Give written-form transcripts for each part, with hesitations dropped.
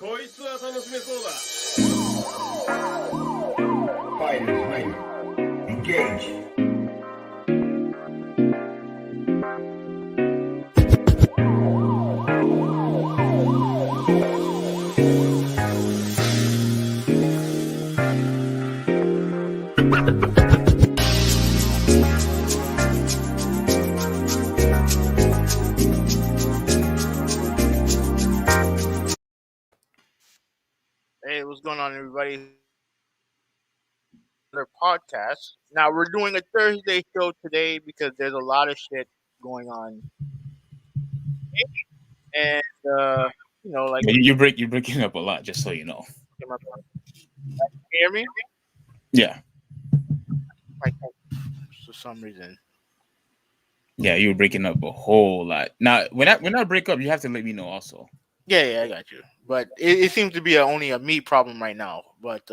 こいつは楽しめそうだ。 Fighters ready. Engage. Hey, what's going on, everybody? Another podcast. Now we're doing a Thursday show today because there's a lot of shit going on, and like You're breaking up a lot, just so you know. can you hear me? Yeah, I can't for some reason. yeah, you're breaking up a whole lot. Now, when I break up, you have to let me know also. Yeah, I got you. But it seems to be only a me problem right now. But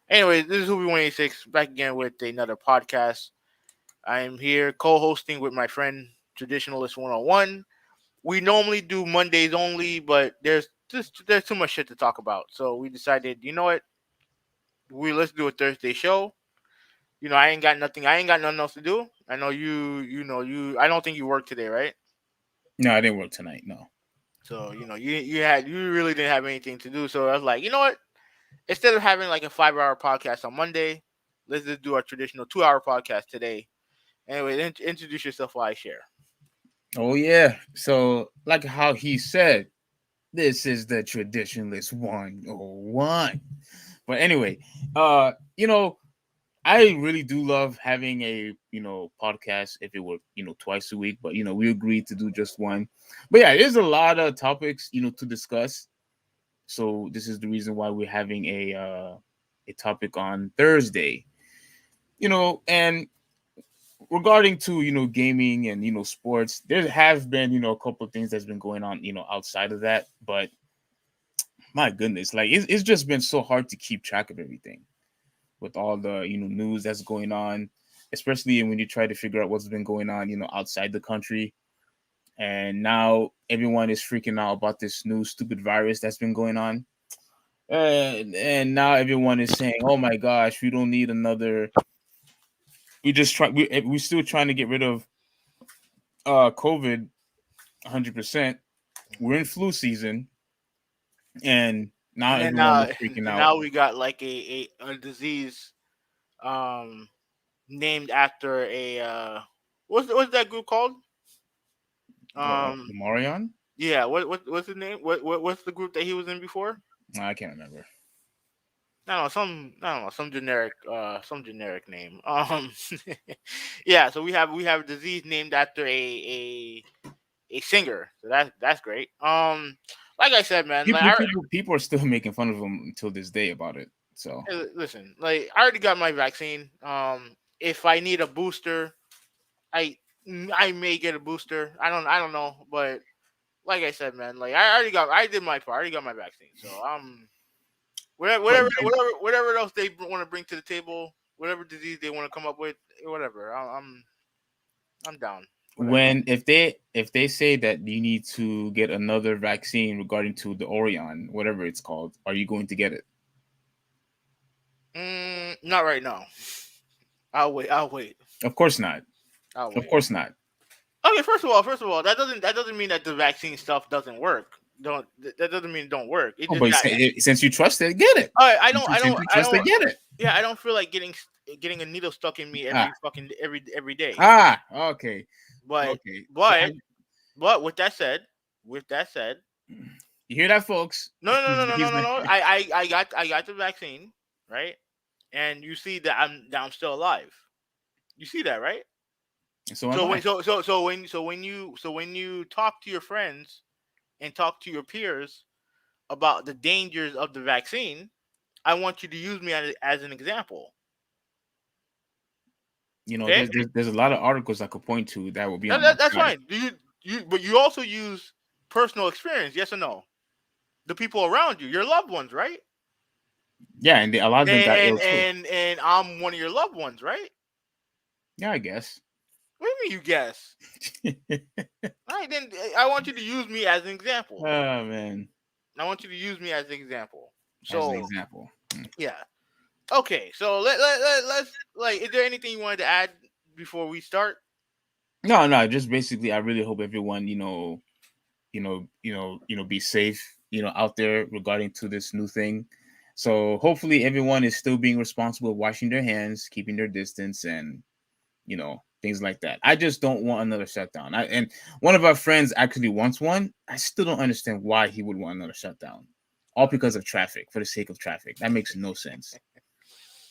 anyway, this is Hoopy 186 back again with another podcast. I am here co-hosting with my friend Traditionalist 101. We normally do Mondays only, but there's too much shit to talk about. So we decided, you know what? Let's do a Thursday show. I ain't got nothing else to do. I know you I don't think you work today, right? No, I didn't work tonight. No. So, you really didn't have anything to do. So I was like, you know what? Instead of having like a 5-hour podcast on Monday, let's just do our traditional 2-hour podcast today. Anyway, introduce yourself while I share. Oh yeah. So, like how he said, this is the Traditionalist 101. But anyway, I really do love having a podcast if it were twice a week, but we agreed to do just one. But yeah, there's a lot of topics to discuss. So this is the reason why we're having a topic on Thursday. And regarding to gaming and sports, there have been a couple of things that's been going on outside of that, but my goodness, like it's just been so hard to keep track of everything with all the news that's going on, especially when you try to figure out what's been going on outside the country. And now everyone is freaking out about this new stupid virus that's been going on. And now everyone is saying, "Oh my gosh, we don't need another." We're still trying to get rid of COVID 100%. We're in flu season, and now And everyone is freaking out. now we got like a disease named after a what's that group called? The Orion? Yeah, what's the name? What's the group that he was in before? I can't remember. I don't know, some generic name. Yeah, so we have a disease named after a singer. So that's great. Like I said, man, People are still making fun of him until this day about it. So listen, like I already got my vaccine. If I need a booster, I may get a booster. I don't know, but like I said, man, like I did my part. I already got my vaccine. So whatever else they want to bring to the table, whatever disease they want to come up with, whatever. I'm down. Whatever. If they say that you need to get another vaccine regarding to the Orion, whatever it's called, are you going to get it? Not right now. I'll wait. Of course not. Of course not. Okay, first of all, that doesn't mean that the vaccine stuff doesn't work. That doesn't mean it don't work. But since you trust it, get it. I don't get it. Yeah, I don't feel like getting a needle stuck in me every day. Okay. But with that said, you hear that, folks? No. I got the vaccine, right? And you see that I'm still alive. You see that, right? So when you talk to your friends and talk to your peers about the dangers of the vaccine, I want you to use me as an example. Okay? There's a lot of articles I could point to that will be on that's fine. But you also use personal experience, yes or no? The people around you, your loved ones, right? Yeah, and a lot of them got ill too. And I'm one of your loved ones, right? Yeah, I guess. What do you mean you guess? I want you to use me as an example. Oh man. I want you to use me as an example. As an So example. yeah. Okay. So let's like. Is there anything you wanted to add before we start? No. Just basically, I really hope everyone, be safe, out there regarding to this new thing. So hopefully, everyone is still being responsible, washing their hands, keeping their distance, and things like that. I just don't want another shutdown. And one of our friends actually wants one. I still don't understand why he would want another shutdown, all because of traffic, for the sake of traffic. That makes no sense.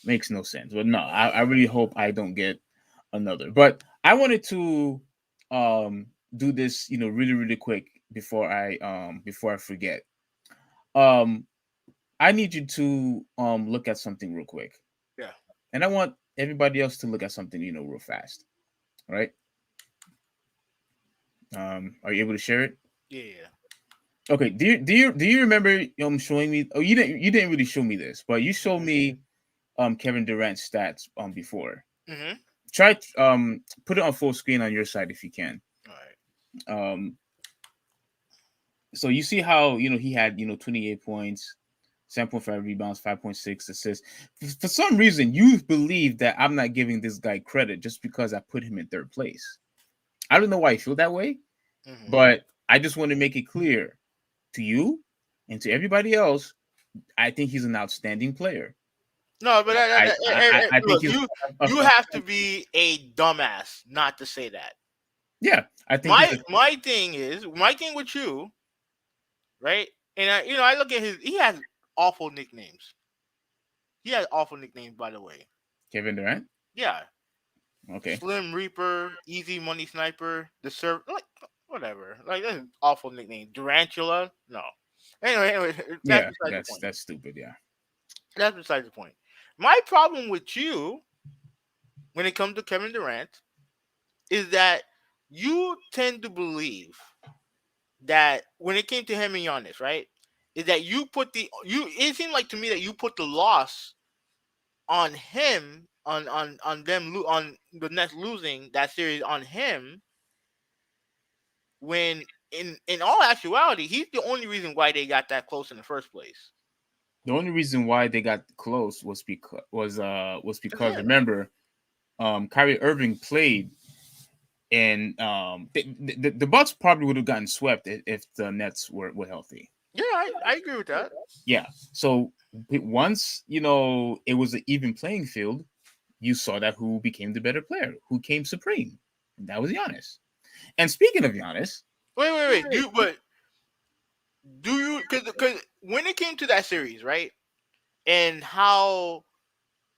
Makes no sense. But no, I really hope I don't get another. But I wanted to do this, really, really quick before I forget. Um I need you to look at something real quick. Yeah. And I want everybody else to look at something, real fast. All right. Are you able to share it? Yeah. Okay. Do you remember showing me? Oh, you didn't really show me this, but you showed me Kevin Durant's stats before. Mm-hmm. Try put it on full screen on your side if you can. All right. So you see how he had 28 points, 7.5 rebounds, 5.6 assists. For some reason, you believe that I'm not giving this guy credit just because I put him in third place. I don't know why you feel that way, Mm-hmm. but I just want to make it clear to you and to everybody else. I think he's an outstanding player. No, but I think look, he's you have to be a dumbass not to say that. yeah. I think he's My thing with you, right? And I look at he has awful nicknames. He has awful nicknames, by the way. Kevin Durant. Yeah, Okay. Slim Reaper, Easy Money Sniper, the serve, like whatever. Like that's an awful nickname. Durantula, no. Anyway, that's Yeah, besides the that's point. that's stupid. Yeah. That's besides the point. My problem with you when it comes to Kevin Durant is that you tend to believe that when it came to him and Giannis, right, is that you put the you. It seemed like to me that you put the loss on him, on them, on the Nets losing that series on him. When in all actuality, he's the only reason why they got that close in the first place. The only reason why they got close was It's because him. remember, Kyrie Irving played, and the Bucks probably would have gotten swept if the Nets were healthy. Yeah, I agree with that. Yeah. So once it was an even playing field, you saw that who became the better player, who came supreme, and that was Giannis. And speaking of Giannis, Wait. Do you because when it came to that series, right, and how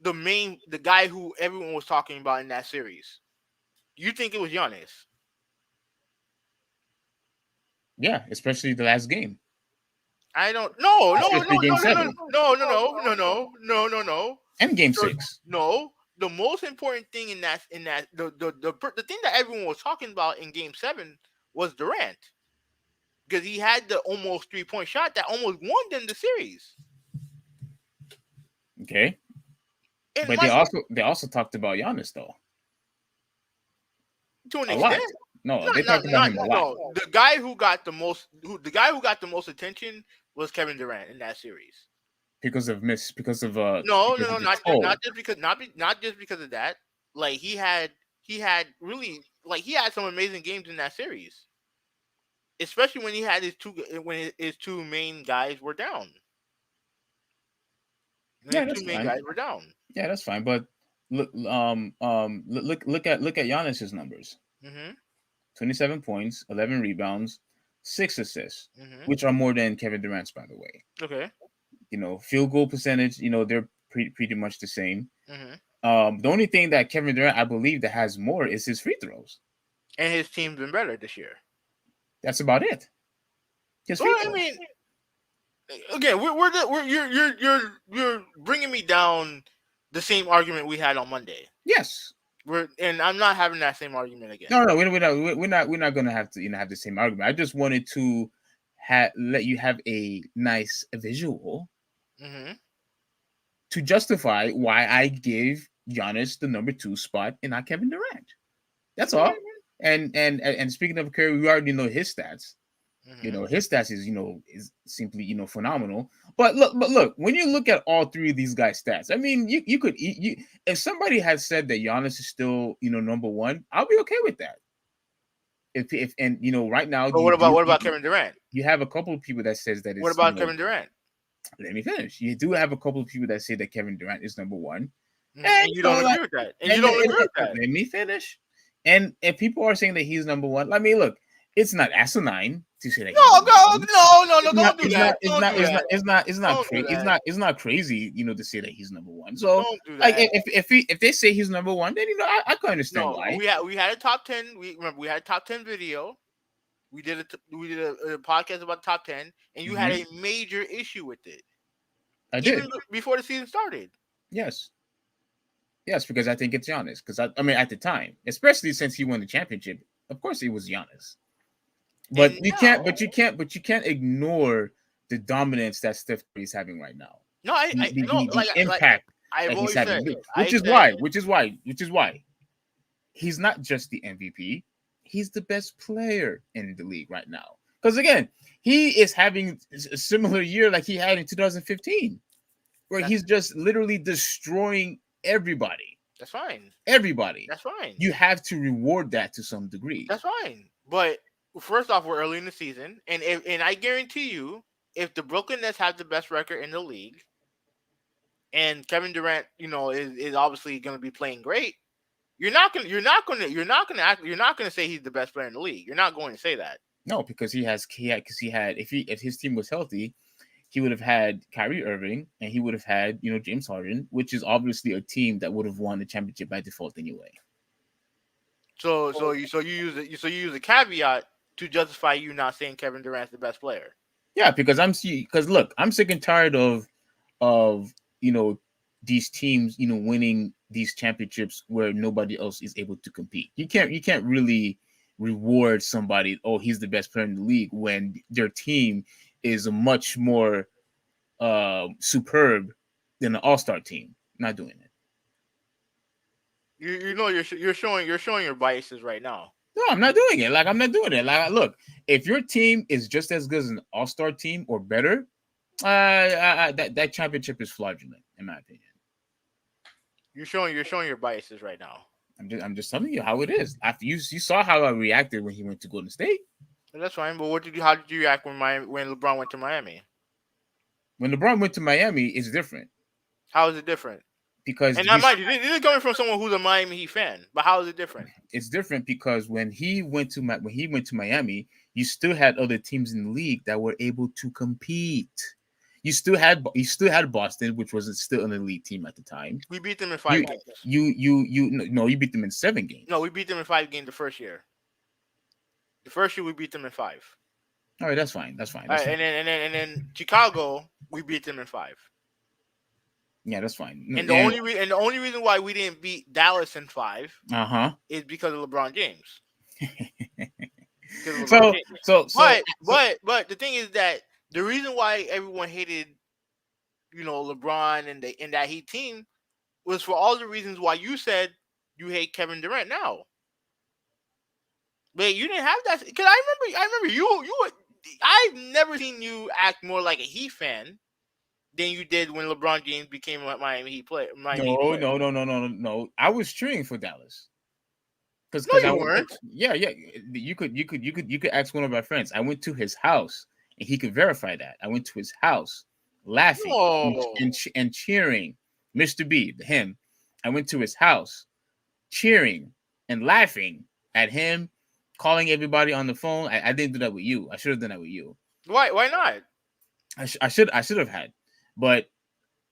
the guy who everyone was talking about in that series, you think it was Giannis? yeah, especially the last game, I don't. No, especially Game no, no, no, Seven no, no, no, no, no, no, no, no. and Game So, 6. no, the most important thing in that the thing that everyone was talking about in Game 7 was Durant because he had the almost 3-point shot that almost won them the series. Okay, And but they also talked about Giannis though to an a lot. extent, No, they talked about him a lot no. The guy who got the most attention was Kevin Durant in that series. because of No, the toe. not just because of that. Like he had really like he had some amazing games in that series, especially when he had his two main guys were down. When Yeah, his that's two main fine. guys were down. Yeah, that's fine. But look at Giannis's numbers: Mhm. 27 points, 11 rebounds, 6 assists, Mhm. which are more than Kevin Durant's, by the way. Okay. Field goal percentage, they're pretty much the same. Mhm. The only thing that Kevin Durant, I believe, that has more is his free throws. And his team's been better this year. That's about it. His Well, free I throws. mean, again, you're bringing me down the same argument we had on Monday. Yes. And I'm not having that same argument again. No, we're not gonna have to have the same argument. I just wanted to let you have a nice visual Mhm. to justify why I gave Giannis the number 2 spot and not Kevin Durant. That's all. And speaking of Curry, we already know his stats. His stats is simply phenomenal. But look, when you look at all three of these guys' stats, I mean, you could if somebody had said that Giannis is still number one, I'll be okay with that. If and right now, But what about Kevin Durant? You have a couple of people that says that. What about Kevin Durant? Let me finish. You do have a couple of people that say that Kevin Durant is number one, and you don't agree with that. And you don't agree with that. Let me finish. And if people are saying that he's number one, I mean, look, it's not asinine to say that. No, don't do that. It's not crazy, to say that he's number one. So, like, if they say he's number one, then I can understand why. We had a top 10. We had a top 10 video. We did a podcast about top 10, and you had a major issue with it. I did before the season started. Yes, because I think it's Giannis. Because I mean, at the time, especially since he won the championship, of course it was Giannis. But you can't ignore the dominance that Steph Curry is having right now. No, the impact that he's having, which is why he's not just the MVP. He's the best player in the league right now. Because again, he is having a similar year like he had in 2015, where he's just literally destroying everybody. That's fine. Everybody. That's fine. You have to reward that to some degree. That's fine. But first off, we're early in the season, and I guarantee you, if the Brooklyn Nets have the best record in the league, and Kevin Durant, is obviously going to be playing great, you're not going to say he's the best player in the league. You're not going to say that. No, because if his team was healthy, he would have had Kyrie Irving and he would have had James Harden, which is obviously a team that would have won the championship by default anyway. So you use a caveat to justify you not saying Kevin Durant's the best player. Yeah, because I'm sick and tired of these teams winning these championships where nobody else is able to compete. You can't really reward somebody, oh, he's the best player in the league, when their team is a much more superb than an all-star team. Not doing it. You're showing your biases right now. No, I'm not doing it. I'm not doing it. Look, if your team is just as good as an all-star team or better, that championship is fraudulent, in my opinion. You're showing your biases right now. I'm just telling you how it is. After you saw how I reacted when he went to Golden State. That's fine. But how did you react when LeBron went to Miami? When LeBron went to Miami, it's different. How is it different? Because this is coming from someone who's a Miami Heat fan. But how is it different? It's different because when he went to Miami, you still had other teams in the league that were able to compete. You still had Boston, which was still an elite team at the time. We beat them in 5 games. You beat them in 7 games. No, we beat them in 5 games the first year. The first year we beat them in 5. All right, that's fine. All right, and then Chicago, we beat them in 5. Yeah, that's fine. And the only reason why we didn't beat Dallas in 5 is because of LeBron James. But the thing is that the reason why everyone hated, LeBron and that Heat team was for all the reasons why you said you hate Kevin Durant now. But you didn't have that, because I remember you. I've never seen you act more like a Heat fan than you did when LeBron James became a Miami Heat player. No. I was cheering for Dallas. Because you weren't. Yeah. You could ask one of my friends. I went to his house, and he could verify that. I went to his house, laughing and cheering. Mr. B, him. I went to his house, cheering and laughing at him, calling everybody on the phone. I didn't do that with you. I should have done that with you. Why not? I should have had. But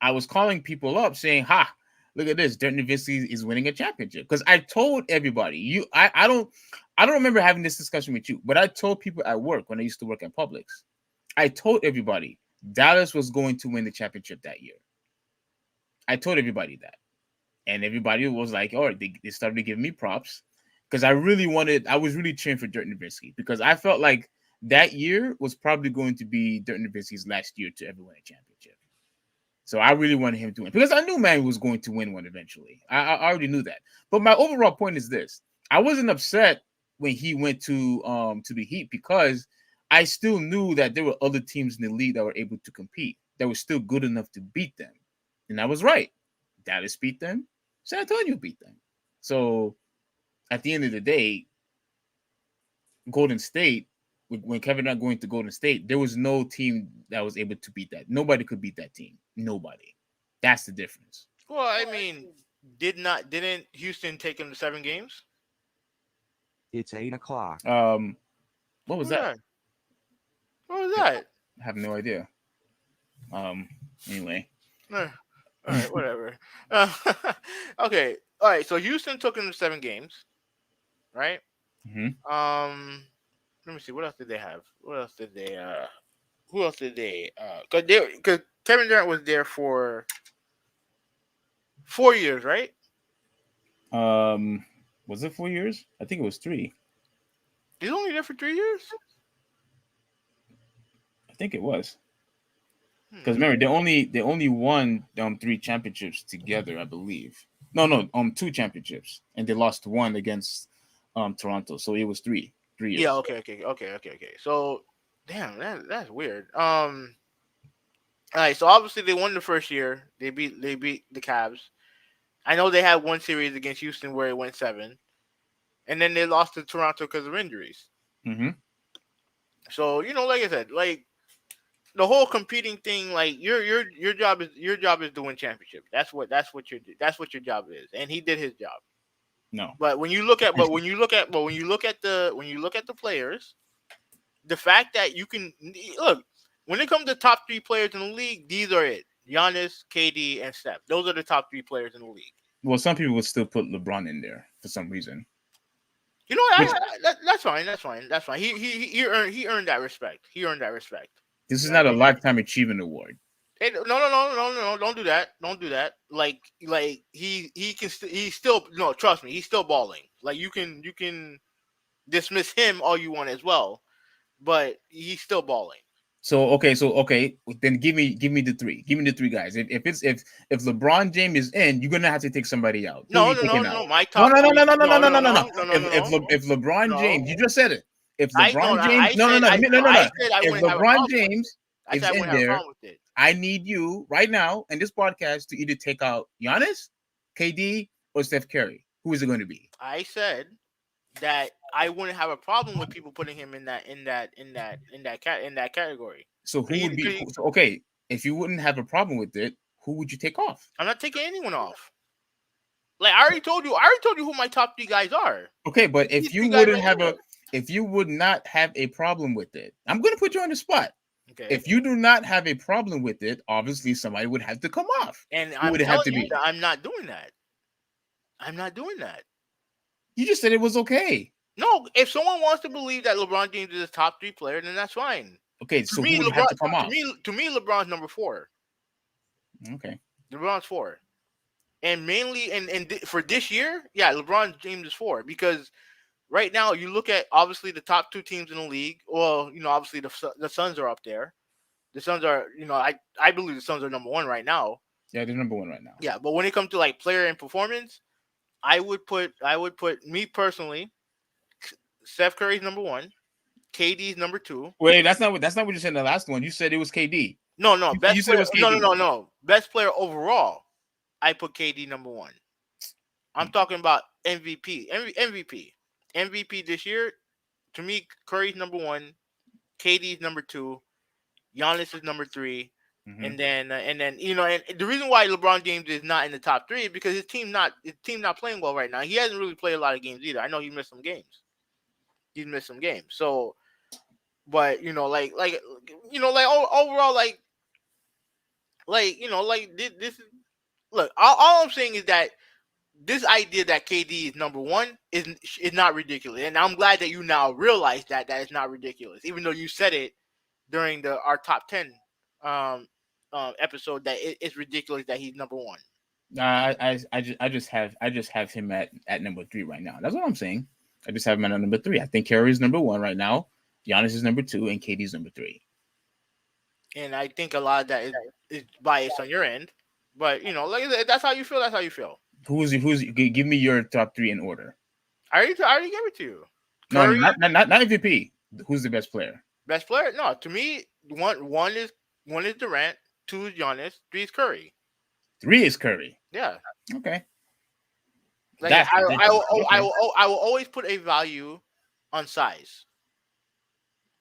I was calling people up saying, "Ha, look at this! Dirk Nowitzki is winning a championship." Because I told everybody. I don't remember having this discussion with you, but I told people at work when I used to work at Publix. I told everybody Dallas was going to win the championship that year. I told everybody that, and everybody was like, "Oh," they started giving me props because I was really cheering for Dirk Nowitzki because I felt like that year was probably going to be Dirk Nowitzki's last year to ever win a championship. So I really wanted him to win because I knew Miami was going to win one eventually. I already knew that. But my overall point is this: I wasn't upset when he went to the Heat because I still knew that there were other teams in the league that were able to compete, that were still good enough to beat them. And I was right. Dallas beat them. San Antonio beat them. So at the end of the day, Golden State, when Kevin Durant going to Golden State, there was no team that was able to beat that. Nobody could beat that team. Nobody. That's the difference. Well, I mean, didn't Houston take him to 7 games? It's 8 o'clock. What was that? What was that? I have no idea. Anyway. All right, whatever. Okay, all right. So Houston took him to 7 games, right? Mm-hmm. Let me see. What else did they have? What else did they? Who else did they? Because Kevin Durant was there for 4 years, right? Was it 4 years? I think it was 3. He's only there for 3 years. I think it was. Because remember, they only won 3 championships together, I believe. No, 2 championships, and they lost 1 against Toronto. So it was 3 years. Yeah. Okay. So, damn, that's weird. All right. So obviously they won the first year. They beat the Cavs. I know they had one series against Houston where it went 7, and then they lost to Toronto because of injuries. Mm-hmm. So like I said, like the whole competing thing, like your job is to win championships. That's what your job is, and he did his job. No, but when you look at the players, the fact that you can look when it comes to top 3 players in the league, these are it: Giannis, KD, and Steph. Those are the top 3 players in the league. Well, some people would still put LeBron in there for some reason. That's fine. He earned that respect. This is not a lifetime achievement award. Hey, no! Don't do that. Like he's still no. Trust me, he's still balling. Like you can dismiss him all you want as well, but he's still balling. So okay, then give me the 3. Give me the 3 guys. If LeBron James is in, you're gonna have to take somebody out. No. My top. No. If LeBron James, you just said it. If LeBron James, If LeBron James is in there, I need you right now in this podcast to either take out Giannis, KD, or Steph Curry. Who is it going to be? I said that I wouldn't have a problem with people putting him in that category. So who would be okay? If you wouldn't have a problem with it, who would you take off? I'm not taking anyone off. Like I already told you who my top 3 guys are. Okay, but if you would not have a problem with it, I'm going to put you on the spot. Okay. If you do not have a problem with it, obviously somebody would have to come off. And I'm telling you that I'm not doing that. You just said it was okay. No, if someone wants to believe that LeBron James is a top 3 player, then that's fine. Okay, so who would have to come off? To me, LeBron's number 4. Okay. LeBron's 4. And mainly, and for this year, yeah, LeBron James is 4 because right now you look at obviously the top 2 teams in the league. Well, obviously the Suns are up there. The Suns are, I believe the Suns are number 1 right now. Yeah, they're number 1 right now. Yeah, but when it comes to like player and performance, I would put me personally, Steph Curry's number 1, KD's number 2. Wait, that's not what you said in the last one. You said it was KD. No, you said it was KD. No. Best player overall, I put KD number 1. I'm talking about MVP. MVP this year, to me, Curry's number 1, KD's number 2, Giannis is number 3, and then and the reason why LeBron James is not in the top 3 is because his team not playing well right now. He hasn't really played a lot of games either. I know he missed some games. So, but overall, this is look. All I'm saying is that this idea that KD is number 1 is not ridiculous, and I'm glad that you now realize that it's not ridiculous, even though you said it during our top 10 episode that it's ridiculous that he's number 1. I just have him at number 3 right now. That's what I'm saying. I just have him at number 3. I think Curry is number 1 right now. Giannis is number 2, and KD is number 3. And I think a lot of that is biased on your end, but that's how you feel. That's how you feel. Who's give me your top 3 in order. I already gave it to you. Curry? No, not MVP. Who's the best player? Best player? No, to me, one is Durant, two is Giannis, three is Curry. 3 is Curry. Yeah, Okay. like That's I I ridiculous. will oh, I Okay. will oh, I will always put a value on size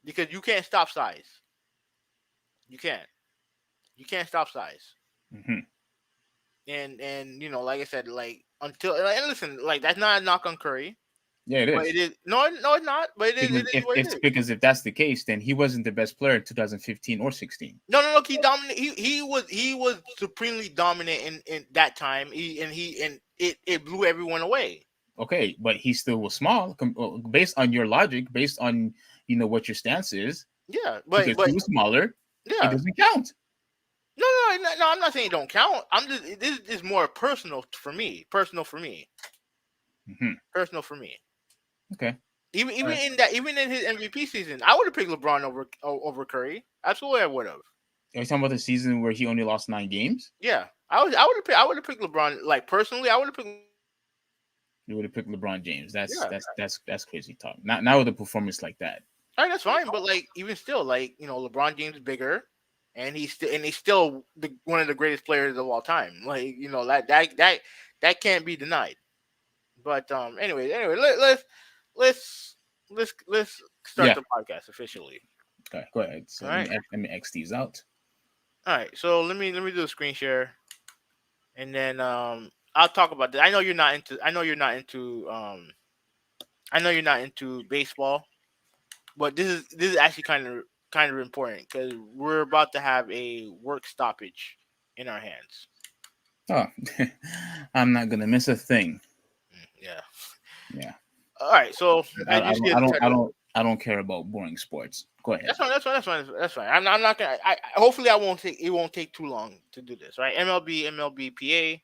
because you can't stop size. You can't. You can't stop size. Hmm. And like I said, like until and listen, like that's not a knock on Curry, Yeah, it but it is. is no, it's not. But it Because is what it is. if that's the case, then he wasn't the best player in 2015 or 16. No, look, he dominated. He was supremely dominant in that time. It blew everyone away. Okay, but he still was small. Based on your logic, based on what your stance is, Yeah, because he was smaller, it yeah. doesn't count. No. I'm not saying it don't count. I'm just this is more personal for me. Personal for me. Hmm. Personal for me. Okay. Even Alright. even in his MVP season, I would have picked LeBron over Curry. Absolutely, I would have. Are you talking about the season where he only lost 9 games? Yeah, I would have picked LeBron. Like personally, I would have picked. You would have picked LeBron James. That's Yeah, that's that's that's crazy talk. Not with a performance like that. all right, that's fine. But like even still, like LeBron James is bigger, and he's still one of the greatest players of all time. Like that can't be denied. But anyway, let's let's start Yeah. the podcast officially. Okay. Go ahead. So All let right, me let me X these out. all right. So let me do a screen share, and then I'll talk about that. I know you're not into baseball, but this is actually kind of important because we're about to have a work stoppage in our hands. Oh, I'm not gonna miss a thing. Yeah. Yeah. All right. So I, as you I see don't at I the don't I title, don't I don't care about boring sports. Go ahead. that's fine. That's fine. I'm not gonna. Hopefully I won't take. It won't take too long to do this. Right. MLBPA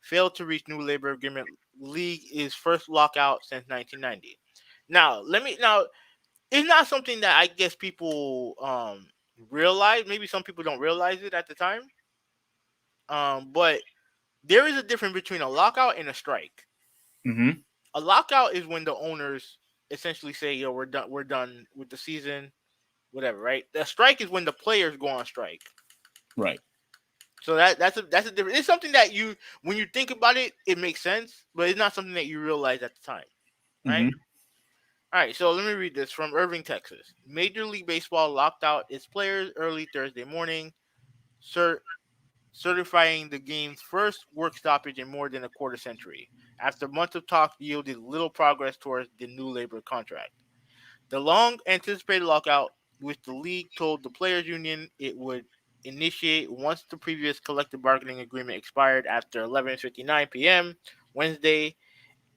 failed to reach new labor agreement. League is first lockout since 1990. Now it's not something that I guess people realize. Maybe some people don't realize it at the time. But there is a difference between a lockout and a strike. Mm-hmm. A lockout is when the owners essentially say, "Yo, we're done with the season, whatever." Right? The strike is when the players go on strike. Right. So that's a different. It's something that when you think about it, it makes sense, but it's not something that you realize at the time, right? Mm-hmm. All right, so let me read this from Irving, Texas. Major League Baseball locked out its players early Thursday morning, certifying the game's first work stoppage in more than a quarter century. After months of talk yielded little progress towards the new labor contract. The long anticipated lockout, which the league told the players' union it would initiate once the previous collective bargaining agreement expired after 11:59 p.m. Wednesday,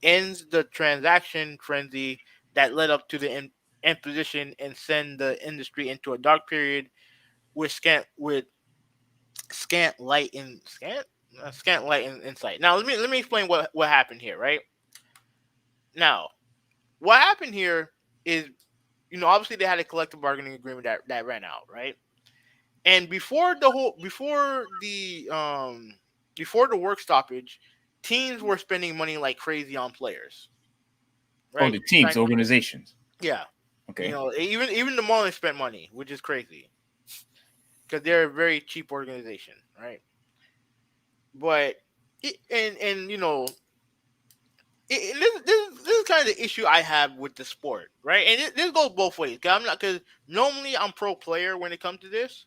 ends the transaction frenzy that led up to the imposition and send the industry into a dark period with scant light in scant light in insight. Now let me explain what happened here. Right now, what happened here is obviously they had a collective bargaining agreement that ran out, right? And before the work stoppage, teams were spending money like crazy on players, Oh, right? the teams, organizations. Yeah, Okay. even the Marlins spent money, which is crazy because they're a very cheap organization, right? But this is kind of the issue I have with the sport, right? And this goes both ways. Because normally I'm pro player when it comes to this,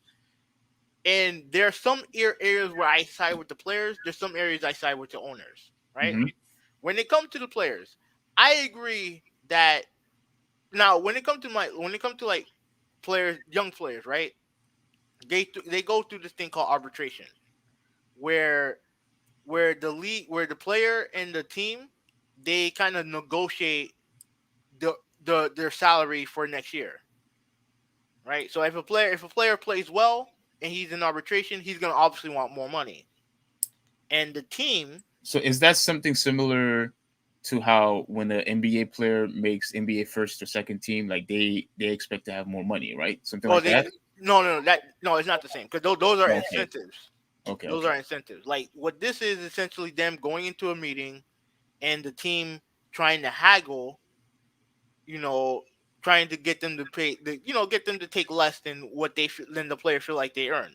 and there are some areas where I side with the players. There's some areas I side with the owners, right? Mm-hmm. When it comes to the players, I agree that now when it comes to like players, young players, right? They go through this thing called arbitration, where where the player and the team they kind of negotiate their salary for next year, right? So if a player plays well and he's in arbitration, he's gonna obviously want more money, and the team. So is that something similar to how when an NBA player makes NBA first or second team, like they expect to have more money, right? Something Oh, like that. no, it's not the same because those are Okay. incentives. Okay. Those Okay. are incentives. Like what this is essentially them going into a meeting and the team trying to haggle, you know, trying to get them to get them to take less than what than the player feel like they earn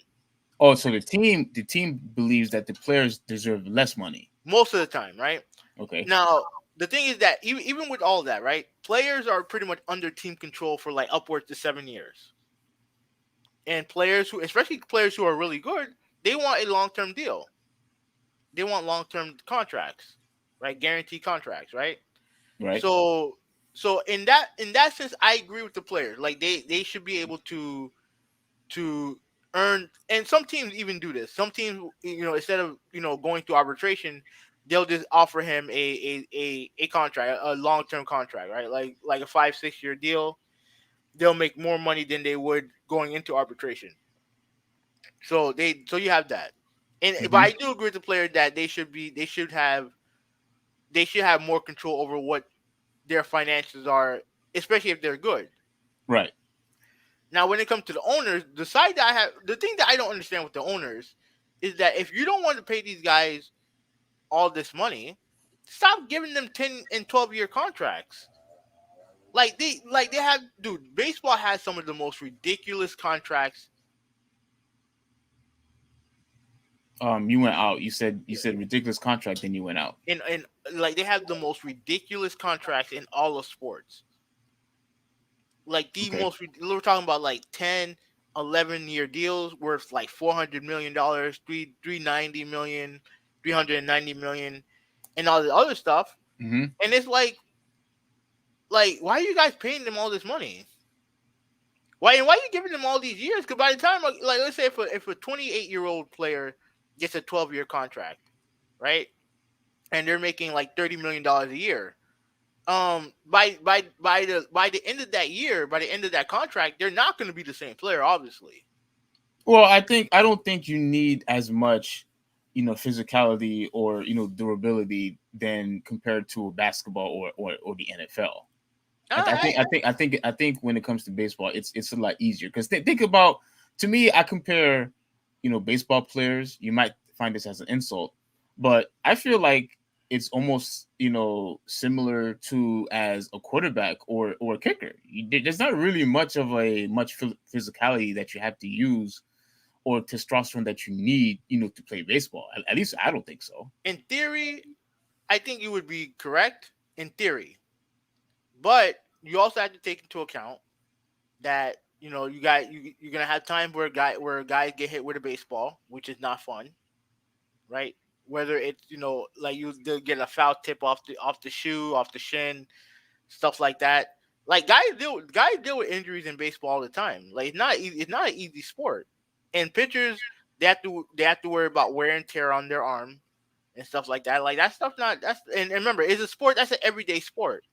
Oh, so the team believes that the players deserve less money. most of the time, right? Okay. Now, the thing is that even with all that, right, players are pretty much under team control for like upwards to 7 years, and especially players who are really good, they want a long-term deal. They want long-term contracts, right? Guaranteed contracts, right? Right. So, in that sense, I agree with the players. Like they should be able to earn, and some teams even do this. Some teams, instead of going through arbitration, they'll just offer him a contract, a long term contract, right? Like a 5-6 year deal. They'll make more money than they would going into arbitration. So you have that, but Hmm. I do agree with the player that they should have more control over what their finances are, especially if they're good. Right. Now, when it comes to the owners, the thing that I don't understand with the owners is that if you don't want to pay these guys all this money, stop giving them 10 and 12-year contracts. Like they have, dude, baseball has some of the most ridiculous contracts. You went out. You said ridiculous contract, then you went out. In Like they have the most ridiculous contracts in all of sports. Like Okay. we're talking about like 10, 11-year deals worth like $400 million, 390 million, 390 million, and all the other stuff. Hmm. And it's like why are you guys paying them all this money? Why are you giving them all these years? Because by the time, like let's say if a 28-year-old player gets a 12-year contract, right, and they're making like $30 million a year, by the end of that year, by the end of that contract, they're not going to be the same player, obviously. Well, I don't think you need as much, physicality or durability than compared to a basketball or the NFL. I, I think when it comes to baseball, it's a lot easier because think about, to me, I compare, baseball players. You might find this as an insult, but I feel like it's almost similar to as a quarterback or a kicker. There's not really much physicality that you have to use or testosterone that you need to play baseball. At least I don't think so. in theory, I think you would be correct in theory, but you also have to take into account that you're gonna have times where guys get hit with a baseball, which is not fun, right? Whether it's like they'll get a foul tip off the shoe, off the shin, stuff like that. Like guys deal with injuries in baseball all the time. Like it's not an easy sport. And pitchers, they have to worry about wear and tear on their arm and stuff like that. Like that stuff not that's and remember, it's a sport that's an everyday sport.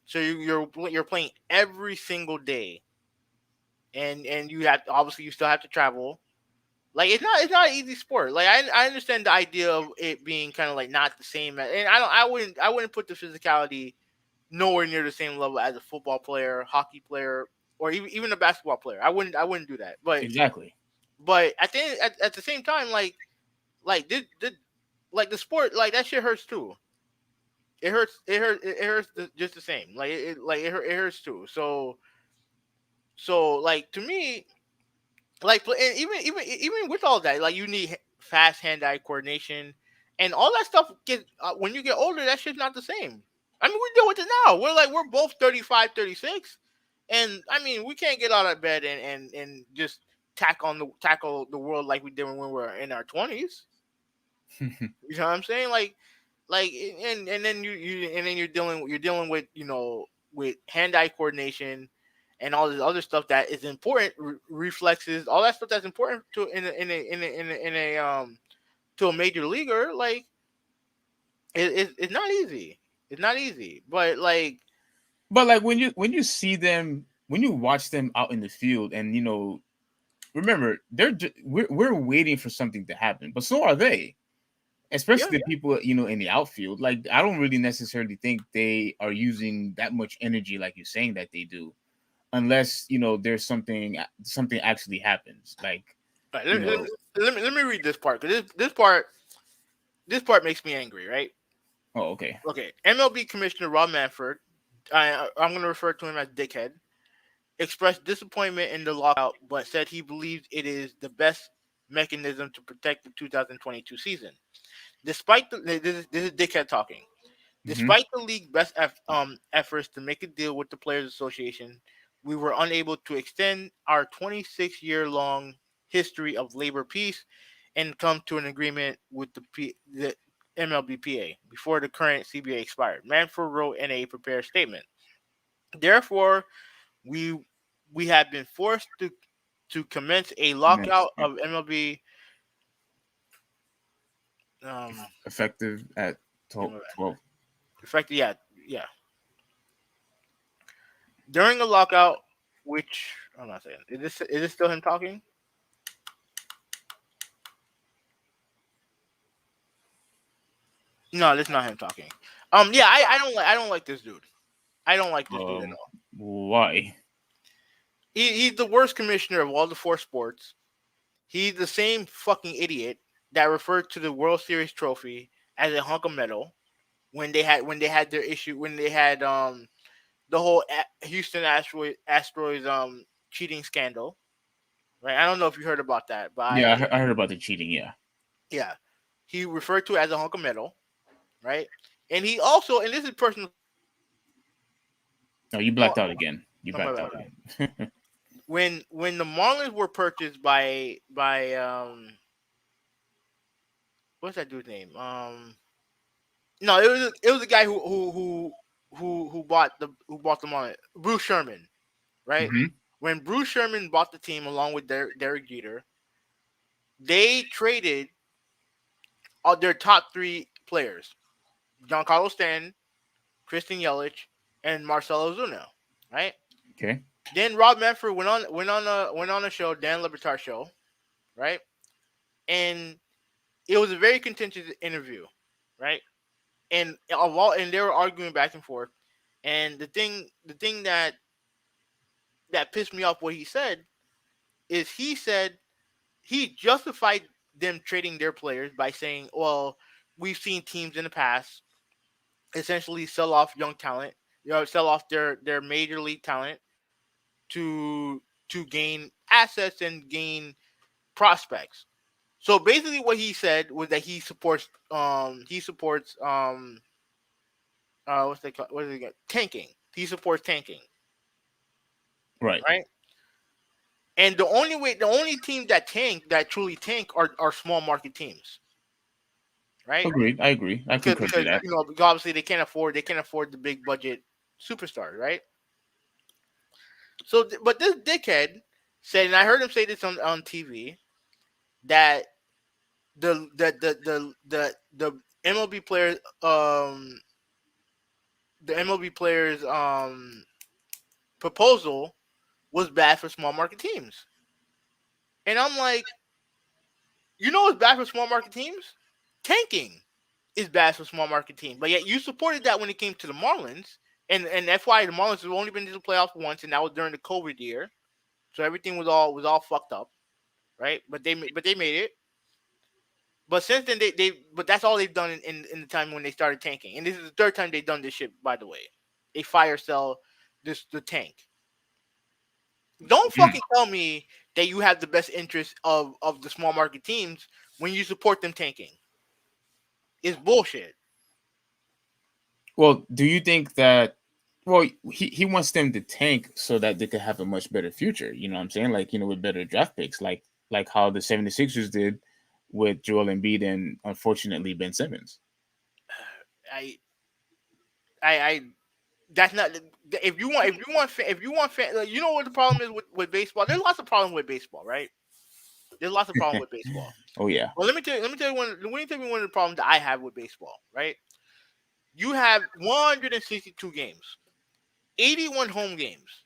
So you're playing every single day, and you have obviously you still have to travel. Like it's not an easy sport. Like I understand the idea of it being kind of like not the same, and I wouldn't put the physicality nowhere near the same level as a football player, hockey player, or even a basketball player. I wouldn't do that. Exactly. But at the same time, like the sport, like that shit hurts too. It hurts just the same. It hurts too. So like to me, and even with all that, like you need fast hand-eye coordination, and all that stuff. When you get older, that shit's not the same. I mean, we deal with it now. We're both 35, 36, and I mean, we can't get out of bed and just tackle the world like we did when we were in our 20s. You know what I'm saying? Like and then you're dealing with with hand-eye coordination and all this other stuff that is important, reflexes, all that stuff that's important to in a to a major leaguer. Like it's not easy. It's not easy, but like But like when you see them, when you watch them out in the field, and remember we're waiting for something to happen, but so are they. yeah, Especially the people in the outfield. Like I don't really necessarily think they are using that much energy like you're saying that they do, unless there's something actually happens. Like right, you let, let, know, let me read this part because this part makes me angry. Right? oh okay, Okay, MLB Commissioner Rob Manfred I'm going to refer to him as Dickhead, expressed disappointment in the lockout, but said he believes it is the best mechanism to protect the 2022 season. Despite this is Dickhead talking. Hmm. Despite the league's best efforts to make a deal with the Players Association, we were unable to extend our 26-year-long history of labor peace and come to an agreement with the MLBPA before the current CBA expired. Manfred wrote in a prepared statement. Therefore, we we have been forced to commence a Commence, lockout yeah. of MLB. Um, Effective at 12. effective, yeah, yeah. During a lockout, which I'm not saying, is this still him talking? No, this is not him talking. Yeah, I don't like this dude. I don't like this dude at all. Why? He's the worst commissioner of all the four sports. He's the same fucking idiot that referred to the World Series trophy as a hunk of metal when they had their issue when they had the whole Houston Astros cheating scandal. Right? I don't know if you heard about that, but Yeah, I heard about the cheating. Yeah. yeah, he referred to it as a hunk of metal, right? And he also, and this is personal. No, you blacked out again. You Oh, my blacked bad, out my bad. again. When the Marlins were purchased by what's that dude's name? No, it was a guy who bought the Marlins, Bruce Sherman, right? Hmm. When Bruce Sherman bought the team along with Derek Jeter, they traded all their top three players: Giancarlo Stanton, Christian Yelich, and Marcelo Ozuna, right? Okay. Then Rob Manfred went on a show, Dan Lebertar show, right? And it was a very contentious interview, right? And they were arguing back and forth. And the thing that pissed me off what he said is he justified them trading their players by saying, "Well, we've seen teams in the past essentially sell off young talent, sell off their major league talent to gain assets and gain prospects." So basically, what he said was that he supports what is it, tanking. He supports tanking, Right. right? And the only team that truly tank are small market teams, right? Agreed. I agree. I Because concur to because that. because obviously they can't afford the big budget superstars, right? So, but this dickhead said, and I heard him say this on TV, that the MLB players the MLB players proposal was bad for small market teams, and I'm like, what's bad for small market teams? Tanking is bad for small market teams, but yet you supported that when it came to the Marlins, and that's why the Marlins have only been to the playoffs once, and that was during the COVID year, so everything was all fucked up, right? But they made it. But since then, but that's all they've done in the time when they started tanking, and this is the third time they've done this shit. By the way, they fire sell the tank. Don't Yeah. fucking tell me that you have the best interest of the small market teams when you support them tanking. It's bullshit. Well, do you think that? Well, he wants them to tank so that they could have a much better future. You know what I'm saying? Like, with better draft picks, like how the 76ers did with Joel Embiid and unfortunately Ben Simmons. I I that's not if you want like, what the problem is with baseball. There's lots of problems with baseball, right? There's lots of problems with baseball. Oh yeah. Well, let me tell you one of the problems that I have with baseball, right? You have 162 games, 81 home games,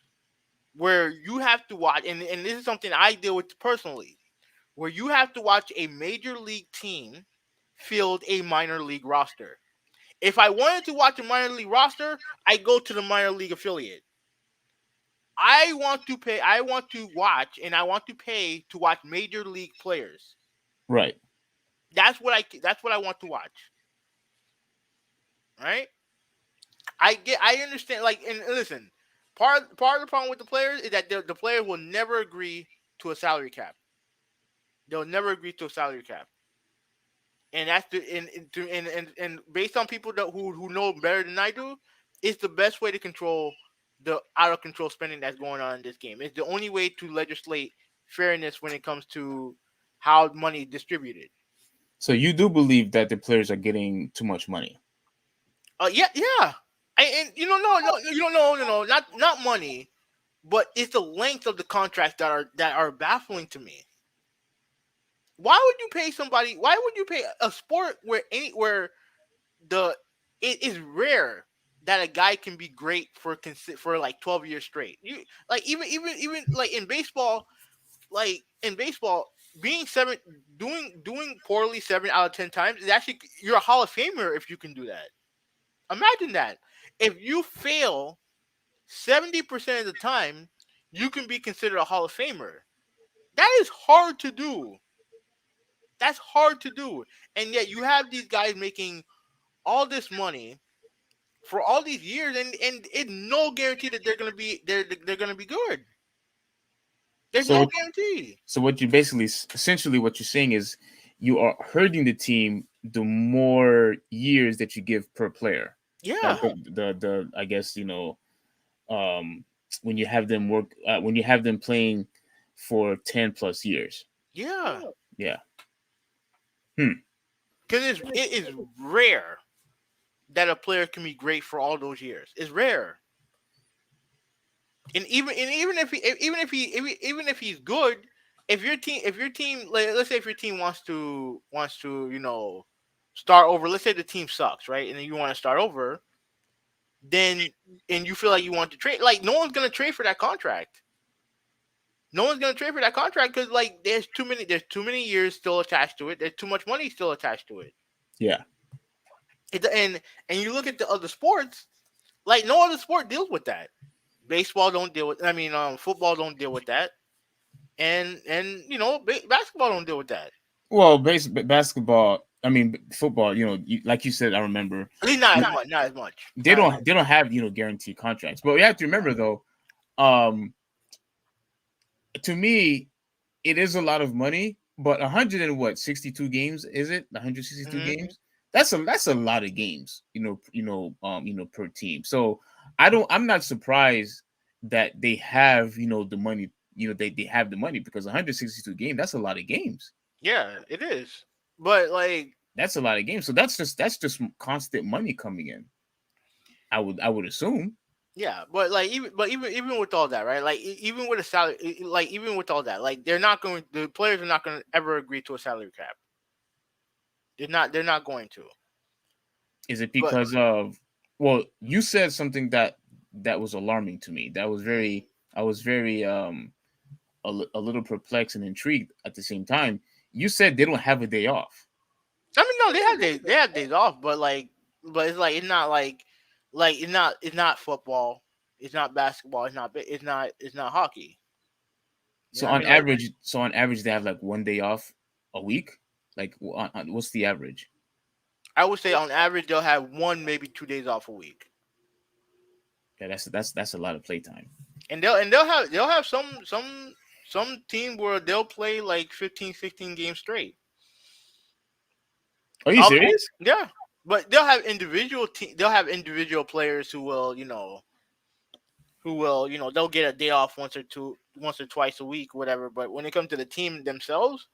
where you have to watch, and this is something I deal with personally, where you have to watch a major league team field a minor league roster. If I wanted to watch a minor league roster, I go to the minor league affiliate. I want to pay. I want to watch, and I want to pay to watch major league players. Right. That's what I want to watch. Right? I understand. Like, and listen, part of the problem with the players is that the players will never agree to a salary cap. They'll never agree to a salary cap, and that's the and based on people who know better than I do, it's the best way to control the out of control spending that's going on in this game. It's the only way to legislate fairness when it comes to how money is distributed. So you do believe that the players are getting too much money? Yeah, yeah. And you don't know, no, you don't know, not money, but it's the length of the contracts that are baffling to me. Why would you pay somebody? Why would you pay a sport where the it is rare that a guy can be great for like 12 years straight? You like even like in baseball, being seven doing poorly 7 out of 10 times is actually you're a Hall of Famer if you can do that. Imagine that. If you fail 70% of the time, you can be considered a Hall of Famer. That is hard to do. That's hard to do. And yet you have these guys making all this money for all these years and it's no guarantee that they're gonna be good. There's no So guarantee. so what you basically essentially what you're saying is you are hurting the team the more years that you give per player. Yeah. Like the I guess um when you have them work when you have them playing for 10 plus years. Yeah. Yeah. Because it is rare that a player can be great for all those years. It's rare. And even if he's good, if your team like, let's say if your team wants to start over, let's say the team sucks, right? And then you want to start over, then and you feel like you want to trade, like no one's gonna trade for that contract. No one's gonna trade for that contract because like there's too many years still attached to it. There's too much money still attached to it. Yeah. And you look at the other sports, like no other sport deals with that. Baseball don't deal with. I mean, football don't deal with that, and basketball don't deal with that. Well, basketball, I mean football, like you said, I remember At least not as much. Not as much. they don't have guaranteed contracts. But you have to remember though, um to me it is a lot of money, but 162 games, is it? 162 Mhm. games? That's a lot of games, per team. So I'm not surprised that they have, the money, they have the money because 162 games, that's a lot of games. Yeah, it is. But like, That's a lot of games. So that's just constant money coming in. I would assume. yeah, but like even with all that, right? Like even with a salary, like even with all that, like the players are not going to ever agree to a salary cap. They're not going to. Is it But because of, well, you said something that was alarming to me. I was very a little perplexed and intrigued at the same time. You said they don't have a day off. I mean, no, they have days off, but it's like it's not like it's not football, it's not basketball, it's not hockey. You So know what I on mean? Like average, they have like one day off a week. Like what's the average? I would say on average they'll have 1 maybe 2 days off a week, Yeah, that's a lot of playtime. and they'll have some team where they'll play like 15, 16 games straight. Are you serious? Yeah, but they'll have individual players who will they'll get a day off once or twice a week, whatever. But when it comes to the team themselves,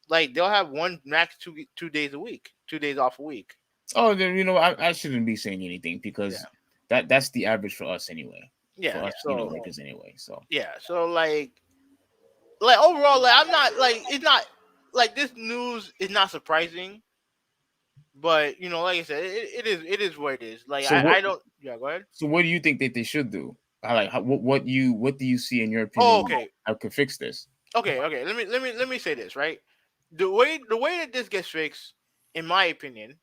like they'll have one max 2 days a week, 2 days off a week. Oh, then I shouldn't be saying anything because Yeah. that's the average for us anyway. For Yeah. us, So workers anyway. So yeah. So like overall, like I'm not like it's not like this news is not surprising, but like I said, it is what it is. Like so I, what I don't. Yeah. Go ahead. so what do you think that they should do? What do you see in your Oh, opinion okay. how could fix this? Okay. Let me say this, right. The way that this gets fixed, in my opinion,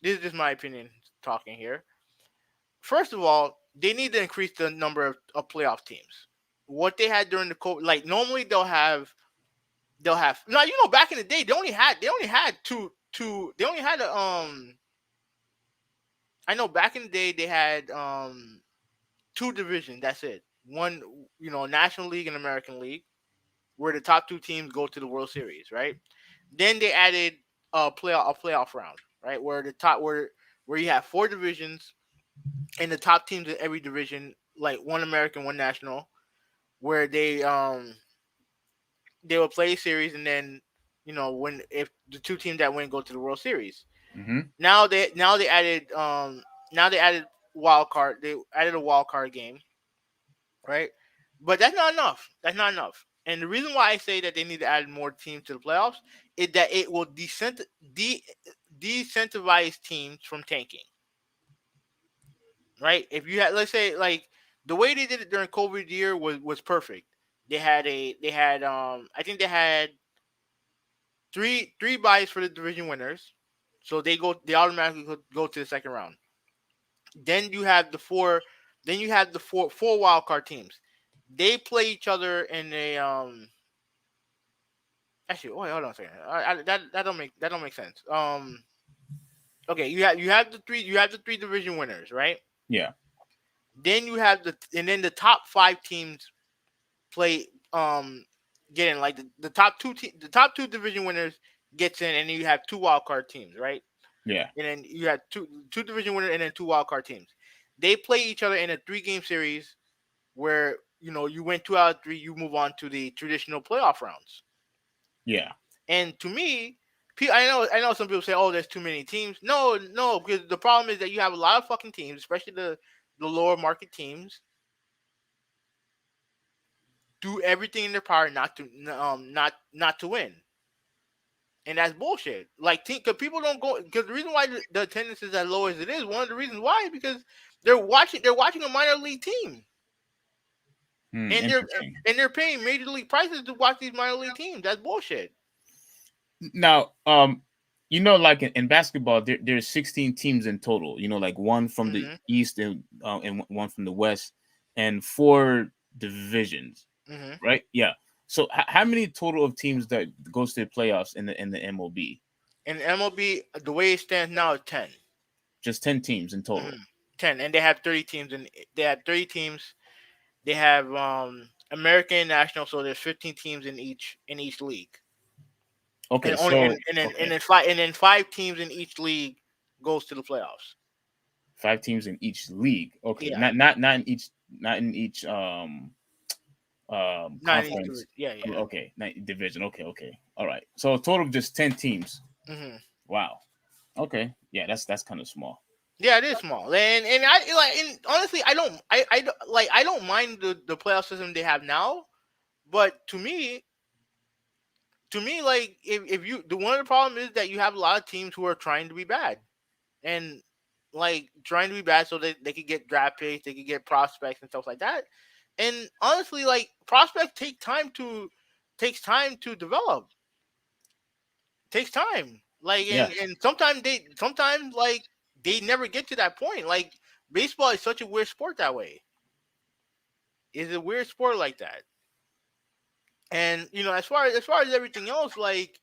this is just my opinion talking here. First of all, they need to increase the number of playoff teams. What they had during the COVID, like normally they'll have now. Back in the day, they only had two. They only had I know back in the day they had two divisions. That's it. One, National League and American League, where the top two teams go to the World Series, right? Then they added a playoff round, right? Where you have four divisions and the top teams in every division, like one American, one national, where they will play a series and then when if the two teams that win go to the World Series. Mm-hmm. Now they added wild card. They added a wild card game, right? But that's not enough. That's not enough. And the reason why I say that they need to add more teams to the playoffs is that it will decentivize teams from tanking, right? If you had, let's say, like the way they did it during COVID year was perfect. I think they had three buys for the division winners, so they automatically go to the second round. Then you have the four, four wild card teams. They play each other in a Actually, wait, hold on a second. That don't make sense. Okay, you have the three division winners, right? Yeah. Then the top five teams play get in, like the top two division winners gets in, and then you have two wild card teams, right? Yeah. And then you have two division winners and then two wild card teams. They play each other in a 3-game series where you win 2 out of 3, you move on to the traditional playoff rounds. Yeah. And to me, I know some people say, "Oh, there's too many teams." No, no, because the problem is that you have a lot of fucking teams, especially the lower market teams, do everything in their power not to win, and that's bullshit. Like, because people don't go, because the reason why the attendance is as low as it is, one of the reasons why is because they're watching a minor league team, and they're Interesting. and they're paying major league prices to watch these minor league teams. That's bullshit. Now, like in basketball, there's 16 teams in total. Like one from the Mhm. east and one from the west, and 4 divisions, Mhm. right? Yeah. So how many total of teams that goes to the playoffs in the MLB? And MLB, the way it stands now, is 10. Just 10 teams in total. Mhm. 10, and they have 30 teams, and they have 30 teams. They have American and National, so there's 15 teams in each league, and Okay, only so and then five teams in each league goes to the playoffs. 5 teams in each league. Okay, Yeah, not in each not in each conference. league. Yeah, yeah. Okay, not division. Okay, all right. So a total of just 10 teams. hmm Wow. Okay, yeah, that's kind of small. Yeah, it is small, and honestly, I don't mind the playoff system they have now, but to me, like if you the one of the problem is that you have a lot of teams who are trying to be bad, and like trying to be bad so they could get draft picks, they could get prospects and stuff like that. And honestly, like prospects takes time to develop. Takes time. Like Yeah, and sometimes like they never get to that point. Like baseball is such a weird sport that way. It's a weird sport like that. And as far as everything else, like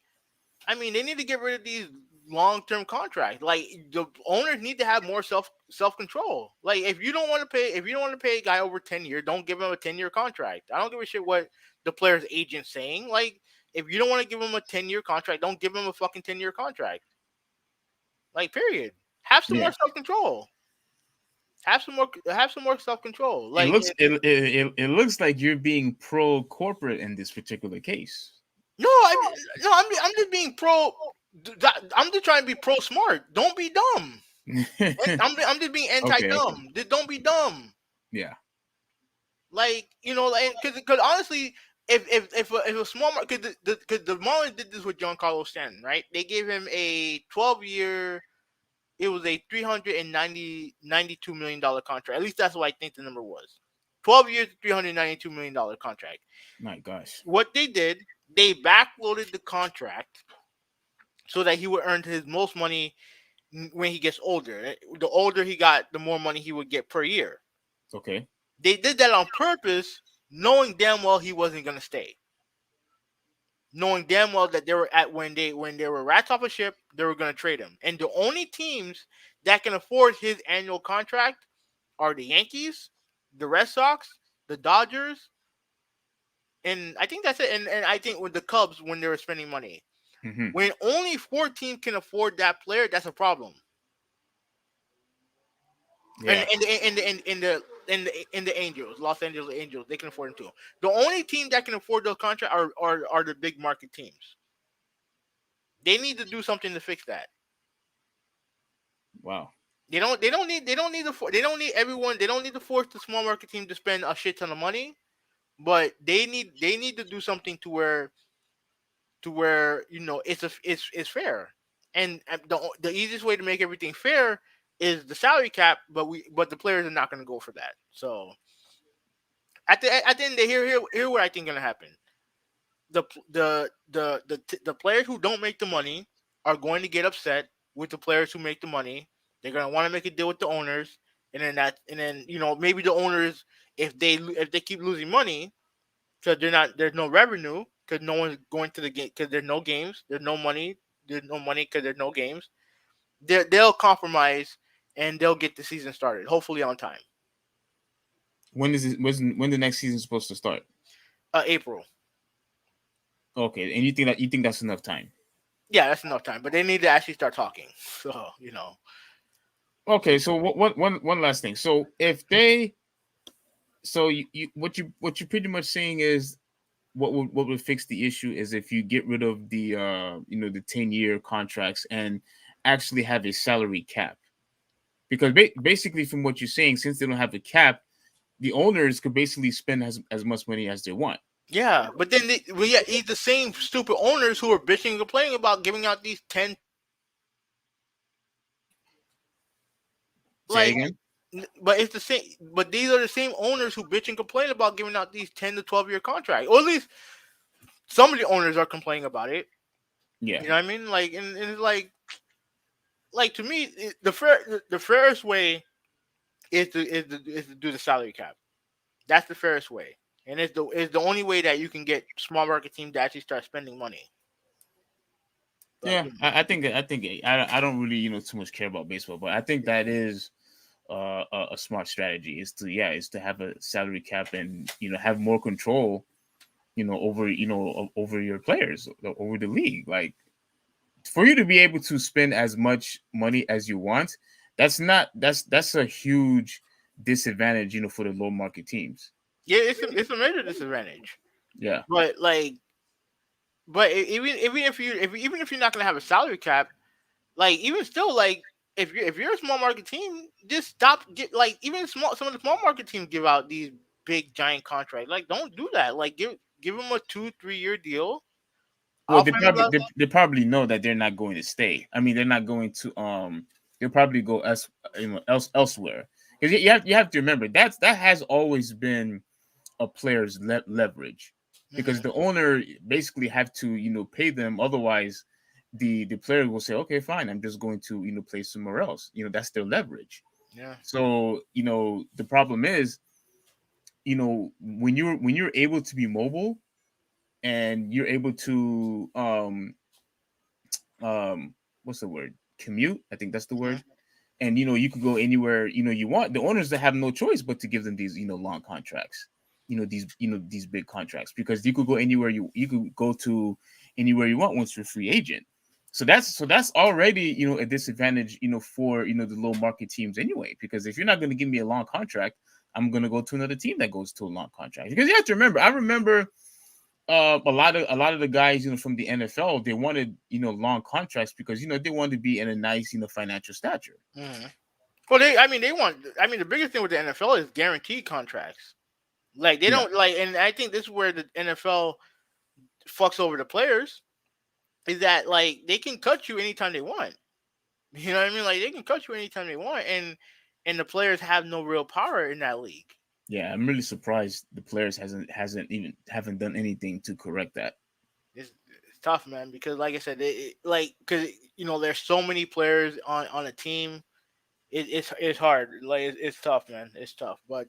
I mean, they need to get rid of these long-term contracts. Like the owners need to have more self-control. Like if you don't want to pay a guy over 10 years, don't give him a 10-year contract. I don't give a shit what the player's agent's saying. Like if you don't want to give him a 10-year contract, don't give him a fucking 10-year contract. Like period. Have some yeah. more self-control. Have some more self-control. It Like looks it looks like you're being pro corporate in this particular case. no, I'm just being pro. I'm just trying to be pro smart. Don't be dumb. I'm just being Okay. anti-dumb. Just don't be dumb. Yeah. Like because honestly, if a small because the Marlins did this with Giancarlo Stanton, right? They gave him a 12-year. It was a $392 million contract. At least that's what I think the number was. 12 years, $392 million contract. My gosh. What they did, they backloaded the contract so that he would earn his most money when he gets older. The older he got, the more money he would get per year. Okay. They did that on purpose, knowing damn well he wasn't gonna stay. Knowing damn well that they were when they were rats off a ship, they were gonna trade him. And the only teams that can afford his annual contract are the Yankees, the Red Sox, the Dodgers, and I think that's it. And I think with the Cubs when they were spending money. Hmm. When only 4 teams can afford that player, that's a problem. And Yeah. the Angels, Los Angeles Angels, they can afford him too. The only team that can afford those contracts are the big market teams. They need to do something to fix that. Wow. They don't need everyone. They don't need to force the small market team to spend a shit ton of money. But they need to do something to where it's fair. And the easiest way to make everything fair is the salary cap. But the players are not going to go for that. So at the end, they here what I think going to happen. The players who don't make the money are going to get upset with the players who make the money. They're going to want to make a deal with the owners, and then maybe the owners, if they keep losing money because there's no revenue because no one's going to the game because there's no games, there's no money because there's no games. They'll compromise and they'll get the season started hopefully on time. When is it? When the next season is supposed to start? April. Okay, and you think that's enough time? Yeah, that's enough time, but they need to actually start talking. So Okay, so one last thing. So if they, so what you're pretty much saying is what would fix the issue is if you get rid of the the 10-year contracts and actually have a salary cap. Because basically from what you're saying, since they don't have a cap, the owners could basically spend as much money as they want. yeah, but then it's the same stupid owners who are bitching and complaining about giving out these 10 Say like again? but it's the same but these are the same owners who bitch and complain about giving out these 10 to 12 year contracts. Or at least some of the owners are complaining about it. Yeah. You know what I mean? Like and it's like to me the fairest way is to do the salary cap. That's the fairest way. And it's the only way that you can get small market teams to actually start spending money. But Yeah, I don't really too much care about baseball, but I think that is a smart strategy is to have a salary cap and have more control over over your players, over the league. Like for you to be able to spend as much money as you want, that's a huge disadvantage for the low market teams. yeah, it's a major disadvantage. Yeah. But even if you're not gonna have a salary cap, like even still like if you're a small market team, just stop get like even some of the small market teams give out these big giant contracts. Like don't do that. Like give them a 2-3 year deal. Well, Offer him less. they probably know that they're not going to stay. I mean, they're not going to they'll probably go elsewhere. Because you have to remember that has always been a player's leverage, because Mhm. the owner basically have to pay them, otherwise the player will say, okay, fine, I'm just going to play somewhere else. That's their leverage. Yeah. So the problem is, when you're able to be mobile and you're able to what's the word, commute, I think that's the Mhm. word. And you could go anywhere you want. The owners that have no choice but to give them these long contracts, these big contracts, because you could go anywhere, you could go to anywhere you want once you're a free agent. So that's already a disadvantage for the low market teams anyway, because if you're not going to give me a long contract, I'm going to go to another team that goes to a long contract. Because you have to remember, I remember a lot of the guys from the NFL, they wanted long contracts because they wanted to be in a nice financial stature. Mhm. Well, I mean, the biggest thing with the NFL is guaranteed contracts. Like they Yeah. don't like, and I think this is where the NFL fucks over the players. Is that like they can cut you anytime they want. You know what I mean? Like they can cut you anytime they want, and the players have no real power in that league. Yeah, I'm really surprised the players haven't done anything to correct that. It's tough, man, because like I said, like because there's so many players on a team. It's hard. Like it's tough, man. It's tough, but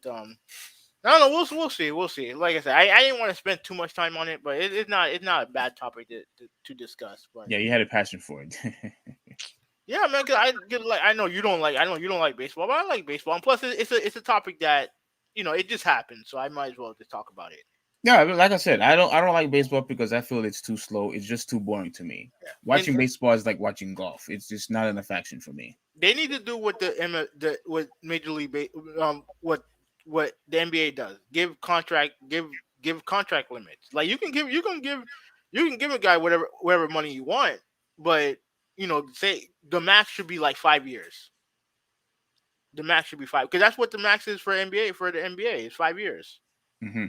I don't know. We'll see. We'll see. Like I said, I didn't want to spend too much time on it, but it's not a bad topic to discuss. But Yeah, you had a passion for it. Yeah, man. Cause I get like I know you don't like baseball, but I like baseball. And plus, it's a topic that it just happened, so I might as well just talk about it. Yeah, but like I said, I don't like baseball because I feel it's too slow. It's just too boring to me. Watching And baseball is like watching golf. It's just not enough action for me. they need to do what what Major League what the NBA does. Give contract limits. Like you can give a guy whatever money you want, but say the max should be like 5 years. The max should be five because that's what the max is for NBA for the NBA is 5 years. Hmm.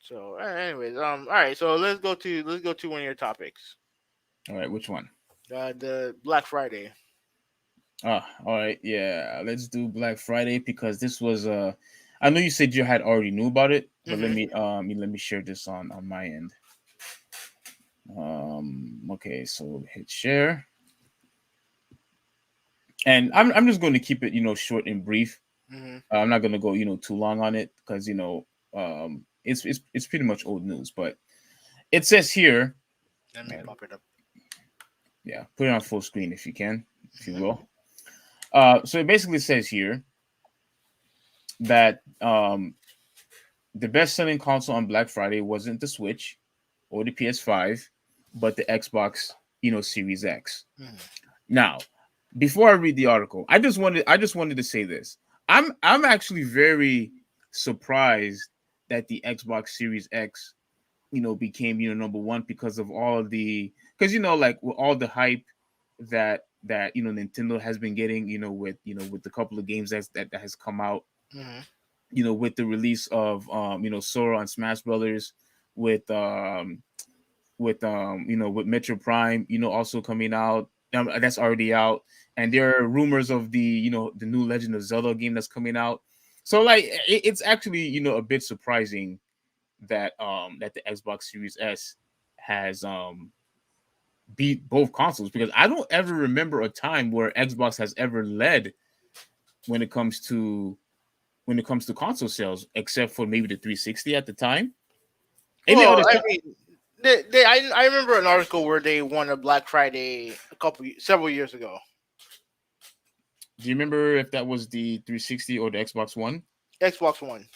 So, anyways, all right. So let's go to one of your topics. All right, which one? The Black Friday. All right, yeah. Let's do Black Friday because this was I know you said you had already knew about it, but Hmm. let me share this on my end. Okay, so hit share. And I'm just going to keep it, short and brief. Hmm. I'm not going to go, too long on it because, it's pretty much old news, but it says here, Let me pop it up. yeah, put it on full screen if you can, if you Hmm. will. So it basically says here that the best-selling console on Black Friday wasn't the Switch or the PS5, but the Xbox, Series X. Hmm. Now, before I read the article, I just wanted to say this. I'm actually very surprised that the Xbox Series X, became, number one because of all the because like with all the hype that Nintendo has been getting, with the couple of games that has come out, Hmm. with the release of Sora on Smash Brothers, with with Metro Prime, also coming out. That's already out, and there are rumors of the new Legend of Zelda game that's coming out. So like it's actually a bit surprising that the Xbox Series S has beat both consoles because I don't ever remember a time where Xbox has ever led when it comes to console sales, except for maybe the 360 at the time. Any Well, other I time? mean, I remember an article where they won a Black Friday several years ago. Do you remember if that was the 360 or the Xbox One? Xbox One.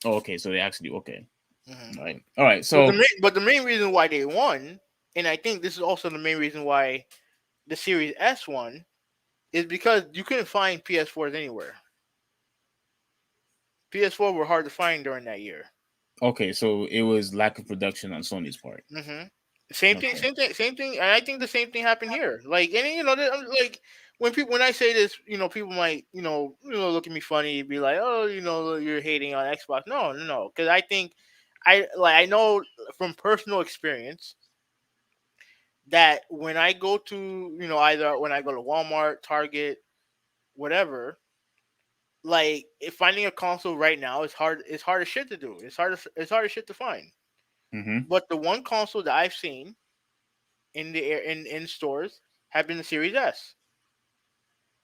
Oh, okay. So they actually okay. Hmm. All right. So But the main reason why they won, and I think this is also the main reason why the Series S won, is because you couldn't find PS4s anywhere. PS4 were hard to find during that year. okay. So it was lack of production on Sony's part. Hmm. Same thing, Okay. same thing, same thing, and I think the same thing happened here. Like, and like when I say this, people might look at me funny, be like, oh, you're hating on Xbox. No, no, no, because I think I know from personal experience that when I go to either when I go to Walmart, Target, whatever, like if finding a console right now is hard. It's hard as shit to do. It's hard as shit to find. Mm-hmm. But the one console that I've seen in stores have been the Series S,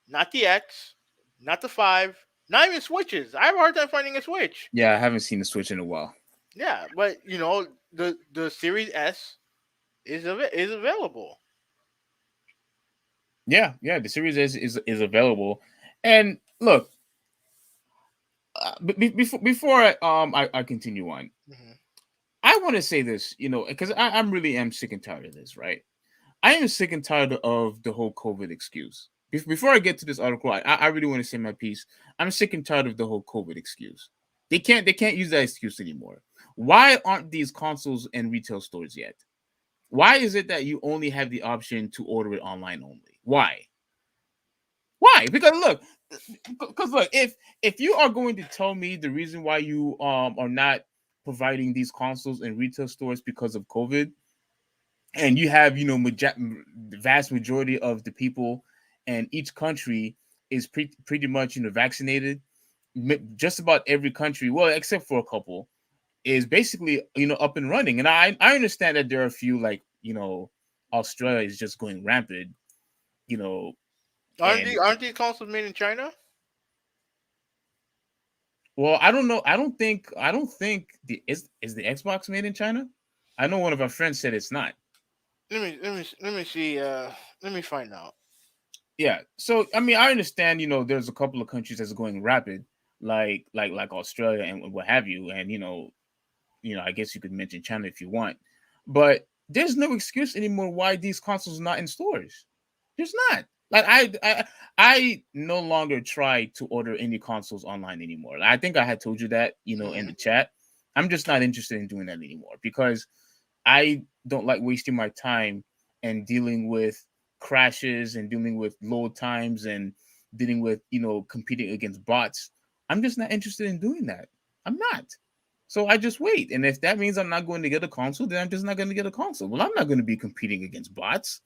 not the X, not the five, not even Switches. I have a hard time finding a Switch. Yeah, I haven't seen the Switch in a while. Yeah, but the Series S is available. Yeah, yeah. The Series S is available, and look, before I continue on, Hmm. I want to say this, because I'm really am sick and tired of this, right? I am sick and tired of the whole COVID excuse. Before I get to this article, I really want to say my piece. I'm sick and tired of the whole COVID excuse. They can't use that excuse anymore. Why aren't these consoles in retail stores yet? Why is it that you only have the option to order it online only? Why? Why? Because look, if you are going to tell me the reason why you are not providing these consoles in retail stores because of COVID, and you have the vast majority of the people and each country is pretty much vaccinated, just about every country, well except for a couple, is basically up and running. And I understand that there are a few, like Australia is just going rampant, you know and Aren't these consoles made in China? well, I don't know. I don't think is the Xbox made in China. I know one of our friends said it's not. Let me see. Let me find out. Yeah. So I mean, I understand. There's a couple of countries that's going rapid, like Australia and what have you, and I guess you could mention China if you want, but there's no excuse anymore why these consoles are not in stores. There's not. Like I no longer try to order any consoles online anymore. I think I had told you that, in the chat. I'm just not interested in doing that anymore because I don't like wasting my time and dealing with crashes and dealing with load times and dealing with, competing against bots. I'm just not interested in doing that. I'm not. So I just wait. And if that means I'm not going to get a console, then I'm just not going to get a console. Well, I'm not going to be competing against bots.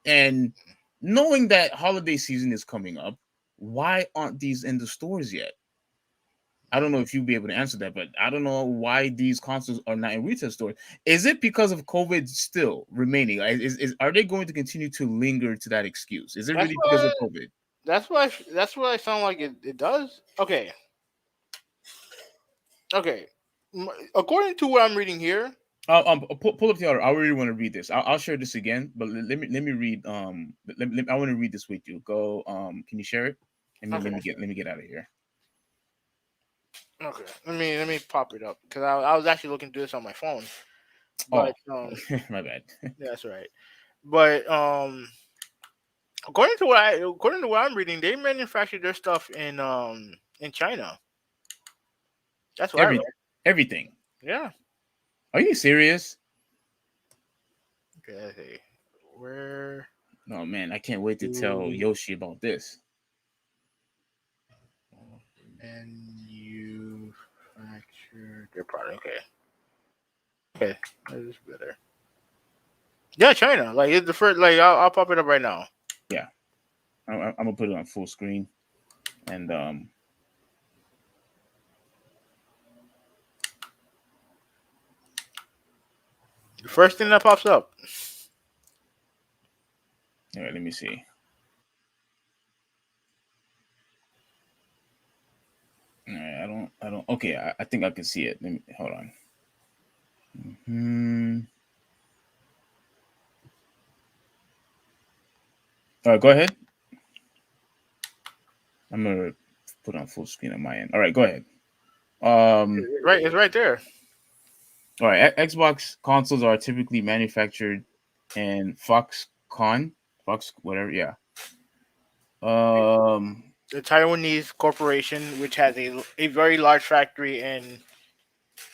And knowing that holiday season is coming up, why aren't these in the stores yet? I don't know if you'd be able to answer that, but I don't know why these consoles are not in retail stores. Is it because of COVID still remaining? Are they going to continue to linger to that excuse? Is it That's really because what of COVID? that's what I sound like it does. Okay. Okay. According to what I'm reading here, Pull up the order. I really want to read this. I'll share this again, but let me read. I want to read this with you. Go. Can you share it? Okay. Let me get out of here. okay. Let me pop it up because I was actually looking through this on my phone, Oh, but my bad. yeah, that's right. But according to what I'm reading, they manufacture their stuff in China. That's what I read. Every everything. Yeah. Are you serious? Okay. Let's see. Where No, man. I can't wait to tell do Yoshi about this. manufacture their product? Okay. Okay. That is better. Yeah, China. Like it's the first. Like I'll pop it up right now. Yeah, I'm gonna put it on full screen, and The first thing that pops up. all right. Let me see. All right, I don't. Okay, I think I can see it. Let me hold on. All right, go ahead. I'm gonna put on full screen on my end. All right, go ahead. Right, it's right there. All right. Xbox consoles are typically manufactured in Fox, whatever. Yeah. Um, The Taiwanese corporation, which has a very large factory in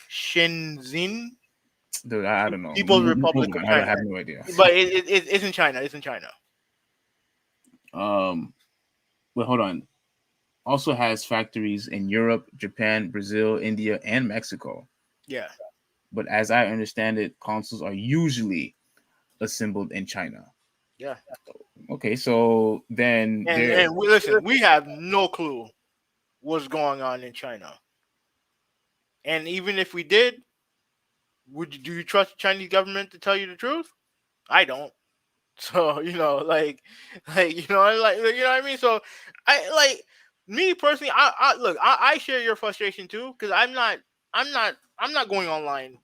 Shenzhen, dude, I don't know. People's Move Republic of on. I China. have no idea. But it's in China. It's in China. um, Wait, hold on. Also has factories in Europe, Japan, Brazil, India, and Mexico. Yeah. But as I understand it, consoles are usually assembled in China. Yeah. Okay, so then there. And listen, we have no clue what's going on in China. And even if we did, do you trust the Chinese government to tell you the truth? I don't. So like you know what I mean. So I like me personally. I look. I share your frustration too because I'm not going online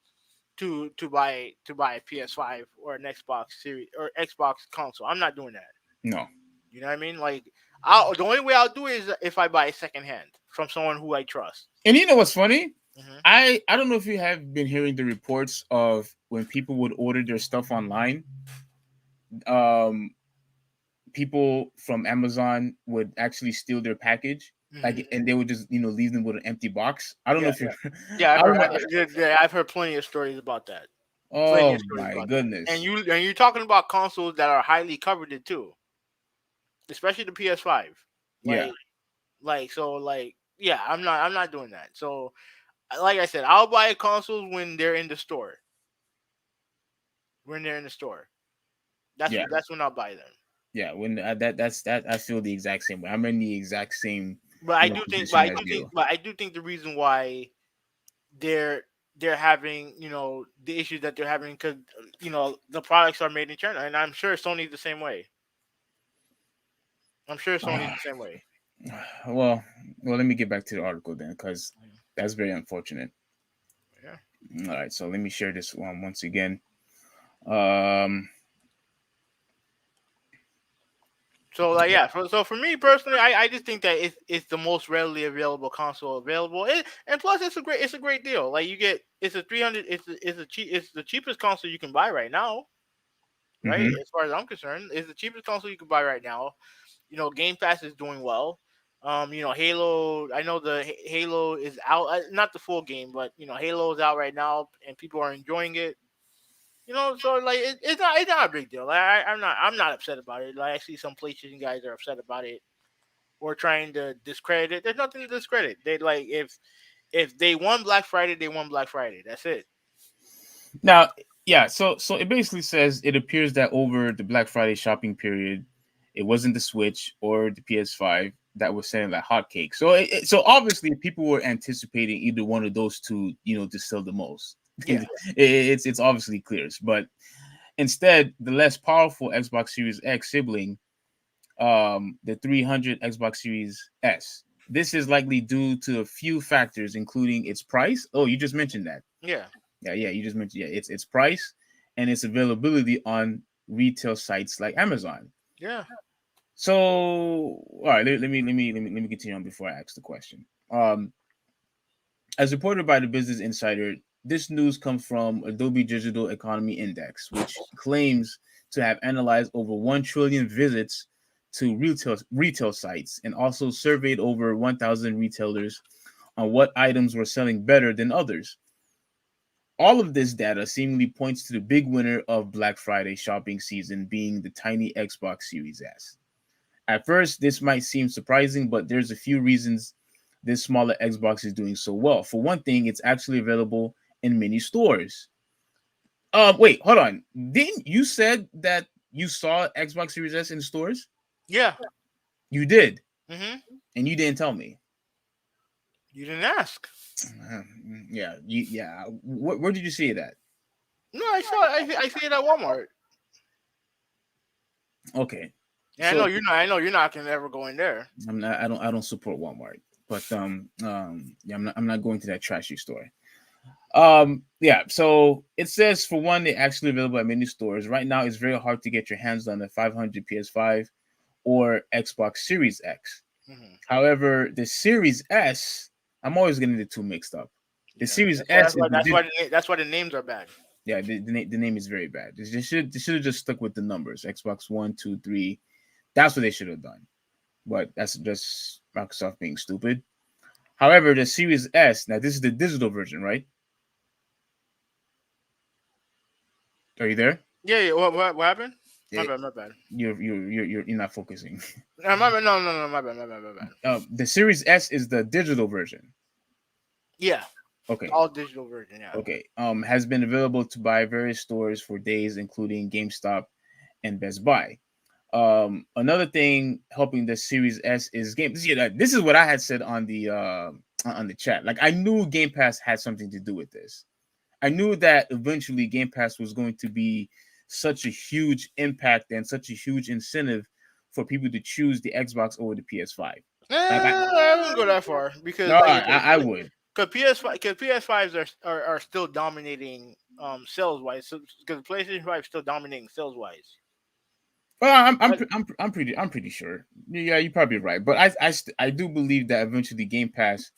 to buy a PS5 or an Xbox series or Xbox console. I'm not doing that. No. You know what I mean? Like the only way I'll do it is if I buy it secondhand from someone who I trust. And you know what's funny? Hmm. I don't know if you have been hearing the reports of when people would order their stuff online. Um, People from Amazon would actually steal their package, Hmm. like, and they would just leave them with an empty box. I don't know Yeah, if you. yeah. I don't know. I've heard plenty of stories about that. Plenty Oh of stories my about that. And goodness. you're talking about consoles that are highly coveted too, especially the PS5. Yeah, Like yeah, I'm not doing that. So like I said, I'll buy consoles when they're in the store. When they're in the store, yeah, that's when I'll buy them. yeah. When that's that, I feel the exact same way. I'm in the exact same But I do think, position as you. the reason why they're they're having the issues that they're having because the products are made in China, and I'm sure Sony's the same way. I'm sure Sony's the same way. Well, let me get back to the article then, because that's very unfortunate. Yeah. All right, so let me share this one once again. Um, So like yeah, so for me personally, I just think that it's the most readily available console available, and plus it's a great deal. Like you get it's a 300 it's the cheapest console you can buy right now, right? Mm-hmm. As far as I'm concerned, it's the cheapest console you can buy right now. Game Pass is doing well. Halo. I know the Halo is out, not the full game, but Halo is out right now, and people are enjoying it. So like it's not a big deal. Like I'm not upset about it. Like I see some PlayStation guys are upset about it or trying to discredit it. There's nothing to discredit. They like if they won Black Friday, they won Black Friday. That's it. Now, yeah, so it basically says it appears that over the Black Friday shopping period, it wasn't the Switch or the PS5 that was selling like hotcakes. So obviously people were anticipating either one of those two, to sell the most. Yeah. It's obviously clear, but instead, the less powerful Xbox Series X sibling, the 300 Xbox Series S. This is likely due to a few factors, including its price. Oh, you just mentioned that. Yeah. Yeah. You just mentioned its price and its availability on retail sites like Amazon. Yeah. So, all right, let me continue on before I ask the question. As reported by the Business Insider, this news comes from Adobe Digital Economy Index, which claims to have analyzed over 1 trillion visits to retail sites and also surveyed over 1,000 retailers on what items were selling better than others. All of this data seemingly points to the big winner of Black Friday shopping season being the tiny Xbox Series S. At first, this might seem surprising, but there's a few reasons this smaller Xbox is doing so well. For one thing, it's actually available in many stores. Wait, hold on. Didn't you said that you saw Xbox Series S in stores? Yeah. You did, Mhm. and you didn't tell me. You didn't ask. Yeah. Where did you see it at? No, I saw. I see it at Walmart. Okay, Yeah, so I know you're not gonna ever go in there. I'm not. I don't support Walmart, but yeah, I'm not going to that trashy store. Yeah. So it says for one, they're actually available at many stores right now. It's very hard to get your hands on the 500 PS5 or Xbox Series X. Mhm. However, the Series S, I'm always getting the two mixed up. The Yeah. Series That's S why. is That's why the names are bad. yeah, the name is very bad. They should have just stuck with the numbers. Xbox 1, 2, 3. That's what they should have done. But that's just Microsoft being stupid. However, the Series S, now this is the digital version, right? Are you there? Yeah. Yeah. What happened? My Yeah, bad. My bad. you're not focusing. No, my bad. No. My bad. My bad. My bad. The Series S is the digital version. Yeah. Okay. All digital version. Yeah. Okay. Has been available to buy various stores for days, including GameStop and Best Buy. Another thing helping the Series S is game. This is what I had said on the chat. Like I knew Game Pass had something to do with this. I knew that eventually Game Pass was going to be such a huge impact and such a huge incentive for people to choose the Xbox over the PS5. Like I wouldn't go that far because, no, like I I said, would. because PS5s are still dominating sales wise. So because PlayStation 5 is still dominating sales wise. Well, I'm pretty sure. Yeah, you're probably right. But I do believe that eventually Game Pass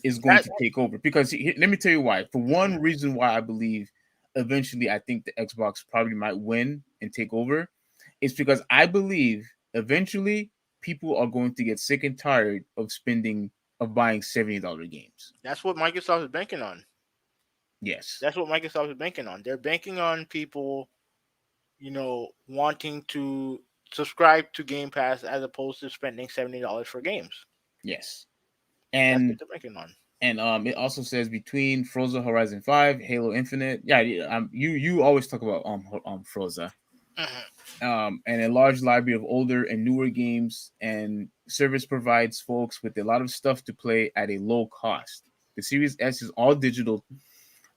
is going That to take over because let me tell you why. For one reason why I believe eventually I think the Xbox probably might win and take over is because I believe eventually people are going to get sick and tired of buying $70 games. that's what Microsoft is banking on. Yes. That's what Microsoft is banking on. They're banking on people, wanting to subscribe to Game Pass as opposed to spending $70 for games. Yes. That's what And they're banking on. it also says between Forza Horizon 5, Halo Infinite. Yeah, you always talk about Forza. And a large library of older and newer games, and service provides folks with a lot of stuff to play at a low cost. The Series S is all digital,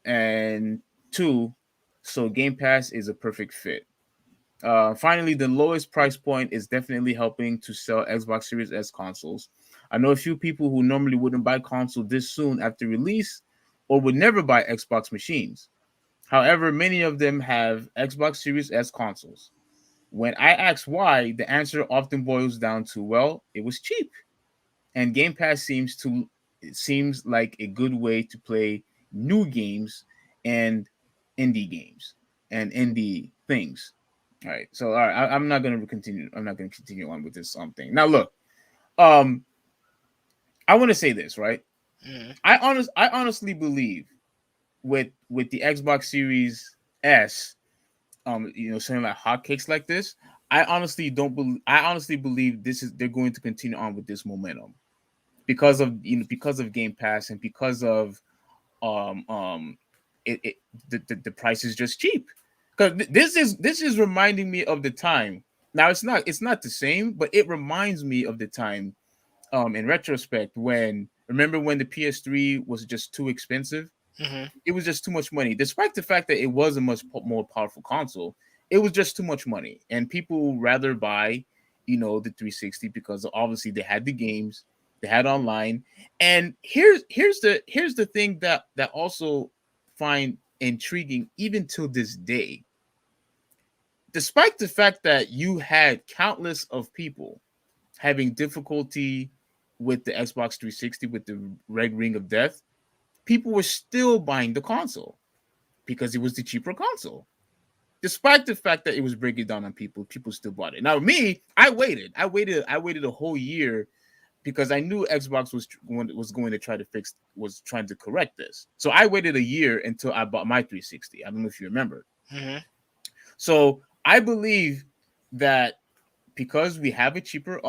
and two, so Game Pass is a perfect fit. Finally, the lowest price point is definitely helping to sell Xbox Series S consoles. I know a few people who normally wouldn't buy console this soon after release or would never buy Xbox machines. However, many of them have Xbox Series S consoles. When I ask why, the answer often boils down to, well, it was cheap. And Game Pass it seems like a good way to play new games and indie games and indie things. All right. So all right, I'm not gonna continue. I'm not gonna continue on with this thing. Now look, um, I want to say this, right? Mhm. I honestly believe with the Xbox Series S, something like hotcakes like this. I honestly believe they're going to continue on with this momentum because of Game Pass and because of um um it the price is just cheap. Because this is reminding me of the time. Now it's not the same, but it reminds me of the time in retrospect when remember when the PS3 was just too expensive. Mhm. It was just too much money, despite the fact that it was a much more powerful console. It was just too much money, and people rather buy, the 360 because obviously they had the games, they had online. And here's the thing that also find intriguing even till this day, despite the fact that you had countless of people having difficulty with the Xbox 360 with the red ring of death, people were still buying the console because it was the cheaper console. Despite the fact that it was breaking down on people, people still bought it. Now, me, I waited. I waited a whole year because I knew Xbox was going to was trying to correct this. So I waited a year until I bought my 360. I don't know if you remember. Mhm. So I believe that because we have a cheaper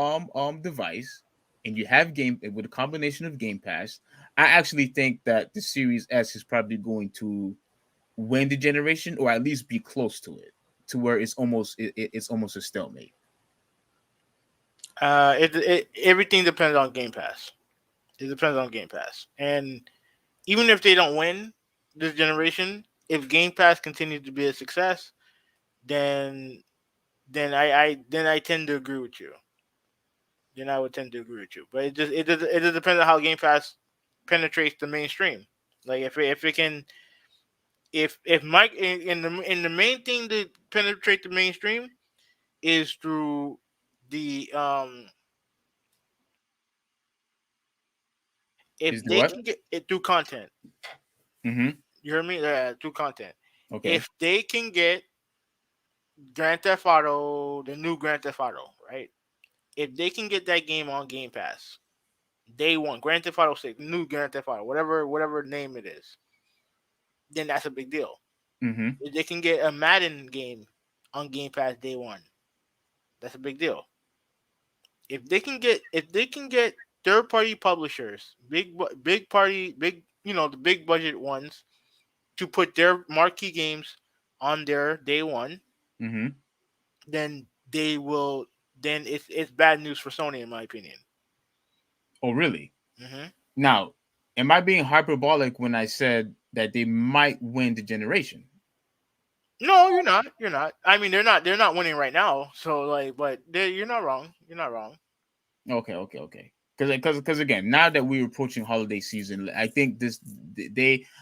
device and you have game with a combination of Game Pass, I actually think that the Series S is probably going to win the generation or at least be close to it, to where it's almost a stalemate. Everything depends on Game Pass. It depends on Game Pass, and even if they don't win this generation, if Game Pass continues to be a success, then I tend to agree with you. Then I would tend to agree with you. But it just depends on how Game Pass penetrates the mainstream. Like if it can if Mike in the main thing to penetrate the mainstream is through the Is if the they what? can get it through content. Mm-hmm. You hear me? Through content. Okay. If they can get Grand Theft Auto, the new Grand Theft Auto, right? If they can get that game on Game Pass, day one, Grand Theft Auto 6, new Grand Theft Auto, whatever name it is, then that's a big deal. Mm-hmm. If they can get a Madden game on Game Pass day one, that's a big deal. If they can get third party publishers, big the big budget ones to put their marquee games on their day one, Mm-hmm. then they will. Then it's bad news for Sony, in my opinion. Oh, really? Hmm. Now, am I being hyperbolic when I said that they might win the generation? No, you're not. You're not. I mean, they're not. They're not winning right now. So like, but you're not wrong. You're not wrong. Okay. Because again, now that we're approaching holiday season, I think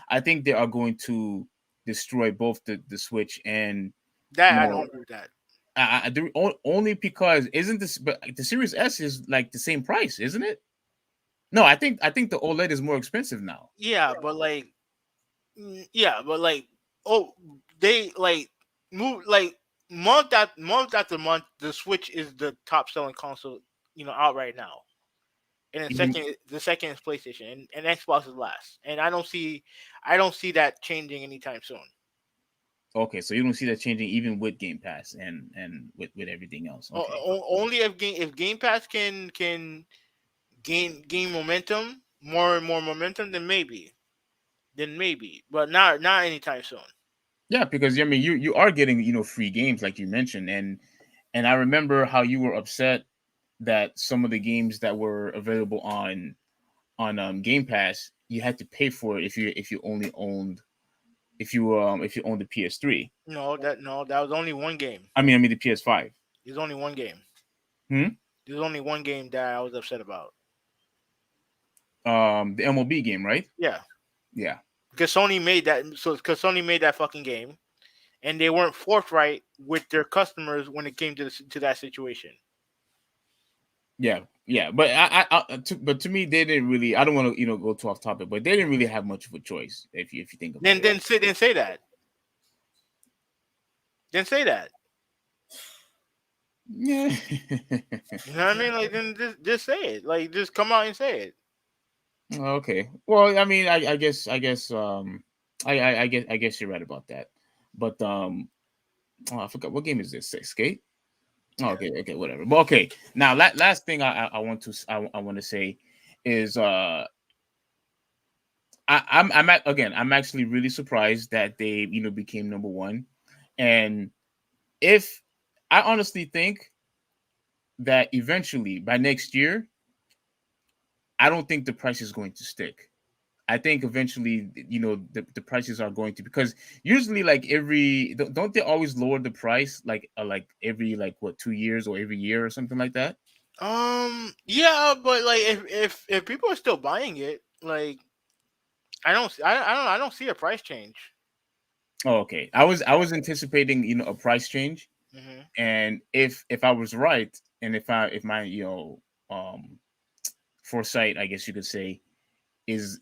I think they are going to destroy both the Switch and That I don't no, agree with that. only because isn't this but the Series S is like the same price, isn't it? No, I think the OLED is more expensive now. Yeah, but like, yeah, but like, oh, they like move like month after month. The Switch is the top selling console, out right now. And then Even the second is PlayStation, and Xbox is last. And I don't see that changing anytime soon. okay, so you don't see that changing even with Game Pass and with everything else. Okay. Only if Game Pass can gain momentum, more and more momentum, then maybe, but not anytime soon. Yeah, because I mean you are getting free games like you mentioned, and I remember how you were upset that some of the games that were available on Game Pass you had to pay for it if you only owned if you owned the PS3. No, that was only one game. I mean the PS5. There's only one game. Hmm? There's only one game that I was upset about. The MLB game, right? Yeah, Yeah. because Sony made that fucking game, and they weren't forthright with their customers when it came to that situation. Yeah, but but to me, they didn't really. I don't want to go too off topic, but they didn't really have much of a choice if you think about Then it. then say that. Then say that. Yeah. You know what I mean? Like then just say it. Like just come out and say it. Okay. Well, I mean, I guess you're right about that. But I forgot what game is this? Skate? Oh, okay, whatever. But okay, now last thing I want to say is I'm actually really surprised that they became number one, and if I honestly think that eventually by next year, I don't think the price is going to stick. I think eventually, the prices are going to, because usually like don't they always lower the price like every like what 2 years or every year or something like that? Yeah, but like if people are still buying it, like I don't see a price change. Oh, okay. I was anticipating a price change, Hmm. and if I was right, and if my um foresight, I guess you could say, is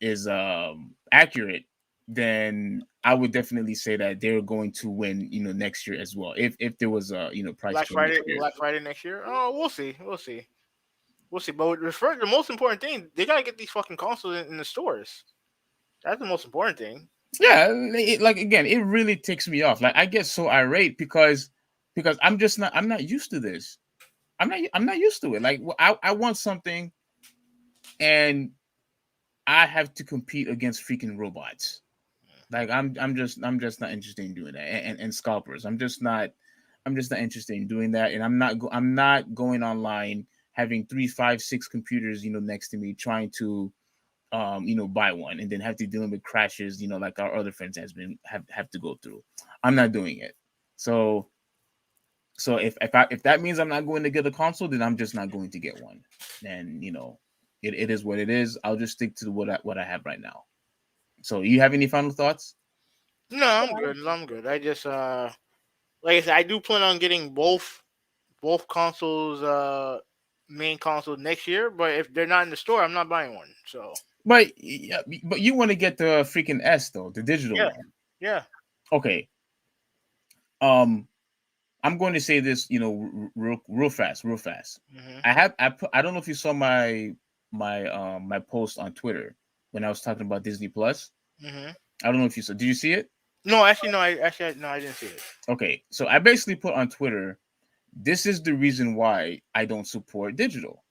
accurate, then I would definitely say that they're going to win next year as well. If there was a price change next year. Black Friday next year. Oh, we'll see. But the most important thing, they gotta get these fucking consoles in the stores. That's the most important thing. Yeah, like again, it really ticks me off. Like I get so irate because I'm not used to this. I'm not used to it. Like I want something, and I have to compete against freaking robots. Like I'm just not interested in doing that. And scalpers. I'm just not interested in doing that. And I'm not going online having 3, 5, 6 computers next to me trying to buy one, and then have to deal with crashes, like our other friends have to go through. I'm not doing it. So if that means I'm not going to get a console, then I'm just not going to get one. And it is what it is. I'll just stick to what I have right now. So you have any final thoughts? No, I'm good. I'm good. I just like I said, I do plan on getting both consoles, main consoles next year. But if they're not in the store, I'm not buying one. So But yeah, but you want to get the freaking S though, the digital yeah, one. yeah. Okay. Um, I'm going to say this, real fast, real fast. Hmm. I don't know if you saw my post on Twitter when I was talking about Disney Plus. Hmm. I don't know if you saw. Did you see it? No, actually, no. No, I didn't see it. Okay, so I basically put on Twitter, this is the reason why I don't support digital,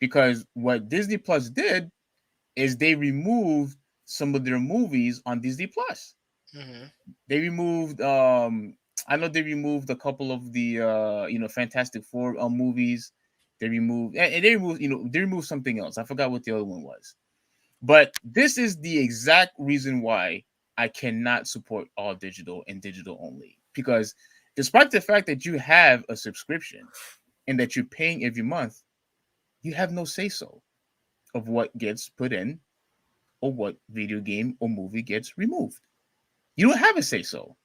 because what Disney Plus did is they removed some of their movies on Disney Plus. Hmm. They removed I know they removed a couple of the Fantastic Four movies. They removed something else. I forgot what the other one was. But this is the exact reason why I cannot support all digital and digital only. Because despite the fact that you have a subscription and that you're paying every month, you have no say so of what gets put in or what video game or movie gets removed. You don't have a say so.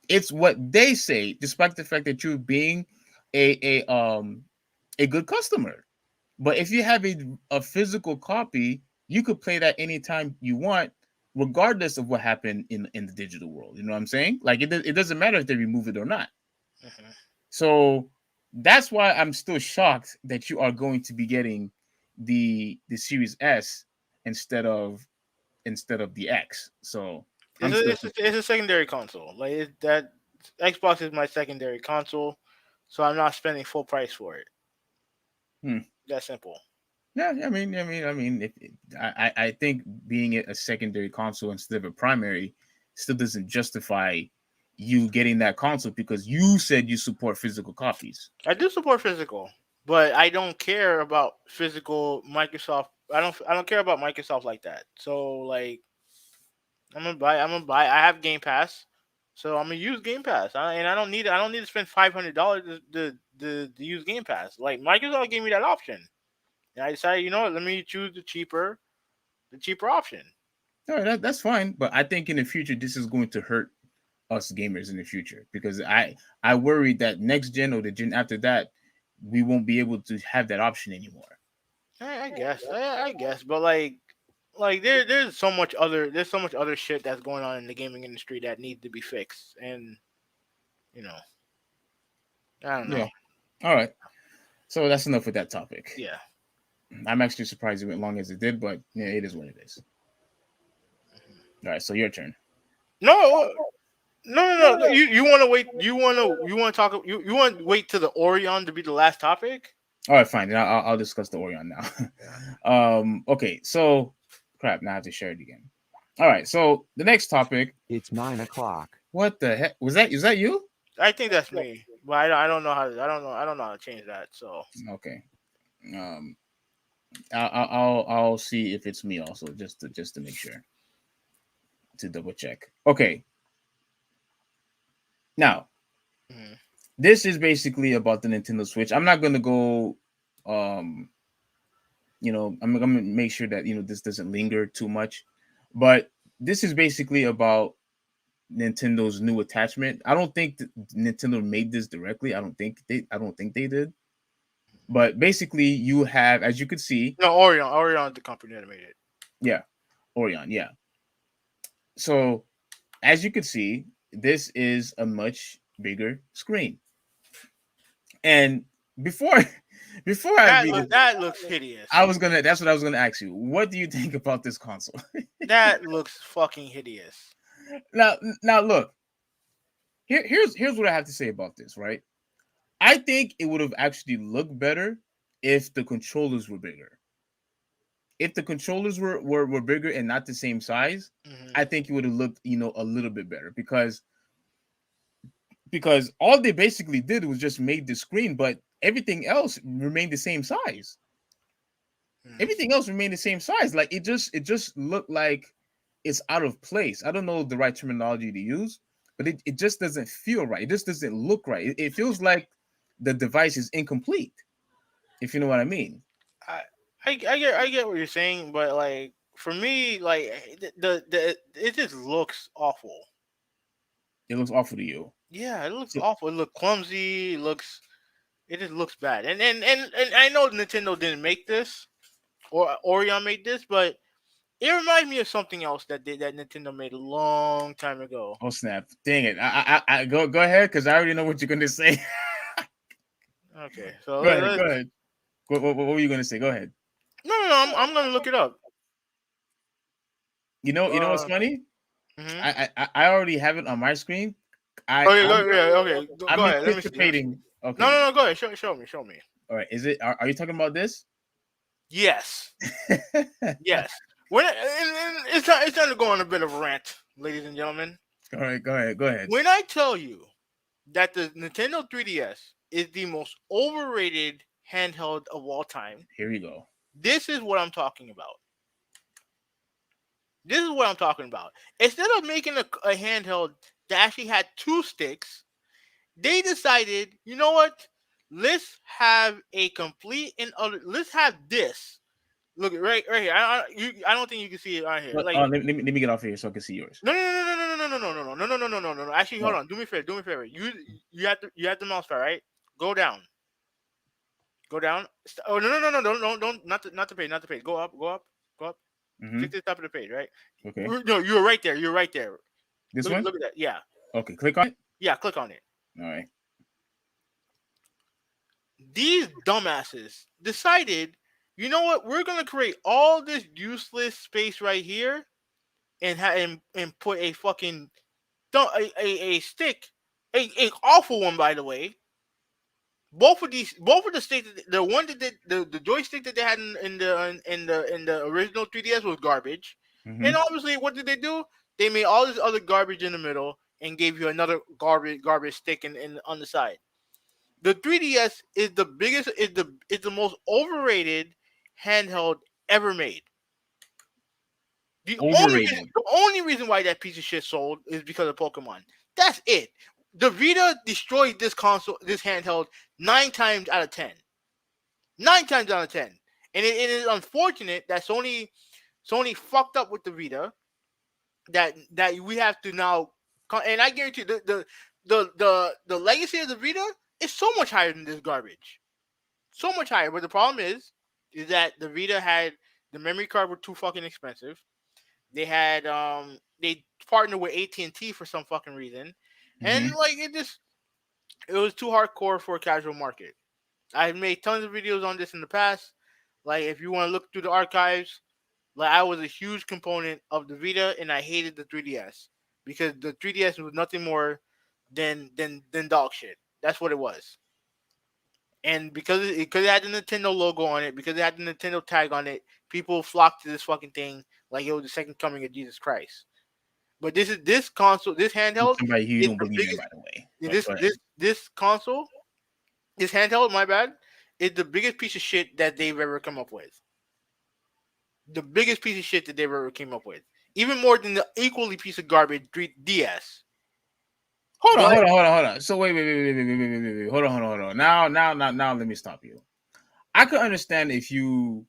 It's what they say, despite the fact that you're being a good customer. But if you have a physical copy, you could play that anytime you want, regardless of what happened in the digital world. You know what I'm saying? Like it doesn't matter if they remove it or not. Hmm. So that's why I'm still shocked that you are going to be getting the Series S instead of the X. So I'm still It's a secondary console. Like that Xbox is my secondary console, so I'm not spending full price for it. hmm. That simple. Yeah, I think being a secondary console instead of a primary still doesn't justify you getting that console because you said you support physical copies. I do support physical, but I don't care about physical Microsoft. I don't care about Microsoft like that. So like I'm gonna buy. I have Game Pass, so I'm gonna use Game Pass. And I don't need to spend $500 to use Game Pass. Like Microsoft gave me that option, and I decided, you know what, let me choose the cheaper option. All right, that's fine, but I think in the future this is going to hurt us gamers in the future, because I worry that next gen or the gen after that, we won't be able to have that option anymore. I guess, but there's so much other shit that's going on in the gaming industry that needs to be fixed, and you know, I don't know. Yeah. All right. So that's enough with that topic. Yeah. I'm actually surprised it went long as it did, but yeah, it is what it is. All right. So your turn. No, no. You want to wait? You want to talk? You want to wait to the Orion to be the last topic? All right, fine. Then I'll discuss the Orion now. Okay. So, crap. Now I have to share it again. All right. So the next topic. It's 9 o'clock. What the heck was that? Is that you? I think that's me, but I don't know how. I don't know how to change that. So Okay. Um, I'll see if it's me also, just to make sure, to double check. Okay. Now, Mhm. this is basically about the Nintendo Switch. I'm not gonna go, I'm gonna make sure that this doesn't linger too much, but this is basically about Nintendo's new attachment. I don't think that Nintendo made this directly. I don't think they did. But basically, you have, as you could see, No, Orion, the company that made it. yeah, Orion, yeah. So, as you could see, this is a much bigger screen. And before before I read it, That looks hideous. that's what I was gonna ask you. What do you think about this console? That looks fucking hideous. Now look. Here's what I have to say about this, right? I think it would have actually looked better if the controllers were bigger. If the controllers were bigger and not the same size, I think it would have looked, a little bit better, because all they basically did was just made the screen, but everything else remained the same size. Everything else remained the same size. Like it just looked like it's out of place. I don't know the right terminology to use, but it just doesn't feel right. It just doesn't look right. It feels like the device is incomplete, if you know what I mean. I get what you're saying, but like for me, like the it just looks awful. It looks awful to you. Yeah, it looks So, awful. It looks clumsy. It just looks bad. And I know Nintendo didn't make this or Orion made this, but it reminds me of something else that Nintendo made a long time ago. oh snap! Dang it! I go ahead, because I already know what you're gonna say. Okay, so Go ahead. Go ahead. What were you gonna say? Go ahead. no. I'm gonna look it up. You know what's funny? Mhm. I already have it on my screen. Okay, okay. I'm Go ahead. Let me see. anticipating. Okay. No. Go ahead. Show me. All right. Is it? Are you talking about this? Yes. Yes. It's time to go on a bit of a rant, ladies and gentlemen. All right. Go ahead. Go ahead. When I tell you that the Nintendo 3DS is the most overrated handheld of all time, Here you go. this is what I'm talking about. This is what I'm talking about. Instead of making a handheld that actually had two sticks, they decided, you know what? Let's have a complete and other. Let's have this. Look right here. I don't think you can see it on here. Like let me get off here so I can see yours. no. Actually, hold on. Do me a favor. You have the mouse pad, right? Go down. Oh no. Don't not the page. Go up. Mm-hmm. Click to the top of the page, right? Okay. No, you're right there. This one. Look at that. Yeah. Okay. Click on it. Yeah. Click on it. All right. These dumbasses decided, you know what? We're gonna create all this useless space right here, and put a fucking a stick, a awful one, by the way. Both of the sticks, the one that did the joystick that they had in the original 3DS was garbage. Mm-hmm. And obviously, what did they do? They made all this other garbage in the middle and gave you another garbage stick in on the side. The 3DS is the biggest, is the most overrated handheld ever made. Overrated. The only reason why that piece of shit sold is because of Pokemon. That's it. The Vita destroyed this console, this handheld, 9 times out of 10. 9 times out of 10. And it is unfortunate that Sony fucked up with the Vita. That we have to now And I guarantee you, the legacy of the Vita is so much higher than this garbage. So much higher. But the problem is that the Vita had the memory card were too fucking expensive. They had they partnered with AT&T for some fucking reason, and Mhm. like it was too hardcore for a casual market. I've made tons of videos on this in the past. Like if you want to look through the archives, like I was a huge component of the Vita, and I hated the 3DS because the 3DS was nothing more than dog shit. That's what it was. And because it had the Nintendo logo on it, because it had the Nintendo tag on it, people flocked to this fucking thing like it was the second coming of Jesus Christ. But this console, this handheld Somebody who you is don't the believe in, biggest. by the way. But This go ahead. this this console, this handheld, my bad, is the biggest piece of shit that they've ever come up with. The biggest piece of shit that they've ever came up with, even more than the equally piece of garbage 3DS. Hold on, But hold on, hold on, hold on. So wait. Hold on, hold on, hold on. Now, let me stop you. I could understand if you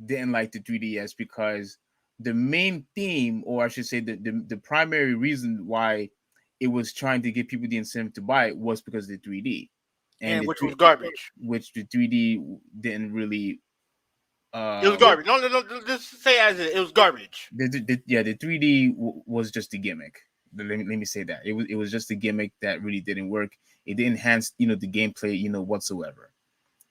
didn't like the 3DS because the main theme, or I should say, the primary reason why it was trying to get people the incentive to buy it was because of the 3D, and and which was garbage. which the 3D didn't really. It was garbage. No. Just say as it was garbage. The 3D was just a gimmick. Let me say that it was just a gimmick that really didn't work. It didn't enhance the gameplay whatsoever.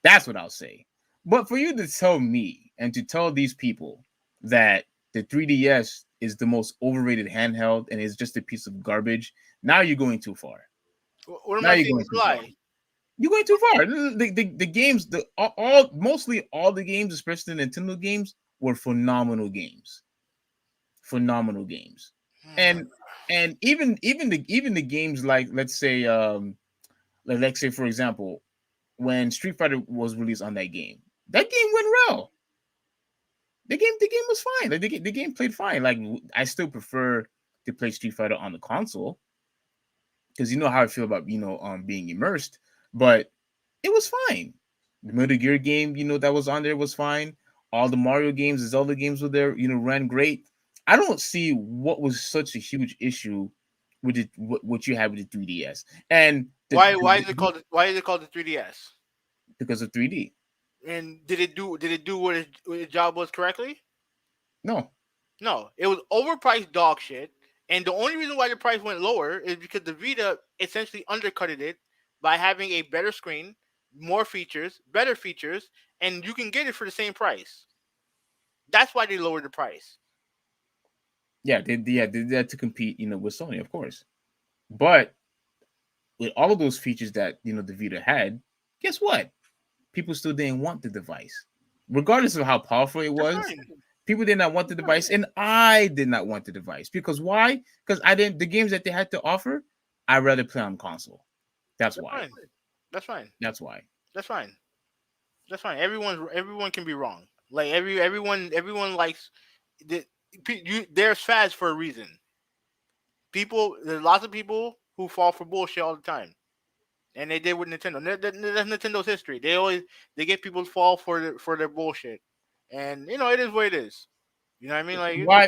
That's what I'll say. But for you to tell me and to tell these people that the 3DS is the most overrated handheld and is just a piece of garbage, now you're going too far. What am Now I you're saying going is too a far. lie? You're going too far. The games, mostly all the games, especially the Nintendo games, were phenomenal games. Phenomenal games. And even the games like let's say for example, when Street Fighter was released on that game went well. The game was fine. Like the game played fine. Like I still prefer to play Street Fighter on the console because you know how I feel about being immersed. But it was fine. The Metal Gear game, that was on there was fine. All the Mario games, the Zelda games were there, ran great. I don't see what was such a huge issue with what you had with the 3DS and Why is it called the 3DS? because of 3D. And did it do what its job was correctly? No, No, it was overpriced dog shit. And the only reason why the price went lower is because the Vita essentially undercutted it by having a better screen, more features, better features, and you can get it for the same price. That's why they lowered the price. yeah, they did that to compete, with Sony, of course. But with all of those features that the Vita had, guess what? People still didn't want the device, regardless of how powerful it That's was. fine. People did not want the device, and I did not want the device because why? Because I didn't. The games that they had to offer, I'd rather play on console. That's That's why. fine. That's fine. That's why. That's fine. That's fine. Everyone can be wrong. Like everyone likes the there's fads for a reason. There's lots of people who fall for bullshit all the time, and they did with Nintendo. That's Nintendo's history. They get people to fall for their bullshit, and it is what it is. You know what I mean? Like Why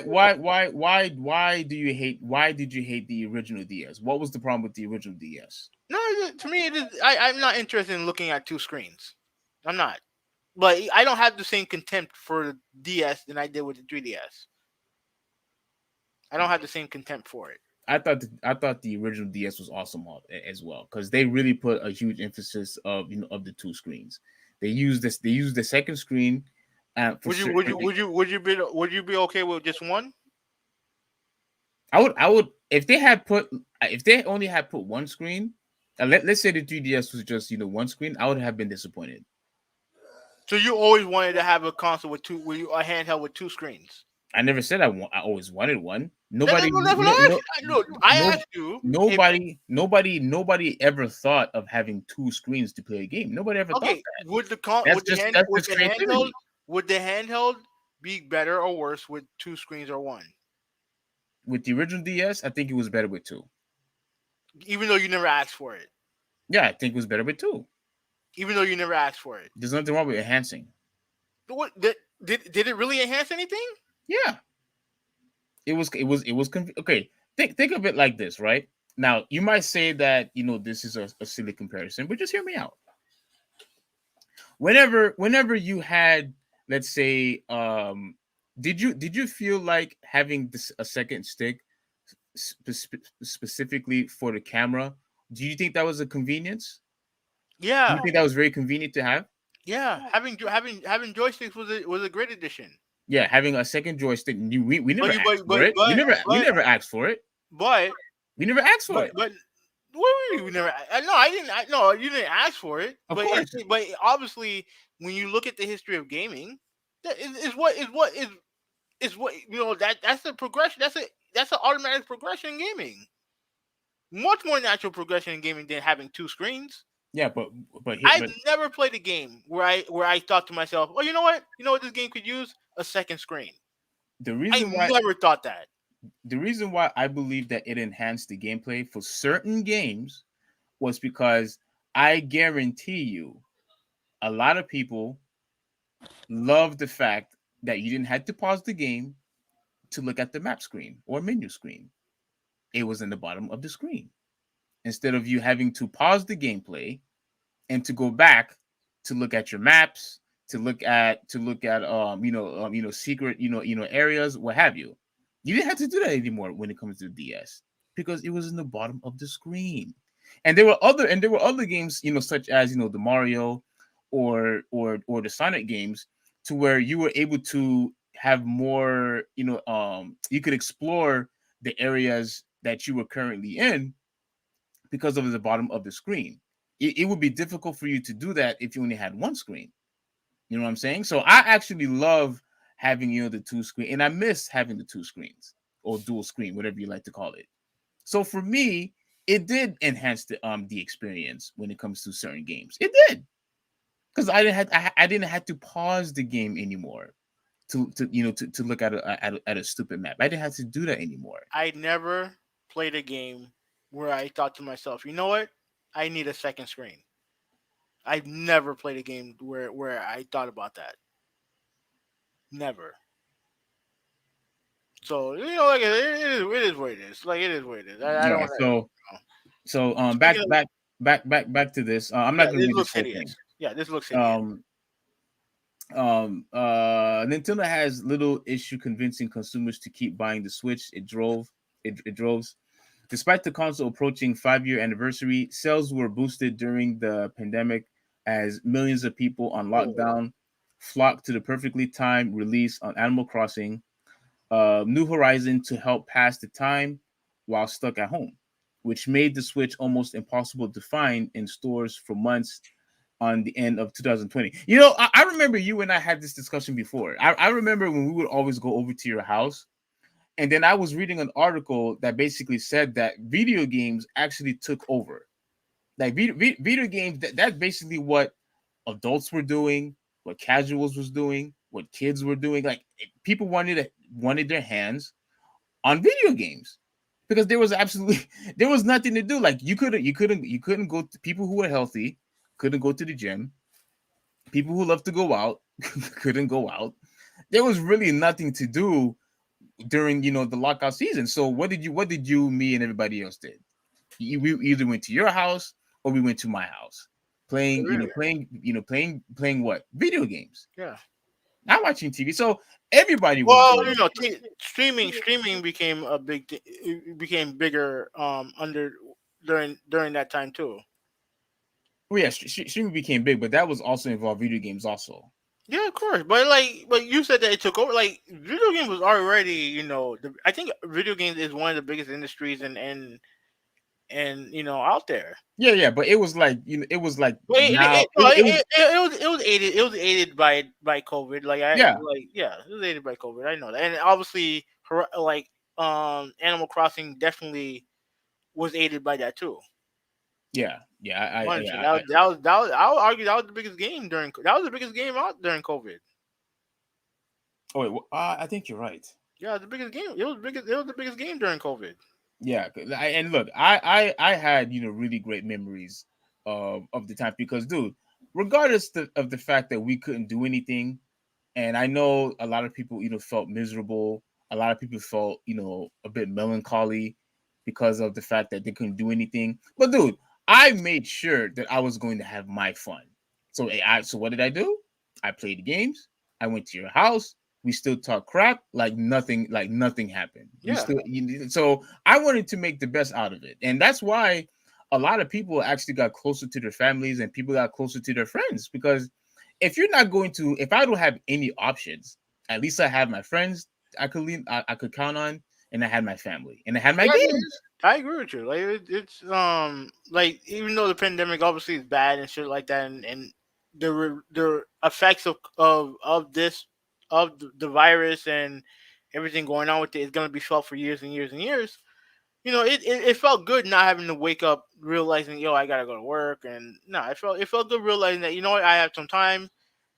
do you hate? Why did you hate the original DS? What was the problem with the original DS? no, to me it is. I'm not interested in looking at two screens. I'm not. But I don't have the same contempt for the DS than I did with the 3DS. I don't have the same contempt for it. I thought the original DS was awesome as well because they really put a huge emphasis of the two screens. They used this. They used the second screen for Would you certain. would you would you would you be okay with just one? I would if they only had put one screen. Let's say the 3DS was just one screen. I would have been disappointed. So you always wanted to have a console a handheld with two screens. I never said I always wanted one. That's what I asked. Look, I No, asked you if nobody ever thought of having two screens to play a game. Nobody ever thought okay, that. would the con That's just handheld creativity. be better or worse with two screens or one? With the original DS, I think it was better with two. Even though you never asked for it. Yeah, I think it was better with two. Even though you never asked for it. There's nothing wrong with enhancing. What did it really enhance anything? Yeah, okay. think of it like this, right? Now, you might say that this is a silly comparison, but just hear me out. Whenever you had, let's say, did you feel like having a second stick specifically for the camera? Do you think that was a convenience? Do Yeah, you think that was very convenient to have? yeah. Having joysticks was a great addition. Yeah, having a second joystick. We But never you asked for it. We never asked for it. but We never asked for it. but we never. No, I didn't. No, you didn't ask for it. Of But course. obviously, when you look at the history of gaming, that is what that's the progression. That's an automatic progression in gaming. Much more natural progression in gaming than having two screens. Yeah, but I've never played a game where I thought to myself, "Oh, you know what this game could use a second screen." the I reason why never thought that. the reason why I believe that it enhanced the gameplay for certain games was because I guarantee you a lot of people love the fact that you didn't have to pause the game to look at the map screen or menu screen. It was in the bottom of the screen. Instead of you having to pause the gameplay and to go back to look at your maps, to look at secret areas, what have you. You didn't have to do that anymore when it comes to DS because it was in the bottom of the screen. And there were other games, such as the Mario or the Sonic games, to where you were able to have more, you could explore the areas that you were currently in because of the bottom of the screen. It would be difficult for you to do that if you only had one screen. You know what I'm saying? So I actually love having the two screen, and I miss having the two screens or dual screen, whatever you like to call it. So for me, it did enhance the experience when it comes to certain games. It did, because I didn't have to pause the game anymore to look at a stupid map. I didn't have to do that anymore. I never played a game where I thought to myself, you know what? I need a second screen. I've never played a game where I thought about that. Never. So like it is what it is. Like it is what it is. I don't. Yeah. So back Speaking of, back back to this. I'm yeah, not gonna this read this looks whole thing. hideous. Yeah, this looks hideous. Nintendo has little issue convincing consumers to keep buying the Switch. It drove. Despite the console approaching 5-year anniversary, sales were boosted during the pandemic as millions of people on lockdown flocked to the perfectly timed release on Animal Crossing New Horizon to help pass the time while stuck at home, which made the Switch almost impossible to find in stores for months on the end of 2020. I remember you and I had this discussion before. I remember when we would always go over to your house, and then I was reading an article that basically said that video games actually took over. Like video games, that's basically what adults were doing, what casuals was doing, what kids were doing. Like people wanted their hands on video games because there was absolutely there was nothing to do. Like you couldn't go to people who were healthy, couldn't go to the gym. People who love to go out couldn't go out. There was really nothing to do during the lockout season. So what did you, me, and everybody else did? We either went to your house or we went to my house, playing Really? playing what video games, Yeah. not watching TV. So everybody was Well, doing it. streaming became a big. It became bigger under during that time too. Well, yeah, streaming became big, but that was also involved video games also. Yeah, of course. But you said that it took over. Like video games was already, I think video games is one of the biggest industries and out there. Yeah, but it was like it was like But now it was it was aided by COVID. yeah. Yeah, it was aided by COVID. I know that, and obviously, Animal Crossing definitely was aided by that too. Yeah. Honestly, that was I would argue that was the biggest game that was the biggest game out during COVID. Oh wait, I think you're right. Yeah, the biggest game. It was the biggest game during COVID. Yeah, and look, I had really great memories of the time because, dude, regardless of the fact that we couldn't do anything, and I know a lot of people felt miserable. A lot of people felt a bit melancholy because of the fact that they couldn't do anything. But dude, I made sure that I was going to have my fun. So what did I do? I played the games. I went to your house. We still talk crap like nothing happened. Yeah. So I wanted to make the best out of it, and that's why a lot of people actually got closer to their families and people got closer to their friends. Because if I don't have any options, at least I have my friends I could count on, and I had my family, and I had my Yeah, games. I agree with you. Like it's like even though the pandemic obviously is bad and shit like that, and the effects of the virus and everything going on with it is gonna be felt for years and years and years. It felt good not having to wake up realizing, yo, I gotta go to work, and no, it felt good realizing that, you know what, I have some time.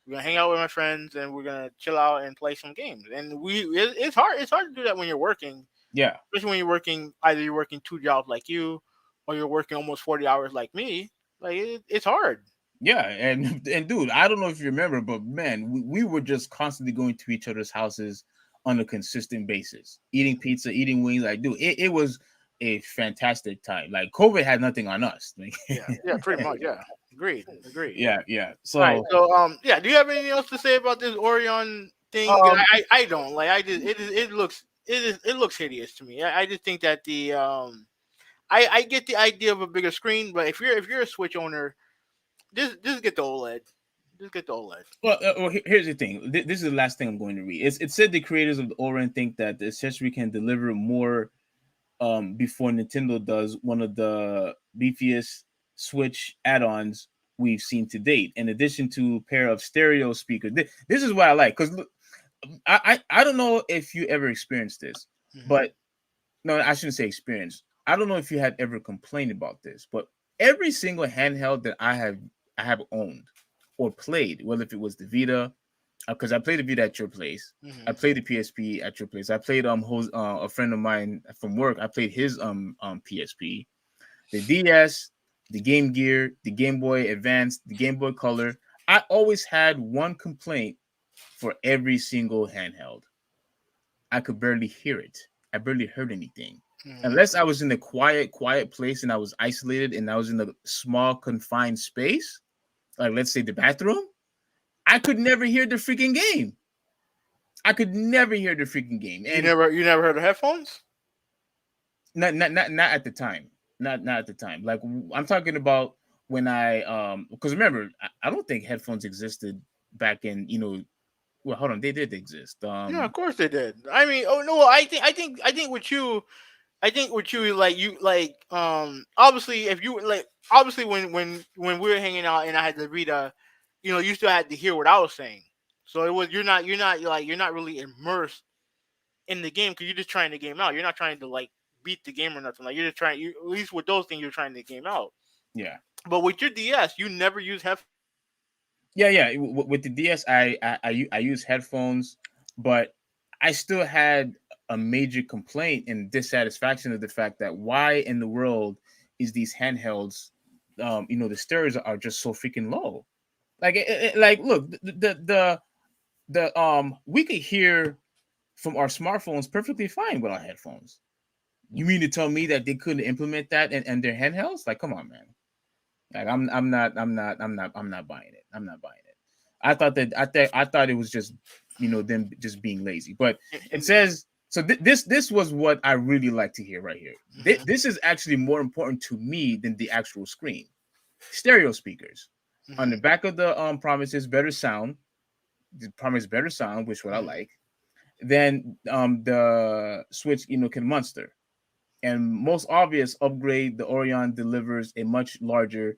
We're gonna hang out with my friends and we're gonna chill out and play some games. And it's hard to do that when you're working, Yeah. especially when either you're working two jobs like you, or you're working almost 40 hours like me. Like it's hard. Yeah, and dude, I don't know if you remember, but man, we were just constantly going to each other's houses on a consistent basis, eating pizza, eating wings. Like, dude, it was a fantastic time. Like, COVID had nothing on us. Like, Yeah, pretty much. Yeah, agreed. yeah. All right. So, So yeah, do you have anything else to say about this Orion thing? 'Cause um, I don't like. It looks hideous to me. I just think that I get the idea of a bigger screen, but if you're a Switch owner, just get the OLED. Just get the OLED. here's the thing. This is the last thing I'm going to read. It said the creators of the Orion think that the accessory can deliver more before Nintendo does one of the beefiest Switch add-ons we've seen to date. In addition to a pair of stereo speakers, this is what I like, because I don't know if you ever experienced this, Mhm. but no, I shouldn't say experience. I don't know if you had ever complained about this, but every single handheld that I have owned or played, whether if it was the Vita, because I played the Vita at your place. I Mhm. played the PSP at your place. I played a friend of mine from work. I played his PSP, the DS, the Game Gear, the Game Boy Advance, the Game Boy Color. I always had one complaint for every single handheld. I could barely hear it. I barely heard anything. Mhm. Unless I was in a quiet place and I was isolated and I was in a small confined space, like let's say the bathroom, I could never hear the freaking game. I could never hear the freaking game. You And never heard of headphones? not at the time. Not at the time. Like I'm talking about when I because remember, I don't think headphones existed back in, well, hold on, they did exist. Yeah, of course they did. I mean, oh no, I think with you, like obviously if you like obviously when we were hanging out and I had the Vita, you still had to hear what I was saying. So it was you're not really immersed in the game because you're just trying the game out. You're not trying to like beat the game or nothing. Like you're just trying. At least with those things, you're trying the game out. Yeah. But with your DS, you never use headphones. Yeah. With the DS, I use headphones, but I still had a major complaint and dissatisfaction of the fact that why in the world is these handhelds, the stereos are just so freaking low. Like, like, look, the we could hear from our smartphones perfectly fine without headphones. You mean to tell me that they couldn't implement that in their handhelds? Like, come on, man. Like, I'm not buying it. I'm not buying it. I thought it was just them just being lazy. But it says so. This was what I really like to hear right here. This is actually more important to me than the actual screen. Stereo speakers on the back of the promises better sound. The promise better sound, which what I like. Then the Switch can monster. And most obvious upgrade, the Orion delivers a much larger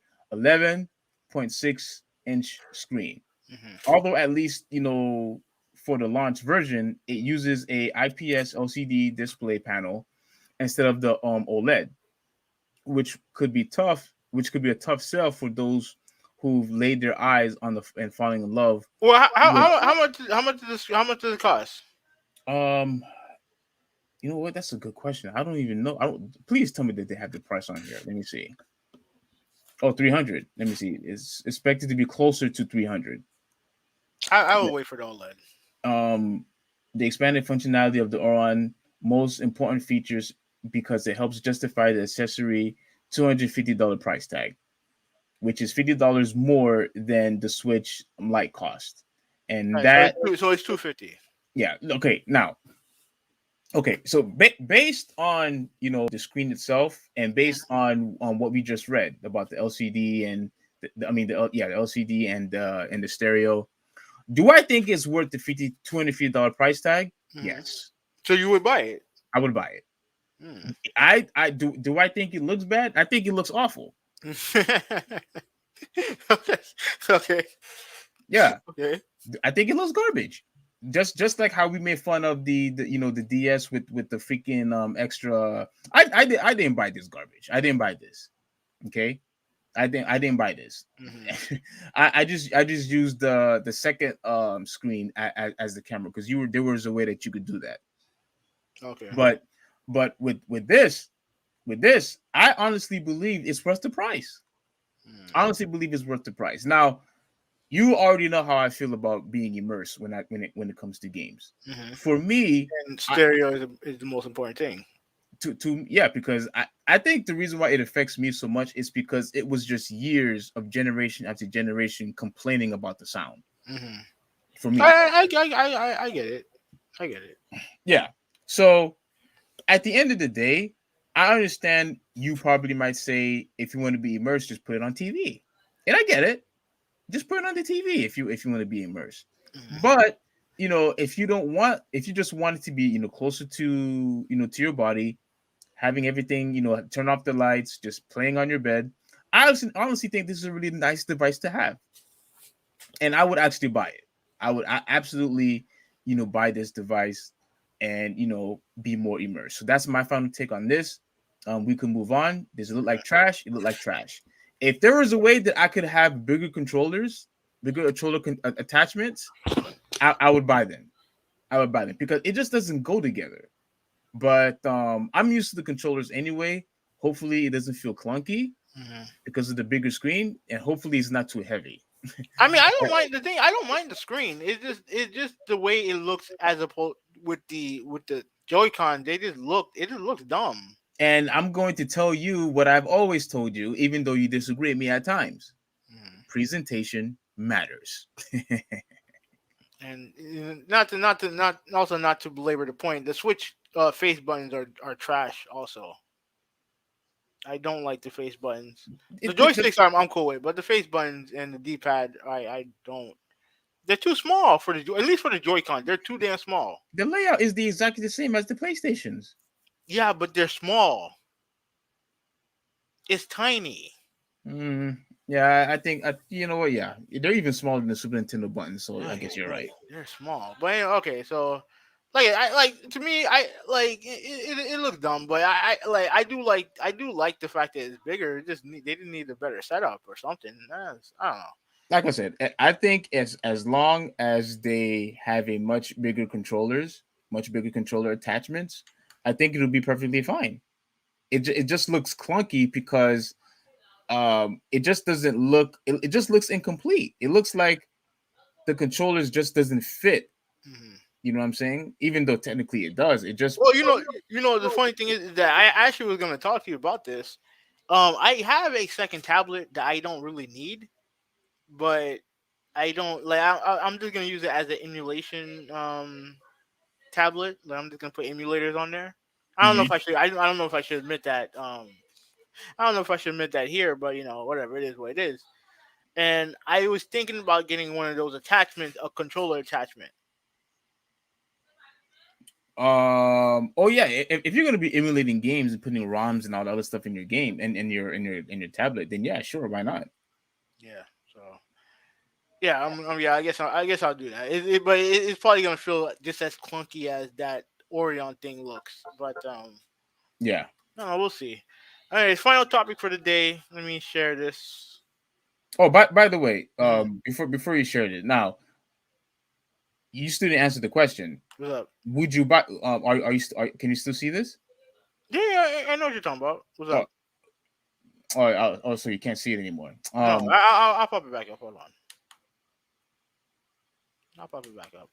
11.6-inch screen. Although at least, for the launch version, it uses a IPS LCD display panel instead of the OLED, which could be a tough sell for those who've laid their eyes on and falling in love Well, with how much does it cost? um you know what? That's a good question. I don't even know. Please tell me that they have the price on here. Let me see. Oh, 300. Let me see. It's expected to be closer to 300. I will wait for the OLED. Um, the expanded functionality of the Orion most important features because it helps justify the accessory $250 price tag, which is $50 more than the Switch Lite cost. And All right, that, so it's 250. yeah, okay, now, okay, so based on the screen itself and based on what we just read about the LCD and the LCD and the stereo, do I think it's worth the $250 price tag? Yes, So you would buy it? I would buy it. Mm. I do. Do I think it looks bad? I think it looks awful. Okay. Okay. Yeah, Okay. I think it looks garbage. Just like how we made fun of the DS with the freaking extra. I didn't buy this garbage. I didn't buy this. Okay, I didn't buy this. I just used the second screen as the camera because there was a way that you could do that. Okay. But with this, I honestly believe it's worth the price. I honestly believe it's worth the price. Now, you already know how I feel about being immersed when it comes to games. For me, And stereo is the most important thing. yeah, because I think the reason why it affects me so much is because it was just years of generation after generation complaining about the sound. For me, I get it. I get it. yeah. So at the end of the day, I understand you probably might say if you want to be immersed, just put it on TV, and I get it. Just put it on the TV if you want to be immersed. But if you just want it to be closer to to your body, having everything turn off the lights, just playing on your bed. I honestly think this is a really nice device to have, and I would actually buy it. I absolutely buy this device and be more immersed. So that's my final take on this. We can move on. Does it look like trash? It looked like trash. If there was a way that I could have bigger controllers, bigger controller attachments, I would buy them. I would buy them because it just doesn't go together. But I'm used to the controllers anyway. Hopefully, it doesn't feel clunky because of the bigger screen, and hopefully, it's not too heavy. I mean, I don't mind the thing. I don't mind the screen. It's just the way it looks as opposed with the Joy-Con. It just looks dumb. And I'm going to tell you what I've always told you, even though you disagree with me at times. Presentation matters. And not to belabor the point. The Switch face buttons are trash. Also, I don't like the face buttons. The joysticks I'm cool with, but the face buttons and the D-pad I don't. They're too small for at least for the Joy-Con. They're too damn small. The layout is exactly the same as the PlayStations. Yeah, but they're small. It's tiny. Yeah, I think you know what? Yeah, they're even smaller than the Super Nintendo buttons. So I guess you're right. They're small, but okay. So, to me, I like it looks dumb, but I do like the fact that it's bigger. They just need a better setup or something. I don't know. Like I said, I think as long as they have a much bigger controller attachments, I think it'll be perfectly fine. It just looks clunky because it just doesn't look. It just looks incomplete. It looks like the controllers just doesn't fit. You know what I'm saying? Even though technically it does, it just Well, the funny thing is that I actually was going to talk to you about this. I have a second tablet that I don't really need, but I don't like. I'm just gonna use it as an emulation tablet. Like, I'm just gonna put emulators on there. I don't know if I should. I don't know if I should admit that. I don't know if I should admit that here, but whatever, it is what it is. And I was thinking about getting one of those attachments, a controller attachment. Oh yeah, if you're gonna be emulating games and putting ROMs and all the other stuff in your game and in your tablet, then yeah, sure, why not? Yeah. So. Yeah, yeah. I guess I'll do that. But it's probably gonna feel just as clunky as that Orion thing looks. But Yeah. no, we'll see. All right, final topic for the day. Let me share this. Oh, by the way, before you shared it, now you still didn't answer the question. What's up? Would you buy? Can you still see this? Yeah, I know what you're talking about. What's up? So you can't see it anymore. No, I'll pop it back up. Hold on. I'll pop it back up.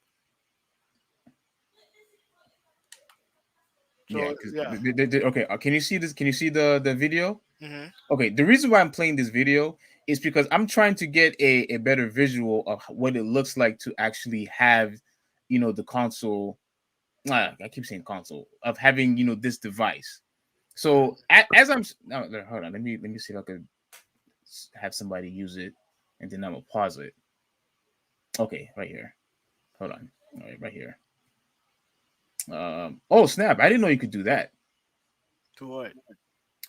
Yeah, So because yeah. okay, can you see this? Can you see the video? Hmm. Okay, the reason why I'm playing this video is because I'm trying to get a better visual of what it looks like to actually have, the console. I keep saying console of having this device. So as I'm no, hold on, let me see if I could have somebody use it, and then I'm gonna pause it. Okay, right here. Hold on. All right, right here. Oh snap! I didn't know you could do that. To what?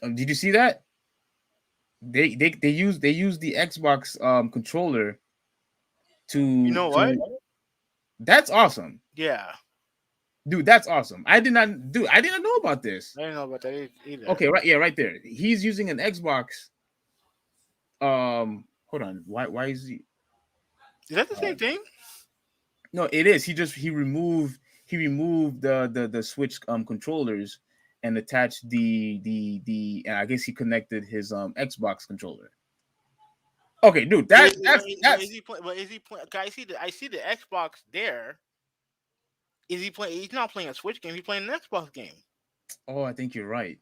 Did you see that? They use the Xbox controller You to know what? that's awesome, Yeah, dude. That's awesome. I didn't know about this. I didn't know about that either. Okay, right, yeah, right there. He's using an Xbox. Hold on. Why is he? Is that the Uh, same thing? no, it is. He removed the Switch controllers and attached the and I guess he connected his Xbox controller. Okay, dude, But but is that's he playing? But is he playing? I see the Xbox there. Is he playing? He's not playing a Switch game. He's playing an Xbox game. oh, I think you're right.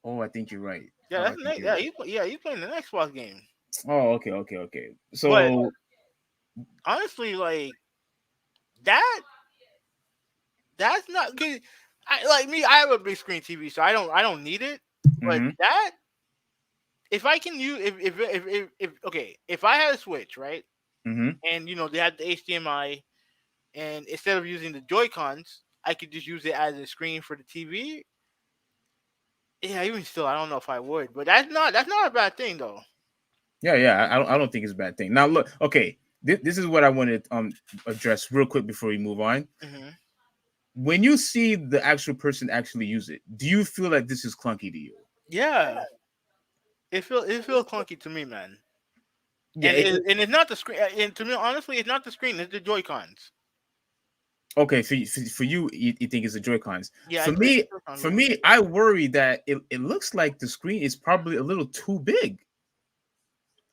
Oh, I think you're right. Yeah, Oh, I that's think you're yeah. right. He's playing an Xbox game. Oh, okay. But So, honestly, like that, that's not good. I like me. I have a big screen TV, so I don't need it. But hmm that, if I can use, if okay, if I had a Switch, right, hmm and they had the HDMI, and instead of using the Joy Cons, I could just use it as a screen for the TV. Yeah, even still, I don't know if I would, but that's not a bad thing though. yeah. I don't think it's a bad thing. Now, look, okay, this is what I wanted to address real quick before we move on. Hmm. When you see the actual person actually use it, do you feel like this is clunky to you? Yeah, it feels clunky to me, man. Yeah. And it's not the screen. And to me, honestly, it's not the screen. It's the Joy Cons. Okay, for you, you think it's the Joy Cons. Yeah, For it's me, the Joy Cons. for me, I worry that it looks like the screen is probably a little too big.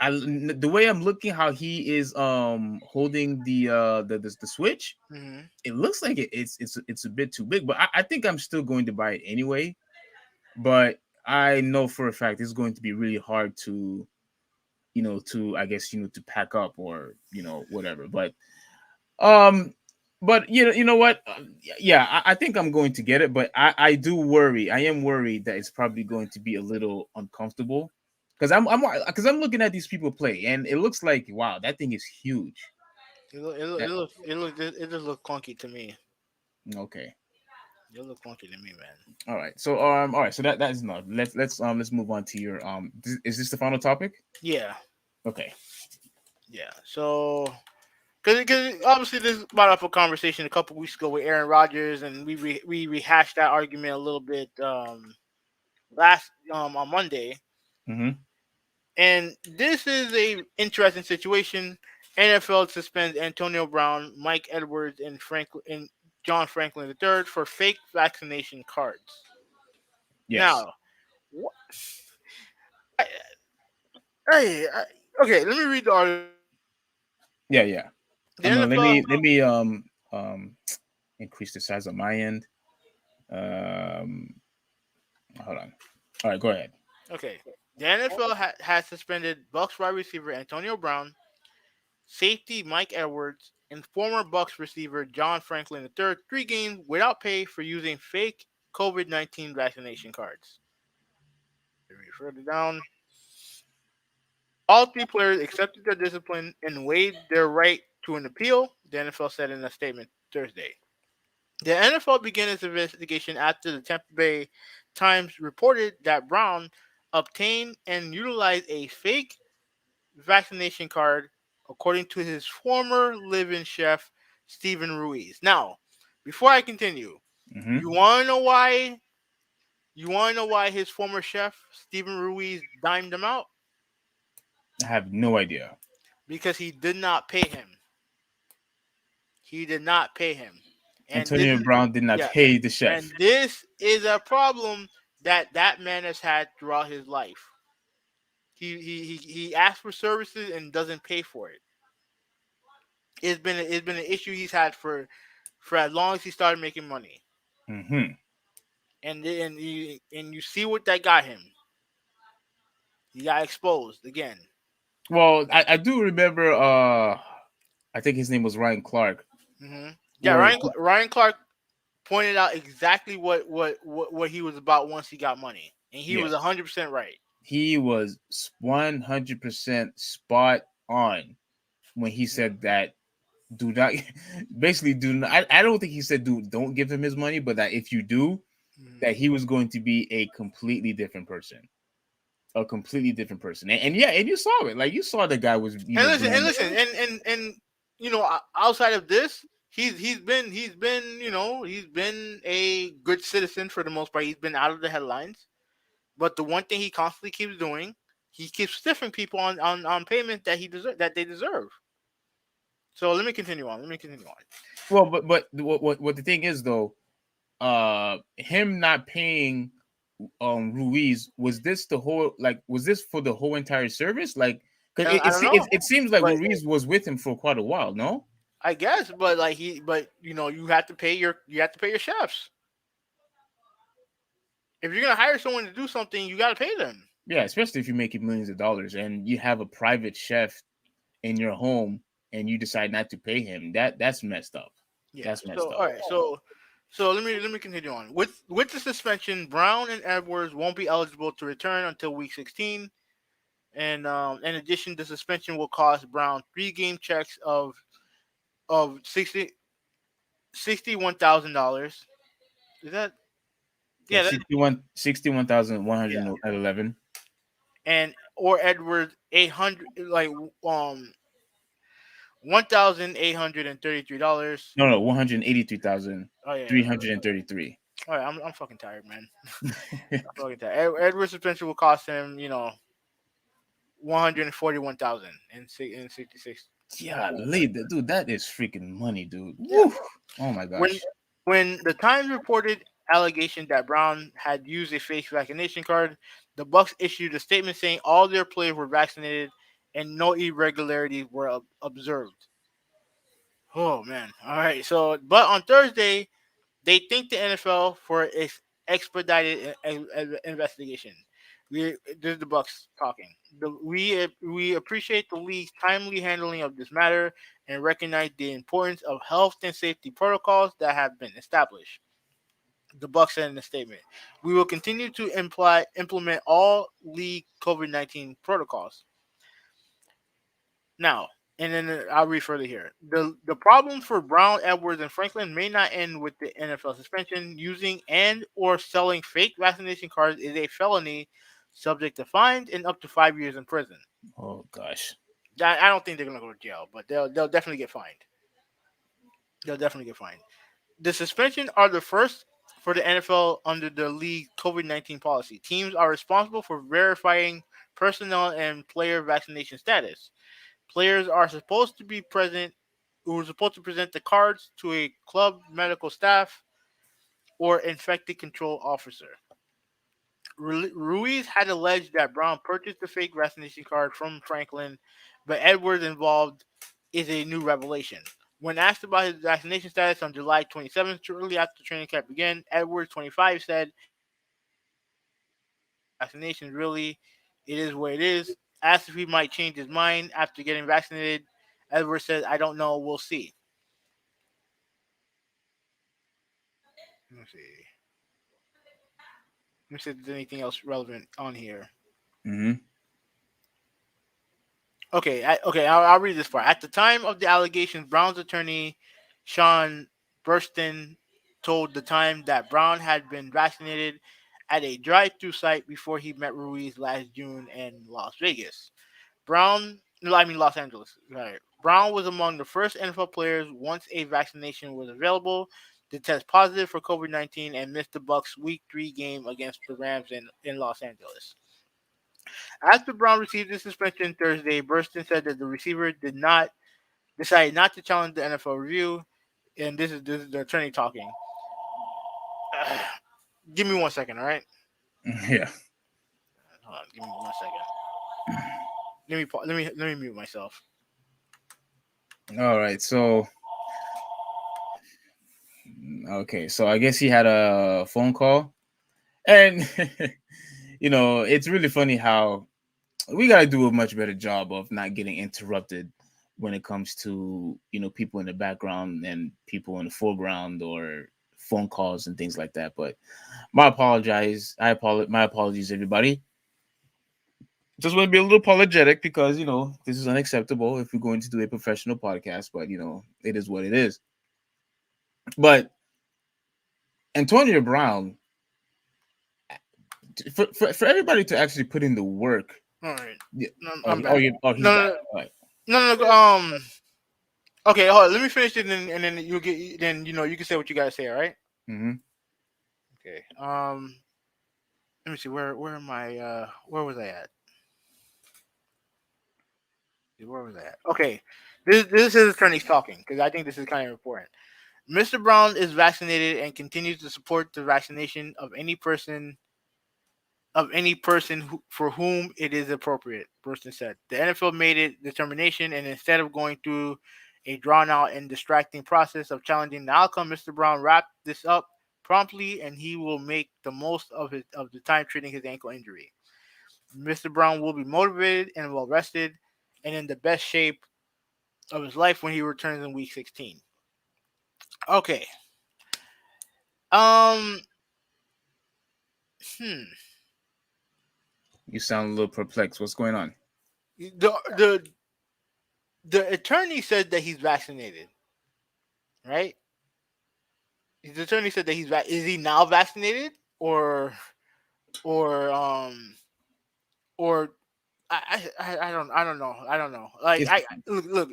The way I'm looking, how he is holding the Switch, Hmm. it looks like it's a bit too big. But I think I'm still going to buy it anyway. But I know for a fact it's going to be really hard to to I guess to pack up or whatever. Um, but you know what? Yeah, I think I'm going to get it, but I do worry. I am worried that it's probably going to be a little uncomfortable because I'm looking at these people play, and it looks like wow, that thing is huge. That It just looks clunky to me. okay. It looks clunky to me, man. All right. So all right. So that's enough. Let's move on to your Is this the final topic? Yeah, Okay. yeah. So, because obviously this brought up a conversation a couple weeks ago with Aaron Rodgers, and we rehashed that argument a little bit last on Monday. Mm-hmm. And this is a interesting situation. NFL suspends Antonio Brown, Mike Edwards, and John Franklin III for fake vaccination cards. Yes. Now, I, hey, okay, let me read the article. Yeah. Yeah. The I'm gonna NFL, let me um increase the size of my end. Um, hold on. All right. Go ahead. okay, the NFL has suspended Bucks wide receiver Antonio Brown, safety Mike Edwards, and former Bucks receiver John Franklin III 3 games without pay for using fake COVID-19 vaccination cards. Further down, all three players accepted their discipline and waived their right to an appeal, the NFL said in a statement Thursday. The NFL began its investigation after the Tampa Bay Times reported that Brown obtained and utilized a fake vaccination card, according to his former live-in chef, Stephen Ruiz. Now, before I continue, Mm-hmm. you want to know why? You want to know why his former chef, Stephen Ruiz, dimed him out? I have no idea. Because he did not pay him. He did not pay him, and this Antonio is Brown did not yeah, pay the and chef. this is a problem that man has had throughout his life. He asks for services and doesn't pay for it. It's been an issue he's had for as long as he started making money. Mm-hmm. and you see what that got him. He got exposed again. Well, I do remember. I think his name was Ryan Clark. Hmm. Yeah, Where Ryan Clark pointed out exactly what he was about once he got money, and he was yes, 100% right. he was 100% spot on when he said that. Do not, basically, do not. I don't think he said don't give him his money, but that if you do, Mhm. that he was going to be a completely different person. A completely different person. And yeah, and you saw it. Like you saw the guy was, And listen, doing and it. listen, and outside of this, he's been a good citizen for the most part. He's been out of the headlines, but the one thing he constantly keeps doing, he keeps stiffing people on payment that they deserve. So let me continue on. Well, but what the thing is though, him not paying Ruiz, was this for the whole entire service? Like, because I don't know, it seems like but Ruiz was with him for quite a while, no? I guess, but you have to pay your chefs. If you're gonna hire someone to do something, you got to pay them. Yeah, especially if you're making millions of dollars and you have a private chef in your home and you decide not to pay him. That's messed up. Yeah. That's messed So up. all right. So let me continue on. With the suspension, Brown and Edwards won't be eligible to return until week 16. And in addition, the suspension will cost Brown 3 game checks of $61,000. Is that Yeah, yeah? 61,111. And or Edwards 800 $1,833. No, 183,333. Oh yeah. All right. I'm fucking tired, man. I'm fucking tired. Edwards suspension will cost him 141,000 and 66. Yeah, dude, that is freaking money, dude. Yeah. Woo. Oh my When gosh. when the Times reported allegation that Brown had used a fake vaccination card, the Bucks issued a statement saying all their players were vaccinated and no irregularities were observed. Oh man! All right. So, but on Thursday, they thanked the NFL for its expedited investigation. This is the Bucks talking. We appreciate the league's timely handling of this matter and recognize the importance of health and safety protocols that have been established. The Bucks said in a statement, "We will continue to implement all league COVID-19 protocols." Now, and then I'll read further here. The problems for Brown, Edwards, and Franklin may not end with the NFL suspension. Using and or selling fake vaccination cards is a felony, subject to fines and up to 5 years in prison. Oh gosh. I don't think they're gonna go to jail, but they'll definitely get fined. They'll definitely get fined. The suspension are the first for the NFL under the league COVID-19 policy. Teams are responsible for verifying personnel and player vaccination status. Players are supposed to be present who are supposed to present the cards to a club medical staff or infected control officer. Ruiz had alleged that Brown purchased the fake vaccination card from Franklin, but Edwards involved is a new revelation. When asked about his vaccination status on July 27th, shortly after training camp began, Edwards, 25, said, "Vaccinations really, it is what it is." Asked if he might change his mind after getting vaccinated, Edwards said, "I don't know. We'll see." Let me see. Let me see if there's anything else relevant on here. Mm-hmm. Okay, I'll read this part. At the time of the allegations, Brown's attorney, Sean Burston, told the Times that Brown had been vaccinated at a drive-through site before he met Ruiz last June in Las Vegas. No, I mean Los Angeles. Right. Brown was among the first NFL players once a vaccination was available to test positive for COVID-19 and missed the Bucks' Week 3 game against the Rams in Los Angeles. After Brown received the suspension Thursday, Burston said that the receiver did not decide not to challenge the NFL review, and this is the attorney talking. Give me 1 second, all right? Yeah. Hold on, give me 1 second. Let me mute myself. All right. So Okay, so I guess he had a phone call, and it's really funny how we gotta do a much better job of not getting interrupted when it comes to people in the background and people in the foreground or phone calls and things like that. But my apologies, everybody. Just want to be a little apologetic because this is unacceptable if we're going to do a professional podcast. But it is what it is. But Antonio Brown, for everybody to actually put in the work. All right. Yeah. No, Oh, I'm back. he's No, back. no, All right. no, no. Okay, hold on. Let me finish it, and then you get. Then you can say what you gotta say. All right. Mm-hmm. Okay. Let me see. Where am I? Where was I at? Where was I at? Okay. This is attorneys talking because I think this is kind of important. Mr. Brown is vaccinated and continues to support the vaccination of any person for whom it is appropriate, Burton said. The NFL made a determination, and instead of going through a drawn out and distracting process of challenging the outcome, Mr. Brown wrapped this up promptly, and he will make the most of the time treating his ankle injury. Mr. Brown will be motivated and well rested and in the best shape of his life when he returns in week 16. Okay. Um hmm. You sound a little perplexed. What's going on? The the attorney said that he's vaccinated, right? The attorney said that is he now vaccinated or or I don't know. Like It's, look,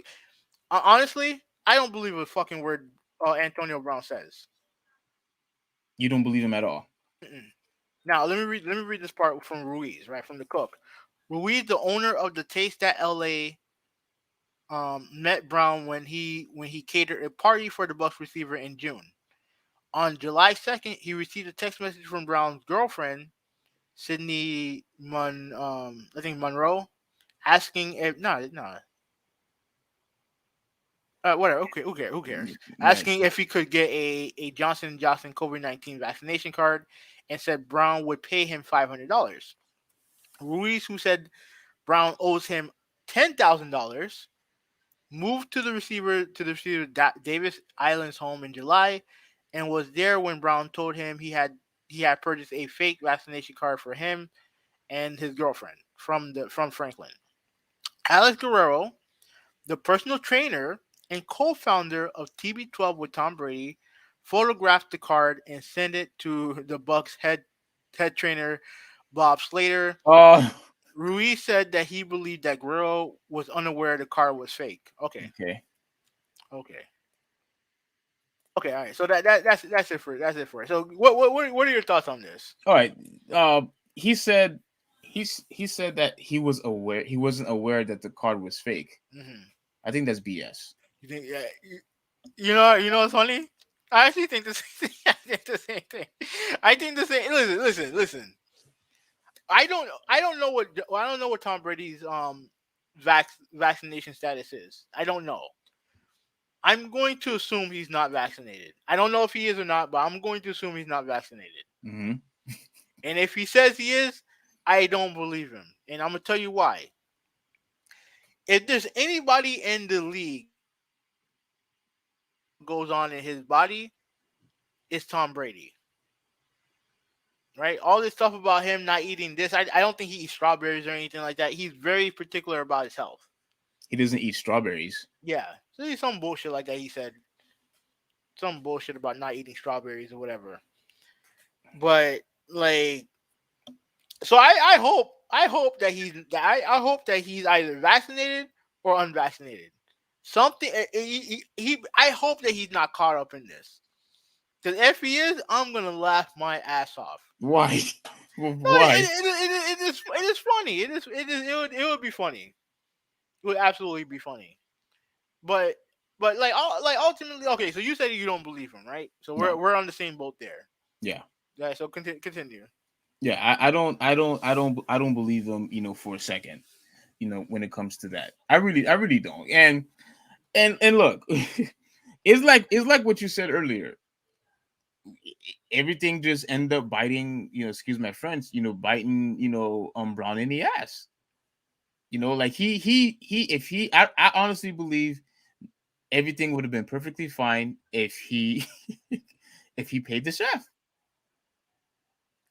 honestly, I don't believe a fucking word Antonio Brown says. you don't believe him at all. Mm-mm. Now let me read this part from Ruiz, right, from the cook. Ruiz, the owner of the Taste at LA, met Brown when he catered a party for the Bucks receiver in June. On July 2nd, he received a text message from Brown's girlfriend, Sydney I think Monroe, asking if no, whatever. Okay, who cares? Right. Asking if he could get a Johnson & Johnson COVID-19 vaccination card, and said Brown would pay him $500. Ruiz, who said Brown owes him $10,000, moved to the receiver Davis Island's home in July, and was there when Brown told him he had purchased a fake vaccination card for him and his girlfriend from Franklin. Alex Guerrero, the personal trainer and co-founder of TB12 with Tom Brady, photographed the card and sent it to the Bucks head trainer Bob Slater. Oh, Ruiz said that he believed that Guerrero was unaware the card was fake. Okay, okay. okay, okay. All right. So that's it for it. So what are your thoughts on this? All right. Uh, he said he said that he wasn't aware that the card was fake. Hmm. I think that's BS. You think? Yeah. You know what's funny? I actually think the same thing. I think the same thing. I think the same. Listen. I don't know what Tom Brady's vaccination status is. I don't know. I'm going to assume he's not vaccinated. I don't know if he is or not, but I'm going to assume he's not vaccinated. Mm-hmm. And if he says he is, I don't believe him. And I'm gonna tell you why. If there's anybody in the league goes on in his body, it's Tom Brady. Right? All this stuff about him not eating this, I don't think he eats strawberries or anything like that. He's very particular about his health. He doesn't eat strawberries. Yeah. So there's some bullshit like that he said. Some bullshit about not eating strawberries or whatever. But like, so I hope that he's either vaccinated or unvaccinated. Something I hope that he's not caught up in this. Because if he is, I'm gonna laugh my ass off. Why? No, Why? it is funny. It would be funny. It would absolutely be funny. But like ultimately, okay. So you said you don't believe him, right? So we're No. we're on the same boat there. Yeah. Yeah. So continue. Yeah. I don't believe him. For a second. When it comes to that, I really don't. And look, it's like what you said earlier. everything just ended up biting, excuse my French, biting, Brown in the ass. Like I honestly believe everything would have been perfectly fine if he if he paid the chef.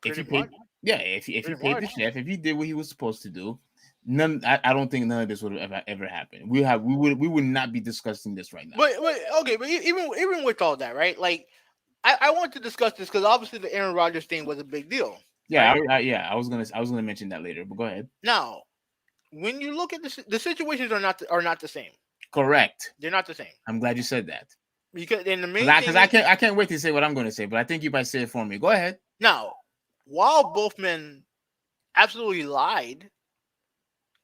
If Pretty he paid, much. yeah, if he Pretty paid the much. chef, if he did what he was supposed to do, I don't think none of this would have ever happened. We would not be discussing this right now. But okay, but even with all that, right? Like I want to discuss this because obviously the Aaron Rodgers thing was a big deal. Yeah, right? I was gonna mention that later, but go ahead. Now, when you look at the situations are not the same. Correct. They're not the same I'm glad you said that. because then the main Because thing I can't wait to say what I'm going to say, but I think you might say it for me. Go ahead. now, while both men absolutely lied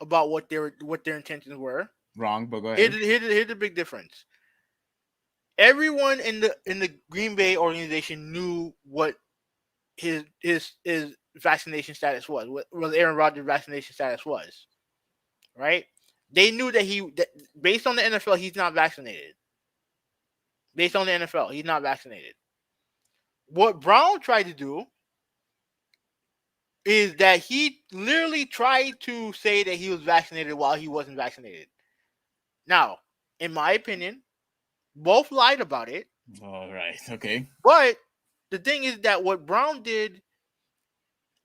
about what their intentions were, Wrong, but go ahead. here's the big difference. Everyone in the Green Bay organization knew what his vaccination status was. What Aaron Rodgers' vaccination status was, right? They knew that based on the NFL, he's not vaccinated. Based on the NFL, he's not vaccinated. What Brown tried to do is that he literally tried to say that he was vaccinated while he wasn't vaccinated. Now, in my opinion, both lied about it. All right. Okay. But the thing is that what Brown did,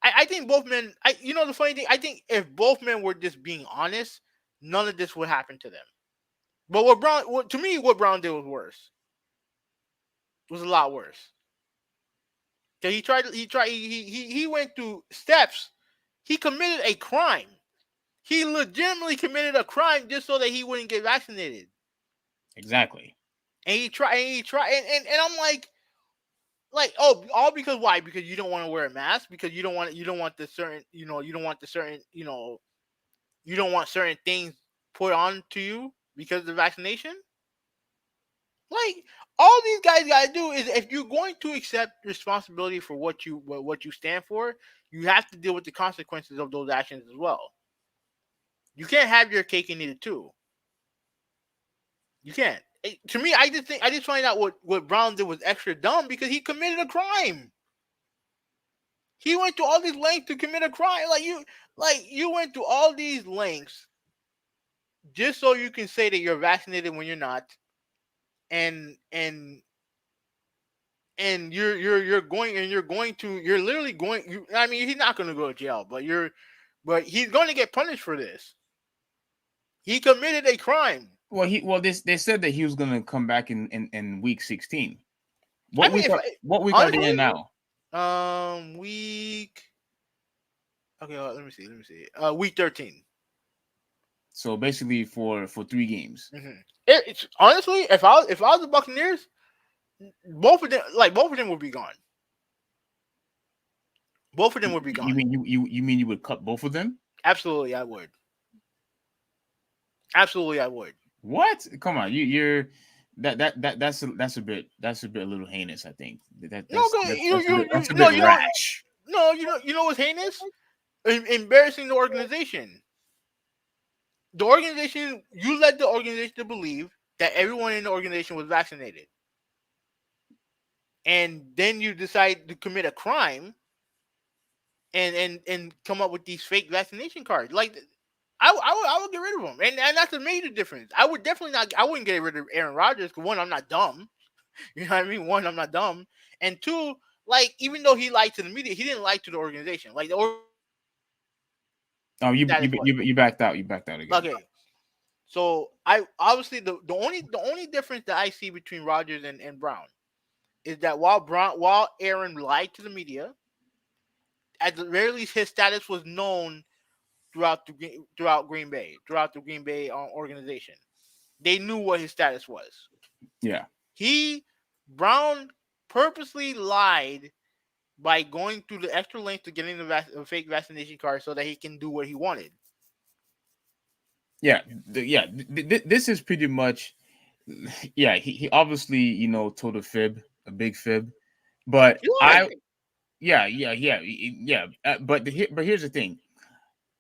I think both men. The funny thing, I think if both men were just being honest, none of this would happen to them. But what Brown did was worse. It was a lot worse. Cause he went through steps. He committed a crime. He legitimately committed a crime just so that he wouldn't get vaccinated. Exactly. And he tried, and I'm like, oh, all because why? Because you don't want to wear a mask, because you don't want the certain, you don't want the certain, you don't want certain things put on to you because of the vaccination. Like, all these guys gotta do is, if you're going to accept responsibility for what you stand for, you have to deal with the consequences of those actions as well. You can't have your cake and eat it too. You can't. To me, I just find out what Brown did was extra dumb because he committed a crime. He went to all these lengths to commit a crime. You went to all these lengths just so you can say that you're vaccinated when you're not, and you're literally going. I mean, he's not going to go to jail, but he's going to get punished for this. He committed a crime. They said that he was going to come back in week 16. What week are they in now? Week. Okay, let me see. Week 13. So basically for 3 games. Mm-hmm. It's honestly, if I was the Buccaneers, both of them would be gone. Both of them would be gone. You mean you would cut both of them? Absolutely, I would. Absolutely, I would. What? Come on, you're that's a bit a little heinous. I think that's a bit rash. No, you know what's heinous? Embarrassing the organization. The organization, you led the organization to believe that everyone in the organization was vaccinated, and then you decide to commit a crime and come up with these fake vaccination cards. Like, I would get rid of them, and that's a major difference. I would definitely not. I wouldn't get rid of Aaron Rodgers because, one, I'm not dumb. You know what I mean? One, I'm not dumb, and two, like, even though he lied to the media, he didn't lie to the organization. Like, you backed out. You backed out again. Okay. So I obviously the only difference that I see between Rodgers and Brown is that while Aaron lied to the media, at the very least his status was known throughout Green Bay, organization. They knew what his status was. Yeah. Brown purposely lied by going through the extra length to getting the fake vaccination card so that he can do what he wanted. Yeah, this is pretty much, yeah. He obviously told a big fib, but but here's the thing.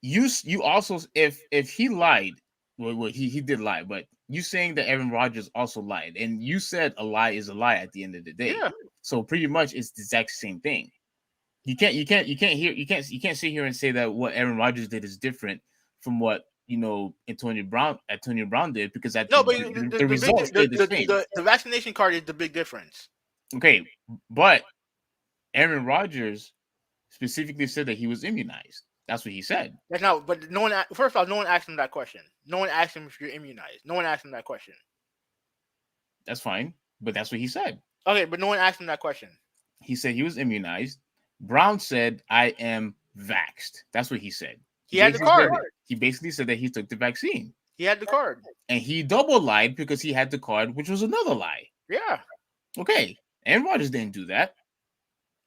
You also, if he lied, well he did lie, but you saying that Aaron Rodgers also lied, and you said a lie is a lie at the end of the day. Yeah. So pretty much it's the exact same thing. You can't sit here and say that what Aaron Rodgers did is different from what Antonio Brown did, because No, but the results stayed the same. The vaccination card is the big difference. Okay, but Aaron Rodgers specifically said that he was immunized. That's what he said. That's not. But no one. First off, no one asked him that question. No one asked him if you're immunized. No one asked him that question. That's fine, but that's what he said. Okay, but no one asked him that question. He said he was immunized. Brown said, "I am vaxxed." That's what he said. He had the card. He basically said that he took the vaccine. He had the card. And he double lied because he had the card, which was another lie. Yeah. Okay. Aaron Rodgers didn't do that.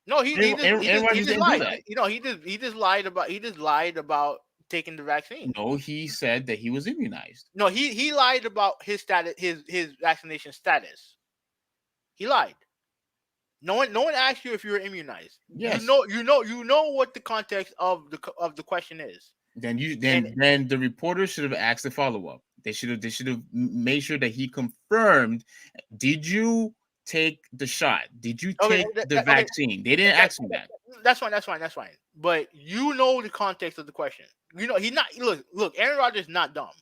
No, he just lied. He just lied about taking the vaccine. No, he said that he was immunized. No, he lied about his status, his vaccination status. He lied. No one asked you if you were immunized. Yes. You know what the context of the question is. Then the reporter should have asked the follow-up. They should have made sure that he confirmed, did you take the shot? Did you take the vaccine? They didn't ask him that. That's fine. But you know the context of the question. You know, he's not look, Aaron Rodgers is not dumb.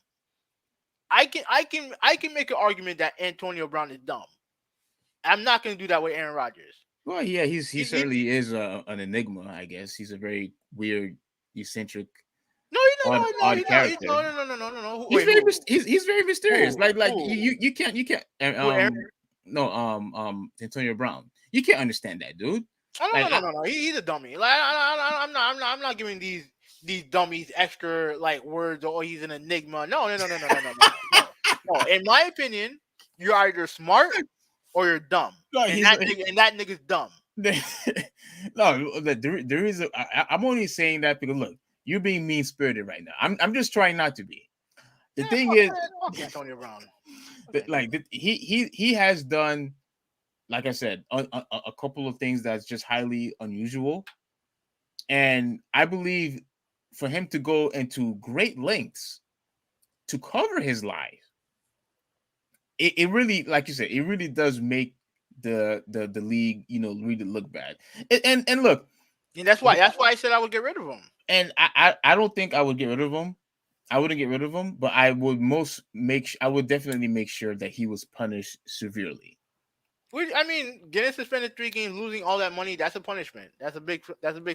I can make an argument that Antonio Brown is dumb. I'm not going to do that with Aaron Rodgers. Well, yeah, he certainly is an enigma, I guess. He's a very weird, eccentric, odd character. No. He's very mysterious. You can't. Antonio Brown. You can't understand that, dude. No. He's a dummy. Like I'm not giving these dummies extra words. Or he's an enigma. No. No. In my opinion, you're either smart or you're dumb. No, and that nigga's dumb. No, there is. I'm only saying that because look, you're being mean spirited right now. I'm just trying not to be. The thing is, Antonio Brown. He has done, like I said, a couple of things that's just highly unusual, and I believe for him to go into great lengths to cover his lies, it really, like you said, it really does make the league, really look bad. And look, and that's why I said I would get rid of him. And I don't think I would get rid of him. I wouldn't get rid of him, but I would definitely make sure that he was punished severely. I mean, getting suspended 3 games, losing all that money, that's a punishment. That's a big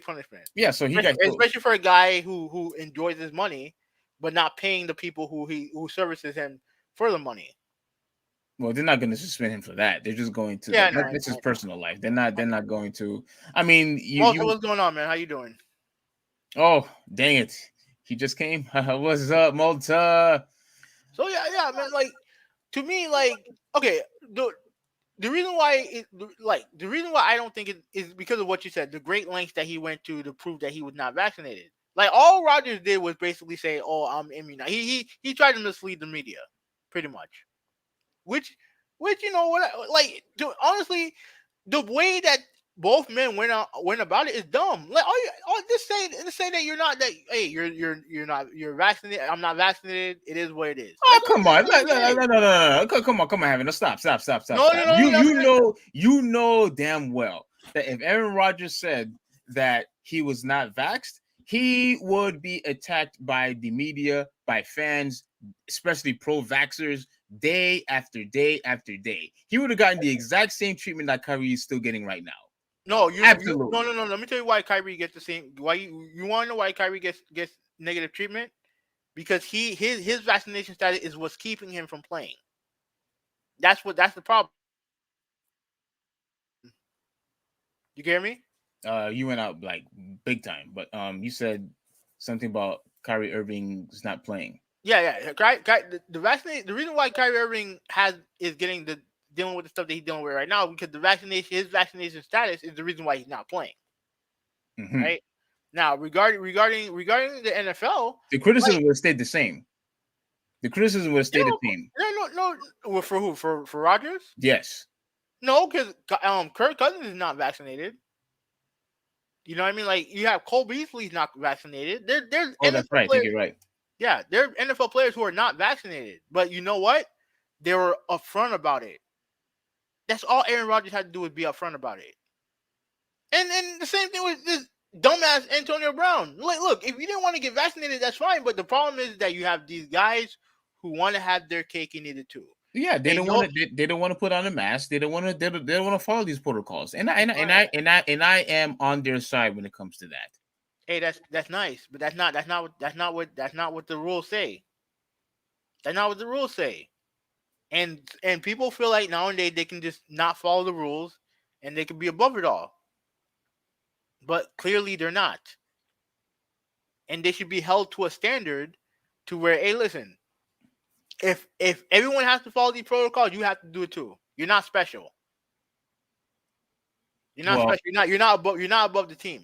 punishment. Yeah, so especially for a guy who enjoys his money, but not paying the people who services him for the money. Well, they're not going to suspend him for that. They're just going to. That's his personal life. They're not going to. I mean, what's going on, man? How you doing? Oh, dang it! He just came. What's up, Malta? So yeah, man. To me, okay, the reason why I don't think it is because of what you said. The great lengths that he went to prove that he was not vaccinated. All Rodgers did was basically say, "Oh, I'm immunized." He tried to mislead the media, pretty much. Which honestly, the way that both men went about it is dumb. Just say that you're not that. Hey, you're vaccinated. I'm not vaccinated. It is what it is. Oh, come on, no. Come on, having stop. No. You know damn well that if Aaron Rodgers said that he was not vaxxed, he would be attacked by the media, by fans, especially pro-vaxxers, day after day after day. He would have gotten the exact same treatment that Kyrie is still getting right now. No, absolutely. No. Let me tell you why Kyrie gets the same. Why you want to know why Kyrie gets negative treatment? Because his vaccination status is what's keeping him from playing. That's the problem. You get me? You went out big time, but you said something about Kyrie Irving is not playing. Yeah. The reason why Kyrie Irving is dealing with the stuff that he's dealing with right now because his vaccination status is the reason why he's not playing. Mm-hmm. Right now, regarding the NFL, the criticism would have stayed the same. The criticism would have stayed the same. No. For who? For Rodgers? Yes. No, because Kirk Cousins is not vaccinated. You know what I mean? You have Cole Beasley's not vaccinated. There's that's right. I think you're right. Yeah, there are NFL players who are not vaccinated, but you know what? They were upfront about it. That's all Aaron Rodgers had to do was be upfront about it. And the same thing with this dumbass Antonio Brown. Look, if you didn't want to get vaccinated, that's fine. But the problem is that you have these guys who want to have their cake and eat it too. Yeah, they don't want to. They don't want to put on a mask. They don't want to. They don't want to follow these protocols. And I am on their side when it comes to that. Hey, that's nice, but that's not what the rules say. That's not what the rules say. And people feel like nowadays they can just not follow the rules and they can be above it all. But clearly they're not. And they should be held to a standard to where, hey, listen, if everyone has to follow these protocols, you have to do it too. You're not special. You're not special. You're not above the team.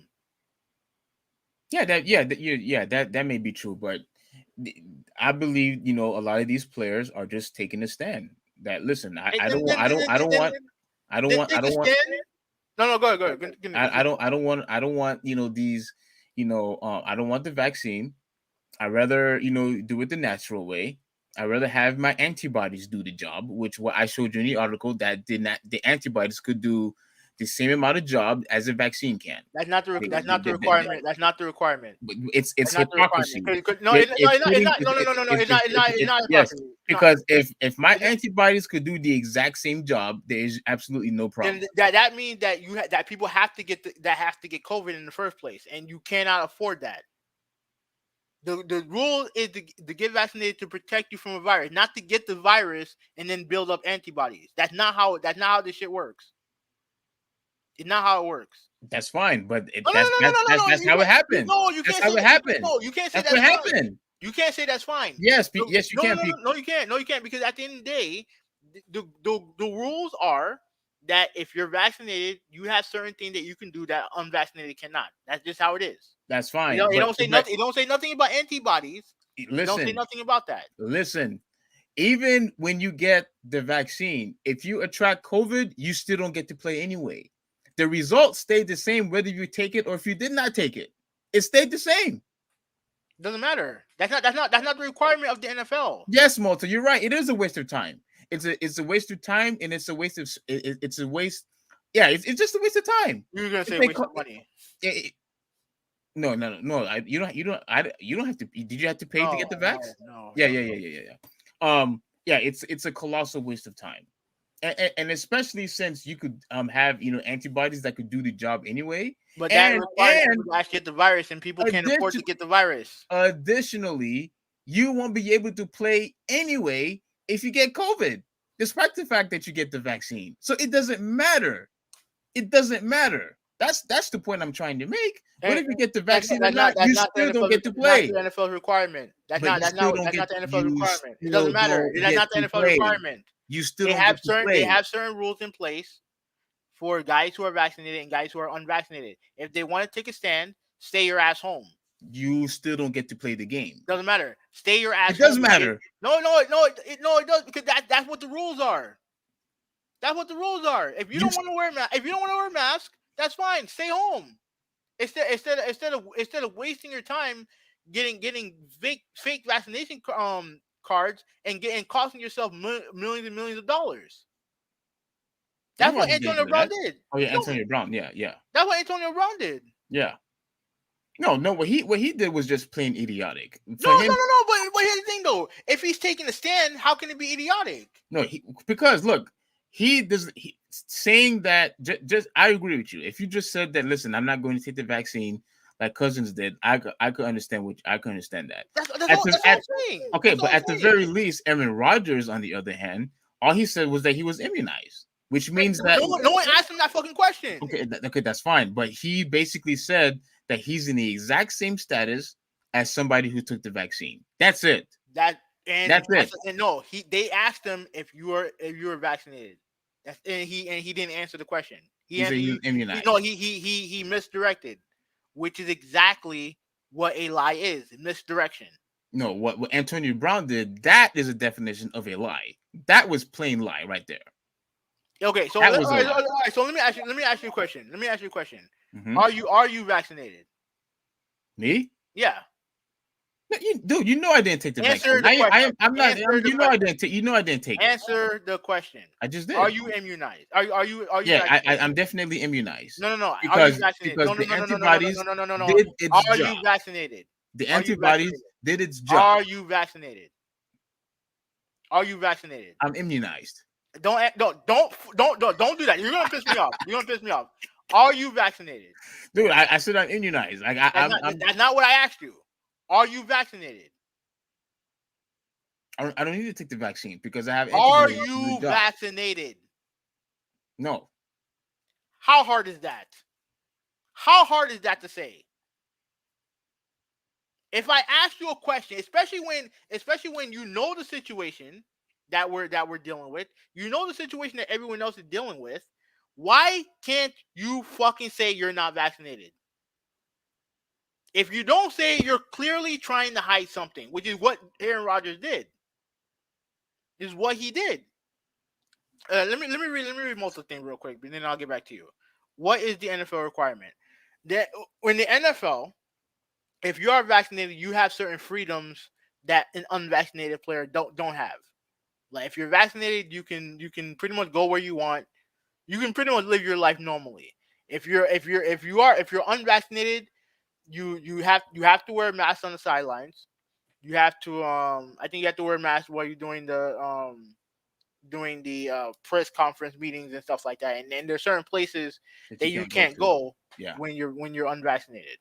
Yeah, that may be true, but I believe a lot of these players are just taking a stand. That listen, I don't want. No, go ahead. I don't want these. I don't want the vaccine. I rather do it the natural way. I rather have my antibodies do the job, which what I showed you in the article that did not. The antibodies could do the same amount of job as a vaccine can. That's not the requirement. That's not the requirement. It's hypocrisy. No, it's not. Yes, because if my antibodies could do the exact same job, there is absolutely no problem. Then that means that that people have to get COVID in the first place, and you cannot afford that. The rule is to get vaccinated to protect you from a virus, not to get the virus and then build up antibodies. That's not how this shit works. It's not how it works. That's fine, but that's how it happened. No, you can't. That's how it happened. No, you can't say that's what happened. You can't say that's fine. Yes, yes, you can. No, you can't. No, you can't, because at the end of the day, the rules are that if you're vaccinated, you have certain things that you can do that unvaccinated cannot. That's just how it is. That's fine. It don't say nothing. It don't say nothing about antibodies. Listen, it don't say nothing about that. Listen, even when you get the vaccine, if you attract COVID, you still don't get to play anyway. The results stayed the same whether you take it or if you did not take it. It stayed the same. Doesn't matter. That's not the requirement of the NFL. Yes, Malta, you're right. It is a waste of time. It's a waste of time, and it's a waste of it's a waste. Yeah, it's just a waste of time. You're gonna say waste of money. No. You don't have to. Did you have to pay to get the vax? No. Yeah. Yeah, it's a colossal waste of time. And especially since you could have antibodies that could do the job anyway. But that requires people to actually get the virus, and people can't afford to get the virus. Additionally, you won't be able to play anyway if you get COVID, despite the fact that you get the vaccine. So it doesn't matter. It doesn't matter. That's the point I'm trying to make. What if you get the vaccine or not? You still don't get to play. That's not the NFL requirement. That's not the NFL requirement. It doesn't matter. That's not the NFL requirement. You still they have certain rules in place for guys who are vaccinated and guys who are unvaccinated. If they want to take a stand, stay your ass home. You still don't get to play the game. Doesn't matter. Stay your ass home. It does matter. No, it does, because that's what the rules are. That's what the rules are. If you don't want to wear a mask, that's fine. Stay home. Instead of wasting your time getting fake vaccination cards and costing yourself millions and millions of dollars. That's what Antonio Brown did. Oh yeah, Antonio Brown. Yeah. That's what Antonio Brown did. Yeah. No. What he did was just plain idiotic. No. But here's the thing, though. If he's taking a stand, how can it be idiotic? No, because look, saying that. Just I agree with you. If you just said that, listen, I'm not going to take the vaccine, like Cousins did, I could understand that. That's all I'm saying. Okay, but at the very least, Aaron Rodgers, on the other hand, all he said was that he was immunized, which means that no one asked him that fucking question. Okay, that's fine. But he basically said that he's in the exact same status as somebody who took the vaccine. That's it. That's it. And no, they asked him if you were vaccinated. And he didn't answer the question. He was immunized. No, he misdirected, which is exactly what a lie is, misdirection. No, what Antonio Brown did, that is a definition of a lie. That was plain lie right there. Okay, so all right, so let me ask you a question. Mm-hmm. Are you vaccinated? Me? Yeah. Dude, you know I didn't take the Answer vaccine. the question. I'm not. Answer the You know I question. didn't take. You know I didn't take it. Answer the question. I just did. Are you immunized? Are you Yeah, vaccinated? I'm definitely immunized. No. Are you because vaccinated? because No. the antibodies No. did its Are job. you vaccinated? The Are you antibodies vaccinated? did its job. Are you vaccinated? Are you vaccinated? I'm immunized. Don't do that. You're gonna piss me off. You're gonna piss me off. Are you vaccinated? Dude, I said I'm immunized. Like That's not what I asked you. Are you vaccinated? I don't need to take the vaccine because I have Are antibodies. to do you the job. vaccinated? No. How hard is that? How hard is that to say? If I ask you a question, especially when you know the situation that we're dealing with, you know the situation that everyone else is dealing with, why can't you fucking say you're not vaccinated? If you don't say, you're clearly trying to hide something, which is what Aaron Rodgers did. Is what he did. Let me read most of the thing real quick, and then I'll get back to you. What is the NFL requirement? That in the NFL, if you are vaccinated, you have certain freedoms that an unvaccinated player don't have. Like if you're vaccinated, you can pretty much go where you want. You can pretty much live your life normally. If you're unvaccinated, you have to wear a mask on the sidelines. You have to I think you have to wear a mask while you're doing the press conference meetings and stuff like that. And there's certain places that you can't go Yeah. when you're unvaccinated.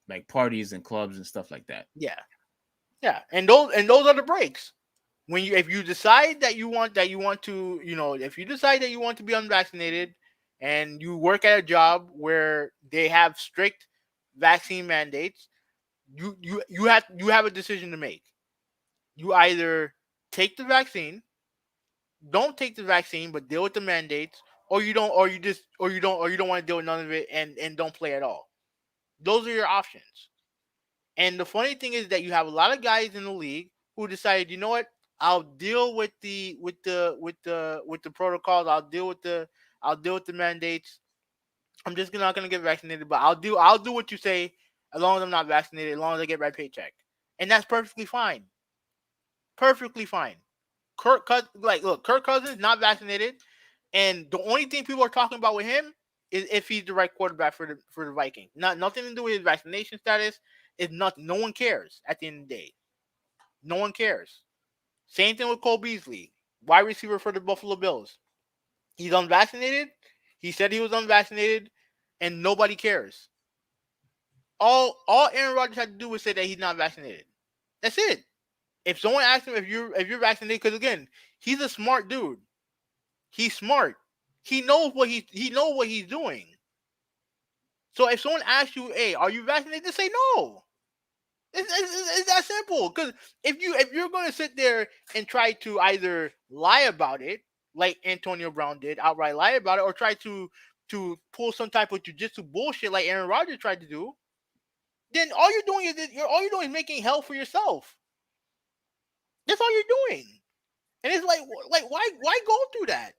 Like parties and clubs and stuff like that. Yeah. And those are the breaks. When if you decide that you want to, if you decide that you want to be unvaccinated and you work at a job where they have strict vaccine mandates, you have a decision to make. You either take the vaccine, don't take the vaccine but deal with the mandates, or you don't want to deal with none of it and don't play at all. Those are your options. And the funny thing is that you have a lot of guys in the league who decided, you know what, I'll deal with the protocols. I'll deal with the mandates. I'm just not gonna get vaccinated, but I'll do what you say as long as I'm not vaccinated, as long as I get my paycheck, and that's perfectly fine. Perfectly fine. Kirk Cousins not vaccinated, and the only thing people are talking about with him is if he's the right quarterback for the Vikings. Nothing to do with his vaccination status. It's nothing. No one cares at the end of the day. No one cares. Same thing with Cole Beasley, wide receiver for the Buffalo Bills. He's unvaccinated. He said he was unvaccinated, and nobody cares. All Aaron Rodgers had to do was say that he's not vaccinated. That's it. If someone asks him if you're vaccinated, because again, he's a smart dude. He's smart. He knows what he's doing. So if someone asks you, "Hey, are you vaccinated?" Just say no. It's that simple. Because if you're going to sit there and try to either lie about it, like Antonio Brown did, outright lie about it, or try to pull some type of jujitsu bullshit like Aaron Rodgers tried to do, then all you're doing is making hell for yourself. That's all you're doing. And it's like why go through that?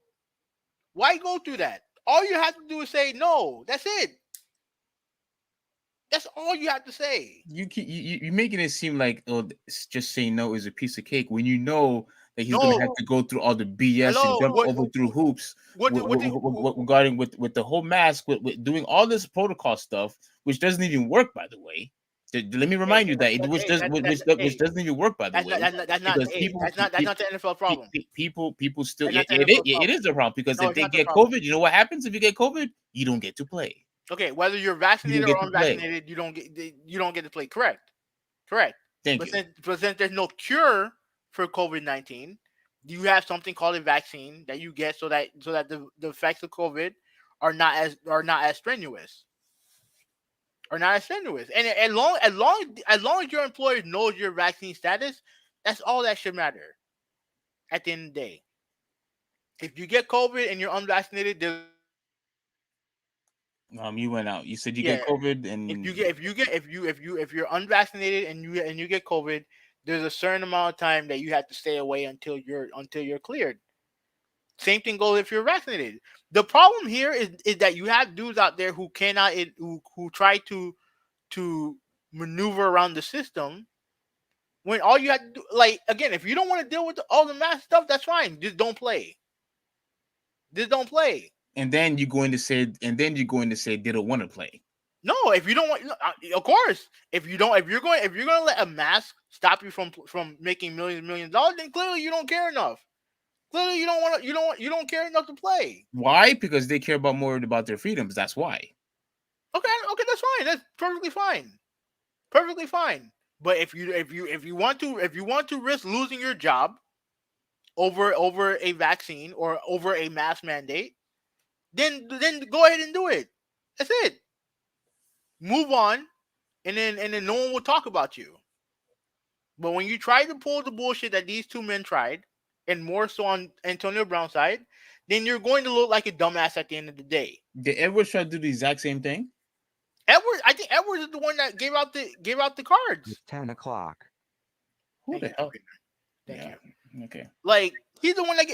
Why go through that? All you have to do is say no. That's it. That's all you have to say. You're making it seem like just saying no is a piece of cake when you know that he's gonna have to go through all the BS and jump over through hoops regarding with the whole mask, with doing all this protocol stuff, which doesn't even work, by the way. Let me remind you that which doesn't even work, by the way. That's not the NFL problem. People still it is a problem because if they get COVID, you know what happens if you get COVID? You don't get to play. Okay, whether you're vaccinated or unvaccinated, you don't get to play. Correct. Thank you. But since there's no cure for COVID-19, you have something called a vaccine that you get so that the effects of COVID are not as strenuous. And as long as your employer knows your vaccine status, that's all that should matter. At the end of the day, if you get COVID and you're unvaccinated, there's You went out. You said you get COVID, and if you're unvaccinated and you get COVID, there's a certain amount of time that you have to stay away until you're cleared. Same thing goes if you're vaccinated. The problem here is that you have dudes out there who cannot who try to maneuver around the system when all you had to do, like, again, if you don't want to deal with all the mask stuff, that's fine. Just don't play. Just don't play. And then you're going to say they don't want to play. No, if you don't want, of course, if you're going to let a mask stop you from making millions of dollars, then clearly you don't care enough. Clearly you don't care enough to play. Why? Because they care more about their freedoms. That's why. Okay, that's fine. That's perfectly fine. Perfectly fine. But if you want to risk losing your job over a vaccine or over a mask mandate, then go ahead and do it. That's it. Move on, and then no one will talk about you. But when you try to pull the bullshit that these two men tried, and more so on Antonio Brown's side, then you're going to look like a dumbass at the end of the day. Did Edwards try to do the exact same thing? I think Edwards is the one that gave out the cards. It's 10 o'clock. Who the hell? Thank you. Okay. Like, he's the one that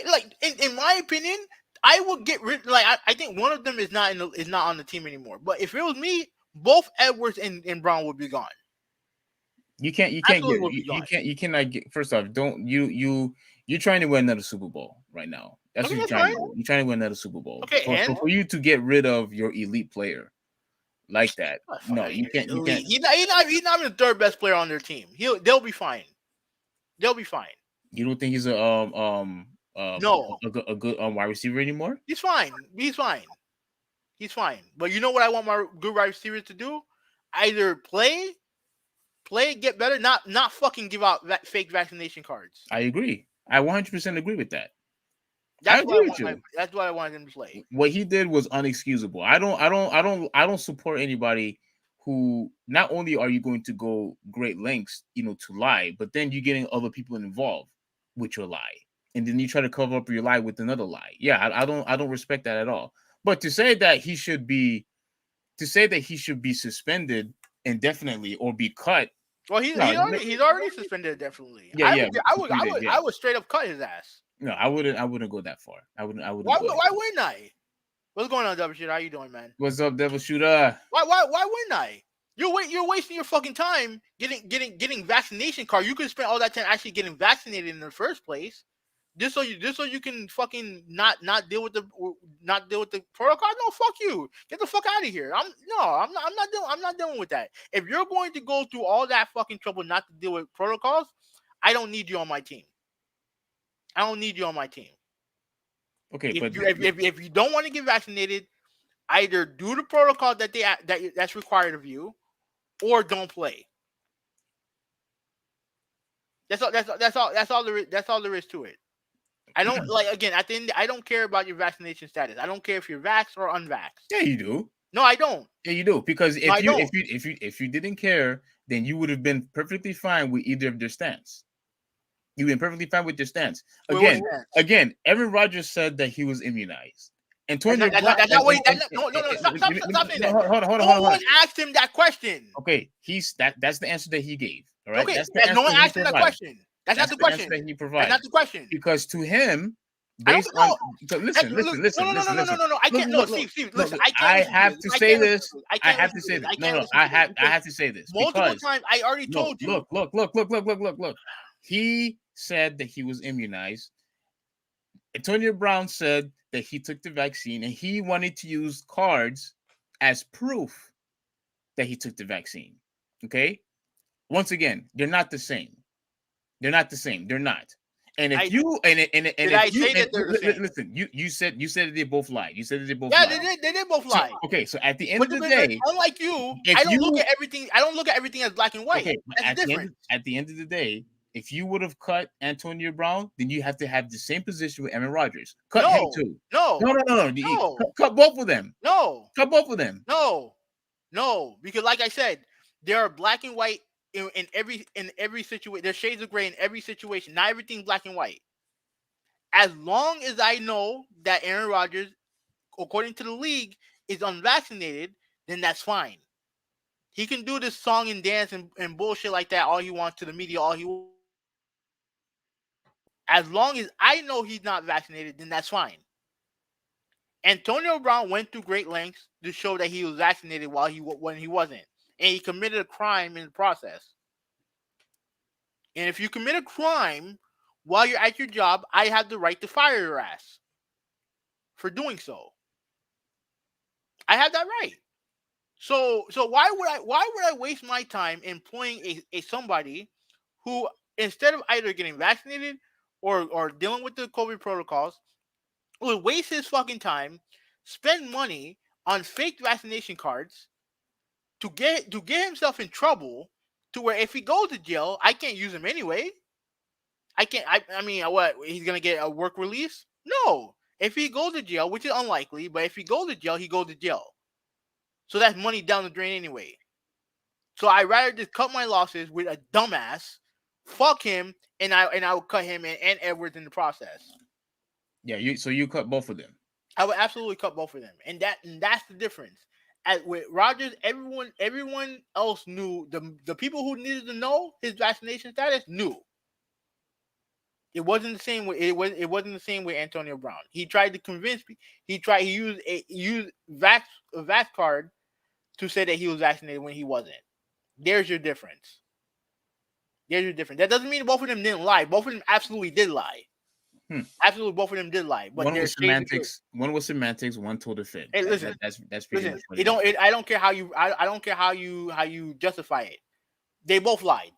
in my opinion, I would get rid. Like, I think one of them is not on the team anymore. But if it was me, both Edwards and Brown would be gone. You cannot get. First off, you're trying to win another Super Bowl right now. That's what you're trying to do. You're trying to win another Super Bowl. Okay, for you to get rid of your elite player like that, no, you can't. You can't. He's not even the third best player on their team. They'll be fine. They'll be fine. You don't think he's a good wide receiver anymore? He's fine. He's fine. But you know what I want my good wide receivers to do? Either play, get better, not fucking give out fake vaccination cards. I agree. I 100% agree with that. That's why I wanted him to play. What he did was unexcusable. I don't support anybody who not only are you going to go great lengths, to lie, but then you're getting other people involved with your lie, and then you try to cover up your lie with another lie. Yeah, I don't respect that at all. But to say that he should be suspended indefinitely or be cut. Well, he's already suspended indefinitely. I would straight up cut his ass. No, I wouldn't go that far. I wouldn't. Why wouldn't I? What's going on, Devil Shooter? How you doing, man? What's up, Devil Shooter? Why wouldn't I? You're wasting your fucking time getting vaccination card. You could spend all that time actually getting vaccinated in the first place. Just so you can fucking not deal with the protocol. No, fuck you. Get the fuck out of here. I'm not dealing with that. If you're going to go through all that fucking trouble not to deal with protocols, I don't need you on my team. Okay, if you don't want to get vaccinated, either do the protocol that's required of you, or don't play. That's all there is to it. I don't at the end. I don't care about your vaccination status. I don't care if you're vaxxed or unvaxxed. Yeah, you do. No, I don't. Yeah, you do. Because if you didn't care, then you would have been perfectly fine with either of their stance. You've been perfectly fine with your stance. Again, Aaron Rodgers said that he was immunized. And Stop saying that. Hold on. No one asked him that question. Okay, that's the answer that he gave. All right. Okay, no one asked him that question. That's not the question. That he provided. That's not the question. Because to him, based on listen. No. I can't. No, Steve. Listen, I have to say this. I have to say this. No. I have to say this. Multiple times. I already told you. Look. He said that he was immunized. Antonio Brown said that he took the vaccine and he wanted to use cards as proof that he took the vaccine. Okay. Once again, they're not the same. They're not. And if listen, you said that they both lied. You said that they both lied. They did both lie. Okay, so at the end of the day, unlike you, I don't look at everything as black and white. Okay, that's different. At the end of the day, if you would have cut Antonio Brown, then you have to have the same position with Aaron Rodgers. Cut him too. No. Cut both of them. No. Cut both of them. No. Because like I said, there are black and white in every situation. There's shades of gray in every situation. Not everything black and white. As long as I know that Aaron Rodgers, according to the league, is unvaccinated, then that's fine. He can do this song and dance and bullshit like that all he wants to the media, all he wants. As long as I know he's not vaccinated, then that's fine. Antonio Brown went through great lengths to show that he was vaccinated when he wasn't. And he committed a crime in the process. And if you commit a crime while you're at your job, I have the right to fire your ass for doing so. I have that right. So why would I waste my time employing a somebody who, instead of either getting vaccinated or dealing with the COVID protocols, would waste his fucking time, spend money on fake vaccination cards to get himself in trouble, to where if he goes to jail, I can't use him anyway. I can't. I mean, what, he's gonna get a work release? No. If he goes to jail, which is unlikely, but if he goes to jail, he goes to jail. So that's money down the drain anyway. So I'd rather just cut my losses with a dumbass, fuck him, and I would cut him and Edwards in the process. Yeah, you cut both of them. I would absolutely cut both of them, and that's the difference. As with Rogers, everyone else knew, the people who needed to know his vaccination status knew. It wasn't the same way. It wasn't the same with Antonio Brown. He tried to convince me. He used a vax card to say that he was vaccinated when he wasn't. There's your difference. That doesn't mean both of them didn't lie. Both of them absolutely did lie. Absolutely, both of them did lie. But one was semantics. One was semantics. One told a fit. Hey, listen. That's pretty much what I don't care how you. I don't care how you justify it. They both lied.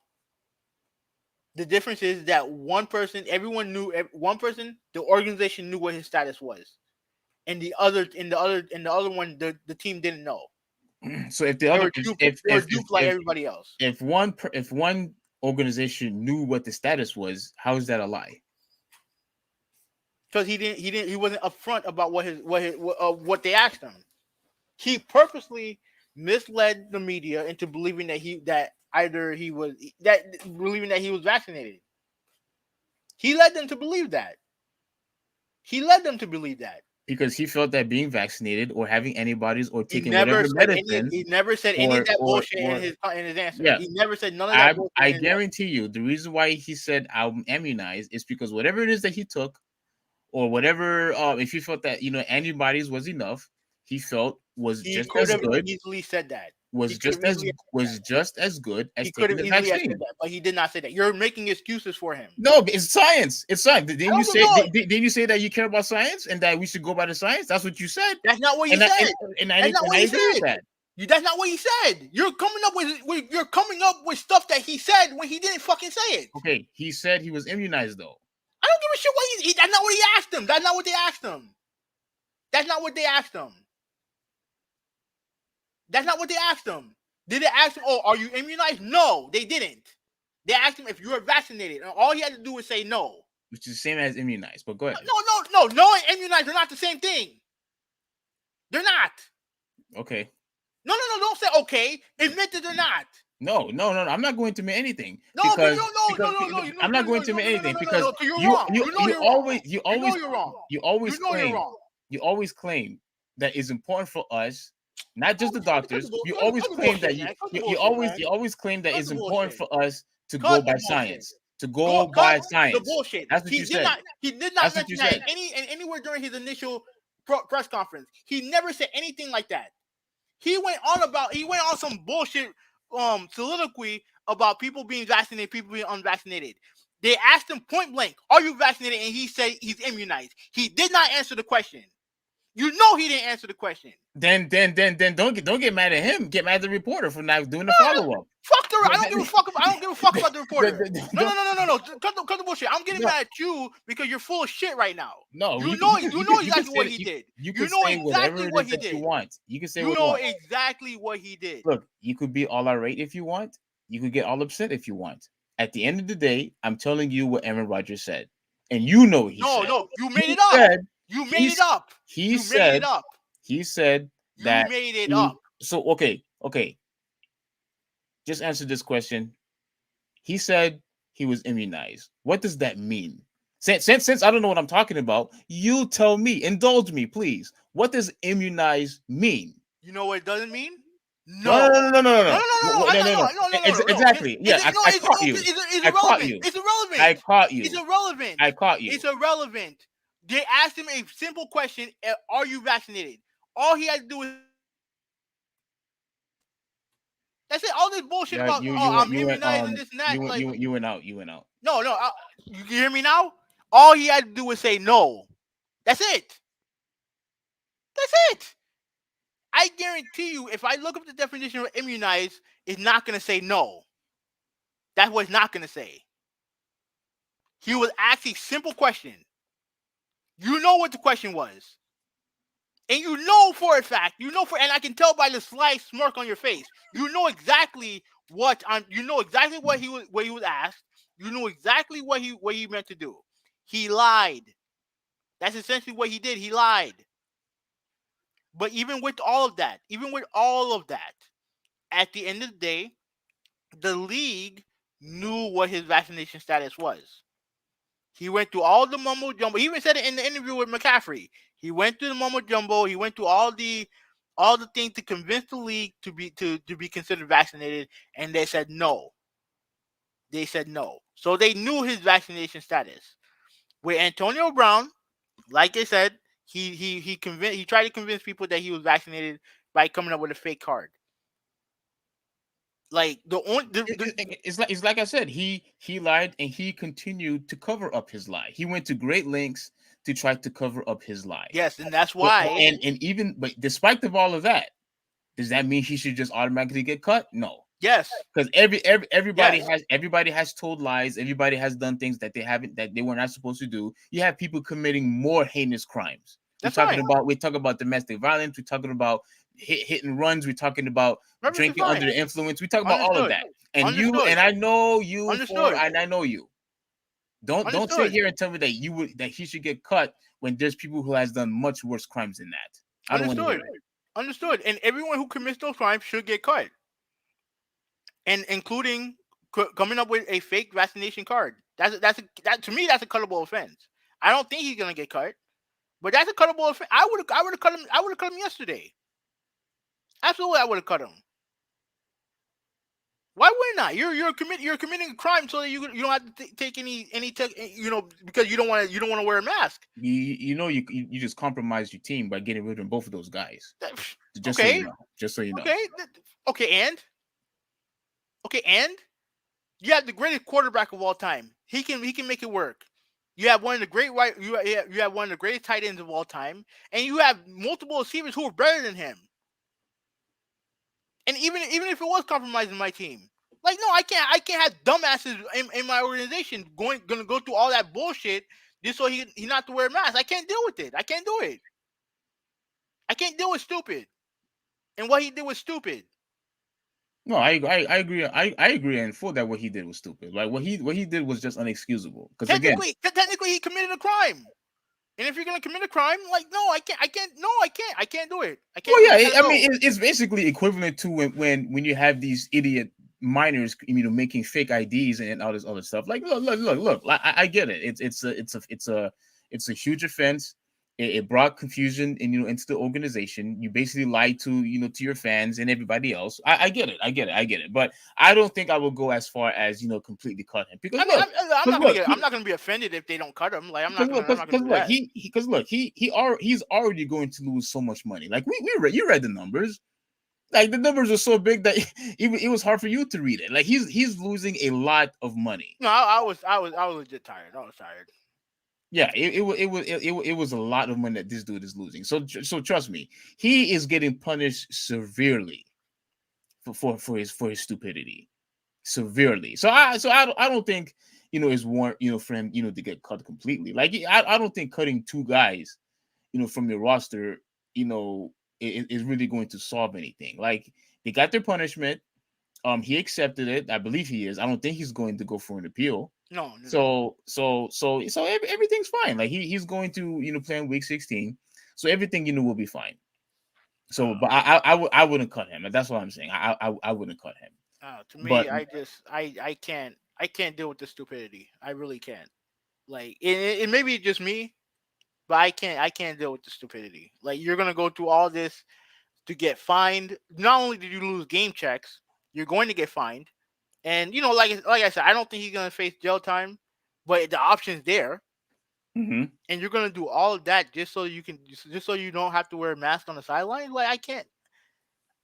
The difference is that one person, everyone knew. One person, the organization knew what his status was, and the other one, the team didn't know. So if the other, like everybody else, if one organization knew what the status was, how is that a lie? Because he wasn't upfront about what they asked him. He purposely misled the media into believing that he was vaccinated. He led them to believe that. Because he felt that being vaccinated or having antibodies or taking whatever medicine. He never said any of that bullshit in his answer. Yeah. He never said none of that bullshit. I guarantee you, the reason why he said I'm immunized is because whatever it is that he took, or whatever, if he felt that antibodies was enough, he felt was just as good. Easily said that. Was just as good as he could have taking the easily vaccine. said that, but he did not say that. You're making excuses for him. No, it's science. It's science. Didn't you say that you care about science and that we should go by the science? That's what you said. That's not what you said. That's not what he said. That's not what he said. You're coming up with stuff that he said when he didn't fucking say it. Okay, he said he was immunized though. I don't give a shit what that's not what he asked him. That's not what they asked him. That's not what they asked him. That's not what they asked him. Did they ask him, "Oh, are you immunized?" No, they didn't. They asked him if you were vaccinated, and all he had to do was say no. Which is the same as immunized, but go ahead. No, and immunized are not the same thing. They're not. Okay. No, don't say okay. Admit that they're not. No. I'm not going to admit anything. No, I'm not going to admit anything because you're wrong. You always claim that it's important for us, not just the doctors. You always claim that you always claim that it's important for us to go by science. To go by science. The bullshit. That's what you said. He did not mention that anywhere during his initial press conference. He never said anything like that. He went on some bullshit soliloquy about people being vaccinated, people being unvaccinated. They asked him point blank, "Are you vaccinated?" And he said he's immunized. He did not answer the question. You know he didn't answer the question. Then don't get mad at him. Get mad at the reporter for not doing the follow up. Fuck the. I don't give a fuck about the reporter. No. Cut the bullshit. I'm getting mad at you because you're full of shit right now. No, you know exactly what he did. You can say whatever it is that you want. You can say you know exactly what he did. Look, you could be all irate if you want. You could get all upset if you want. At the end of the day, I'm telling you what Aaron Rodgers said, and you know what he said. No, you made it up. You made it up. He said that you made it up. So okay. Just answer this question. He said he was immunized. What does that mean? Since I don't know what I'm talking about, you tell me. Indulge me, please. What does immunized mean? You know what it doesn't mean? No. Exactly. Yeah, I caught you. It's irrelevant. I caught you. It's irrelevant. I caught you. It's irrelevant. They asked him a simple question: "Are you vaccinated?" All he had to do is That's it. All this bullshit Yeah, about I'm immunized and this and that. Like you went out. You went out. no, you hear me now? All he had to do was say no. That's it. That's it. I guarantee you, if I look up the definition of immunized, it's not gonna say no. That's what it's not gonna say. He was asking a simple question. You know what the question was. And you know for a fact, and I can tell by the slight smirk on your face, you know exactly what he was asked. You know exactly what he meant to do. He lied. That's essentially what he did. He lied. But even with all of that, at the end of the day, the league knew what his vaccination status was. He went through all the mumbo jumbo. He even said it in the interview with McCaffrey. He went through the mumbo jumbo. He went through all the things to convince the league to be considered vaccinated, and they said no. They said no. So they knew his vaccination status. With Antonio Brown, like I said, he tried to convince people that he was vaccinated by coming up with a fake card. Like It's like I said, he lied and he continued to cover up his lie. He went to great lengths to try to cover up his lie. Yes, and that's why. But despite of all of that, does that mean he should just automatically get cut? No. Yes, because everybody has told lies. Everybody has done things that they were not supposed to do. You have people committing more heinous crimes. We talk about domestic violence. We're talking about hit and runs. We're talking about drinking under the influence. We talk about all of that. And I know you. And I know you. Don't sit here and tell me that he should get cut when there's people who has done much worse crimes than that. I don't want to hear it. Understood. And everyone who commits those crimes should get cut. And including coming up with a fake vaccination card. That to me that's a cuttable offense. I don't think he's gonna get cut, but that's a cuttable offense. I would have cut him. I would have cut him yesterday. Absolutely, I would have cut him. Why wouldn't I? You're committing a crime so that you don't have to take any because you don't want to wear a mask. You just compromised your team by getting rid of both of those guys. Just so you know. Okay, and you have the greatest quarterback of all time. He can make it work. You have one of the greatest tight ends of all time, and you have multiple receivers who are better than him. And even if it was compromising my team, like no, I can't have dumbasses in my organization gonna go through all that bullshit just so he not to wear a mask. I can't deal with it. I can't do it. I can't deal with stupid. And what he did was stupid. No, I agree. I agree in full that what he did was stupid. Like what he did was just unexcusable. Because technically he committed a crime. And if you're gonna commit a crime, like no, I can't do it. I can't. Well, yeah, I mean, it's basically equivalent to when you have these idiot minors, making fake IDs and all this other stuff. Like, look. I get it. It's a huge offense. It brought confusion into the organization. You basically lied to your fans and everybody else. I get it. But I don't think I will go as far as completely cut him because I'm not gonna be offended if they don't cut him. Like I'm not gonna do that. He's already going to lose so much money. Like you read the numbers. Like the numbers are so big that it was hard for you to read it. Like he's losing a lot of money. No, I was legit tired. I was tired. Yeah, it was a lot of money that this dude is losing. So trust me, he is getting punished severely for his stupidity, severely. So I don't think it's warrant for him to get cut completely. Like I don't think cutting two guys from your roster is really going to solve anything. Like they got their punishment. He accepted it. I believe he is. I don't think he's going to go for an appeal. No. So everything's fine. Like he's going to play in week 16. So everything will be fine. So, but I wouldn't cut him. That's what I'm saying. I wouldn't cut him. To me, but, I can't deal with the stupidity. I really can't. Like it may be just me, but I can't deal with the stupidity. Like you're gonna go through all this to get fined. Not only did you lose game checks, you're going to get fined. And like I said, I don't think he's gonna face jail time, but the option's there. Mm-hmm. And you're gonna do all of that just so you don't have to wear a mask on the sideline. Like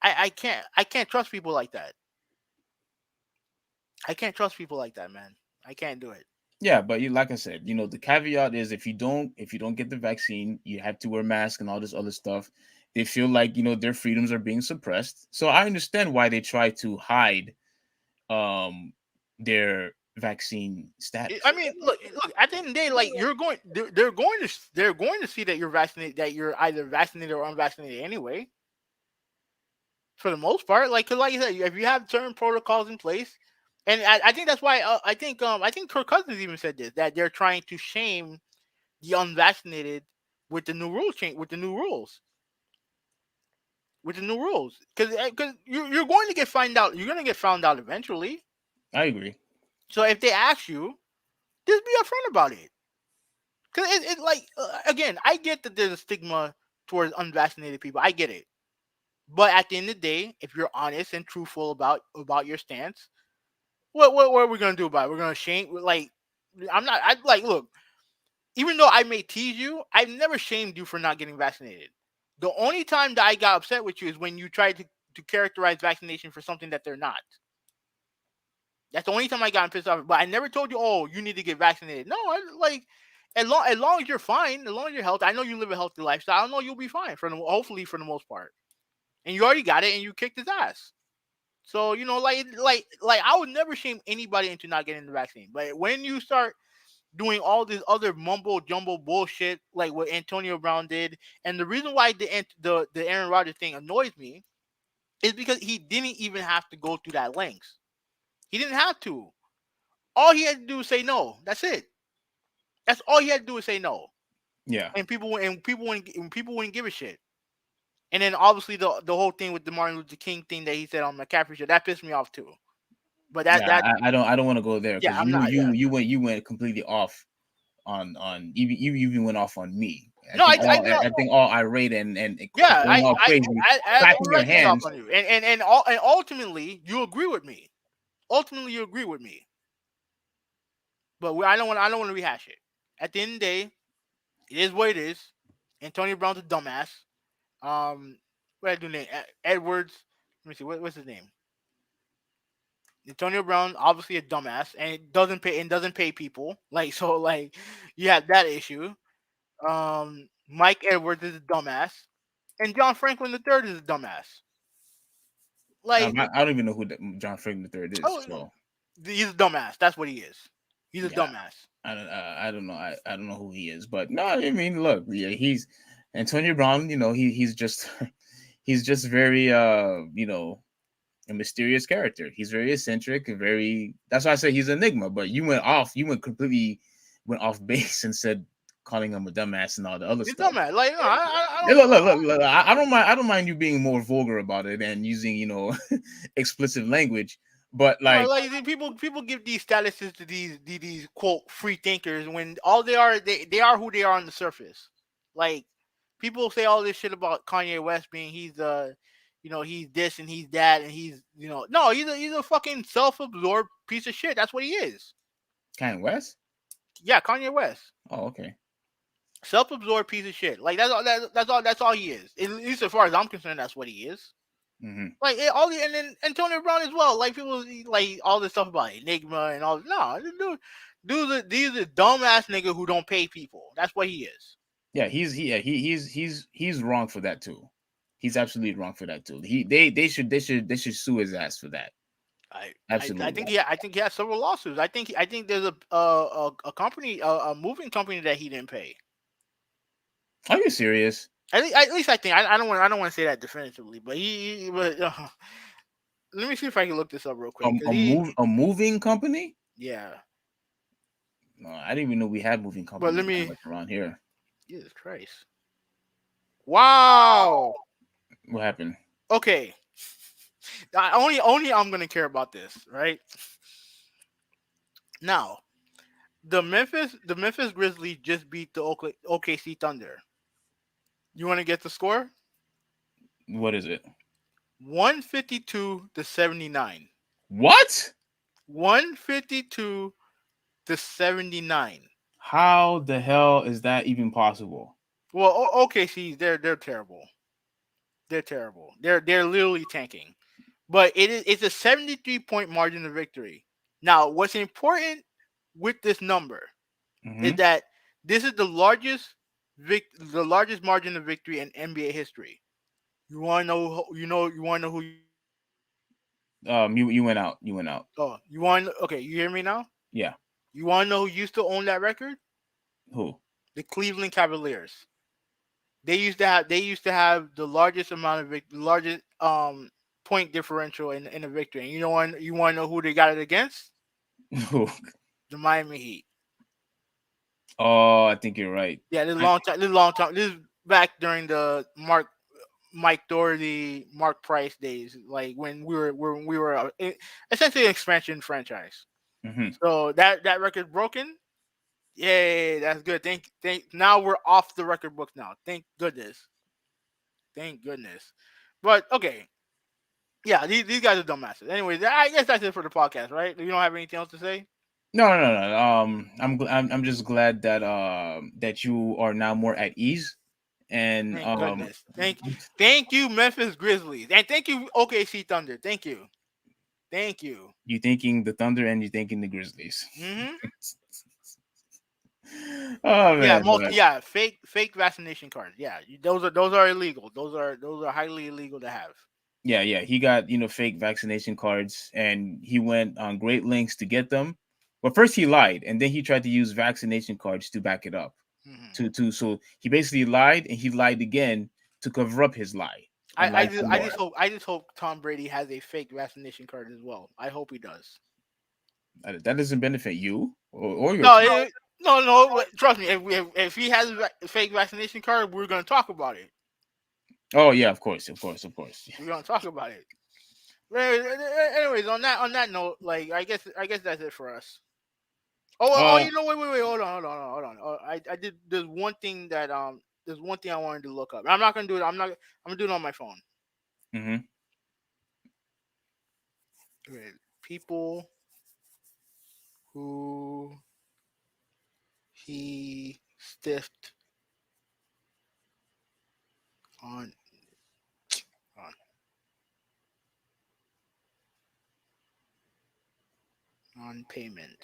I can't trust people like that. I can't trust people like that, man. I can't do it. Yeah, but like I said, the caveat is if you don't get the vaccine, you have to wear masks and all this other stuff. They feel like their freedoms are being suppressed. So I understand why they try to hide um their vaccine I status. mean, look. At the end of the day, like they're going to see that you're vaccinated, that you're either vaccinated or unvaccinated anyway. For the most part, like, cause like you said, if you have certain protocols in place, and I think that's why I think Kirk Cousins even said this, that they're trying to shame the unvaccinated with the new rules change, with the new rules, because you're going to get find out, you're going to get found out eventually. I agree. So if they ask you, just be upfront about it. Because it like again, I get that there's a stigma towards unvaccinated people. I get it, but at the end of the day, if you're honest and truthful about your stance, what are we gonna do about it? We're gonna shame, like, I'm not. I like, look. Even though I may tease you, I've never shamed you for not getting vaccinated. The only time that I got upset with you is when you tried to characterize vaccination for something that they're not. That's the only time I got pissed off. But I never told you, oh, you need to get vaccinated. No, like, as long as you're fine, as long as you're healthy, I know you live a healthy lifestyle. I know you'll be fine hopefully for the most part. And you already got it, and you kicked his ass. So like I would never shame anybody into not getting the vaccine. But when you start doing all this other mumbo jumbo bullshit like what Antonio Brown did, and the reason why the Aaron Rodgers thing annoys me is because he didn't even have to go through that lengths. He didn't have to. All he had to do was say no. That's it. That's all he had to do is say no. Yeah. And people wouldn't give a shit. And then obviously the whole thing with the Martin Luther King thing that he said on McCaffrey show, that pissed me off too. But Yeah, that I don't want to go there yeah, because I'm you not. Yeah. you you went you went completely off on you even went off on me. I No, think I all no, I think all irate and yeah, going all crazy, I clapping don't your like to talk hands. on you, and ultimately you agree with me. Ultimately, you agree with me, but I don't want to rehash it. At the end of the day, it is what it is. Antonio Brown's a dumbass. What I do name Edwards. Let me see what's his name. Antonio Brown, obviously a dumbass, and it doesn't pay people. Like, so, like, you have that issue. Mike Edwards is a dumbass, and John Franklin the third is a dumbass. Like, I don't even know who John Franklin the third is. oh, So he's a dumbass. That's what he is. He's a yeah, dumbass. I don't know. I don't know who he is, but no, I mean, look, yeah, he's Antonio Brown. He's just he's just very a mysterious character. He's very eccentric, very. That's why I say he's an enigma. But you went off. You went off base and said calling him a dumbass and all the other He's a stuff. dumbass. Like, no, I Hey, don't. look, I don't mind. I don't mind you being more vulgar about it and using explicit language. But No, like, like, people give these statuses to these quote free thinkers when all they are who they are on the surface. Like, people say all this shit about Kanye West being he's this and he's that and he's no, he's a fucking self-absorbed piece of shit. That's what he is. Kanye West. Yeah, Kanye West. Oh, okay. Self-absorbed piece of shit. Like, that's all he is. At least as far as I'm concerned, that's what he is. Hmm. Like, and then Antonio Brown as well. Like, people like all this stuff about Enigma and all. No, these are dumbass nigga who don't pay people. That's what he is. Yeah, he's wrong for that too. He's absolutely wrong for that too. They should sue his ass for that. I Absolutely. think I think he has several lawsuits. I think there's a company, a moving company that he didn't pay. Are you serious? At least I think I don't want to say that definitively, but but let me see if I can look this up real quick because A moving company? yeah. No, I didn't even know we had moving But companies let me like around here. Jesus Christ. Wow. What happened? Okay. Only I'm gonna care about this, right? Now, the Memphis Grizzlies just beat the OKC Thunder. You want to get the score? What is it? 152-79. What? 152-79. How the hell is that even possible? Well, OKC they're terrible. They're terrible. They're literally tanking. But it's a 73-point margin of victory. Now, what's important with this number is Hmm. that this is the largest margin of victory in NBA history. You want to know? You want to know who used to own that record? You went out. You went out. Oh, you want? Okay, you hear me now? Yeah. You want to know who used to own that record? Who? The Cleveland Cavaliers. They used to have the largest amount of the largest point differential in a victory. And you want to know who they got it against? Who? The Miami Heat. Oh, I think you're right. Yeah, this is a long time. This is a long time. This is back during the Mike Doherty, Mark Price days, like when we were essentially an expansion franchise. Hmm. So that record's broken. Yay, that's good. Thank. Now we're off the record books now. Thank goodness. Thank goodness. But okay, yeah, these guys are dumbasses. Anyways, I guess that's it for the podcast, right? You don't have anything else to say? No, no, no, no. I'm just glad that that you are now more at ease, and Thank goodness. Thank you, Memphis Grizzlies, and thank you, OKC Thunder. Thank you, thank you. you thanking the Thunder and you thanking the Grizzlies. Hmm. Oh Yeah, man, but fake vaccination cards. Yeah, those are illegal. Those are highly illegal to have. yeah, yeah, he got fake vaccination cards, and he went on great lengths to get them. But first he lied, and then he tried to use vaccination cards to back it up. Hmm. So he basically lied, and he lied again to cover up his lie, I, and I lied just some I more. just hope I just hope Tom Brady has a fake vaccination card as well. I hope he does. That doesn't benefit you or your No, team. no. Trust me. If he has a fake vaccination card, we're gonna talk about it. Oh yeah, of course, of course, of course. We're gonna talk about it. Anyways, on that note, like I guess that's it for us. Oh, Oh, you know, wait, hold on. I did. There's one thing I wanted to look up. I'm not gonna do it. I'm gonna do it on my phone. hmm. Okay, people who he stiffed on on, on payment.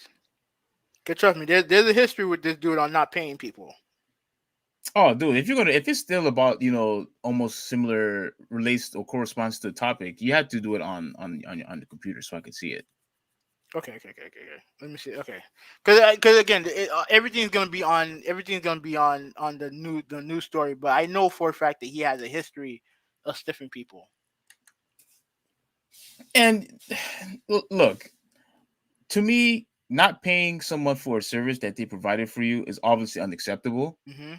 Cause trust me, there's a history with this dude on not paying people. Oh, dude, if it's still about almost similar relates or corresponds to the topic, you have to do it on the computer so I can see it. Okay. Let me see. Okay, because again, everything's gonna be on the news story. But I know for a fact that he has a history of stiffing people. And look, to me, not paying someone for a service that they provided for you is obviously unacceptable. Hmm.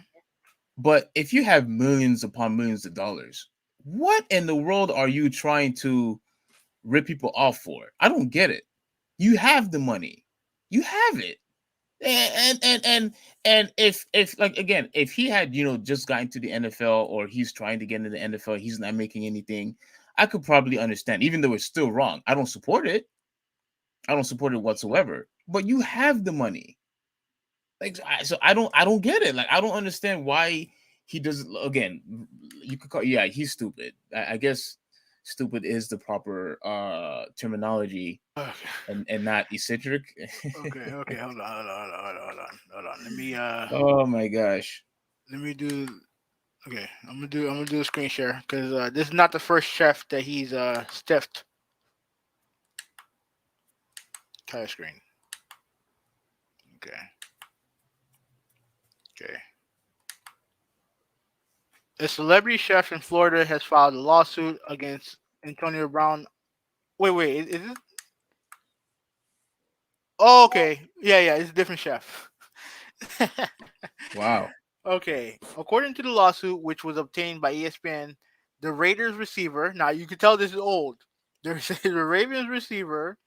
But if you have millions upon millions of dollars, what in the world are you trying to rip people off for? I don't get it. You have the money. You have it. And if like again, if he had just gotten to the NFL or he's trying to get into the NFL, he's not making anything, I could probably understand, even though it's still wrong. I don't support it. I don't support it whatsoever. But you have the money. Like so I don't get it. Like I don't understand why he does. Again, you could call, yeah, he's stupid. I guess stupid is the proper terminology, Okay. and not eccentric. Okay. Hold on. Oh my gosh. Let me do. Okay, I'm gonna do a screen share because this is not the first chef that he's stiffed. Entire screen. Okay. Okay. A celebrity chef in Florida has filed a lawsuit against Antonio Brown. Wait. Is it? Oh, okay. Yeah. It's a different chef. Wow. Okay. According to the lawsuit, which was obtained by ESPN, the Raiders receiver. Now you can tell this is old. The Ravens receiver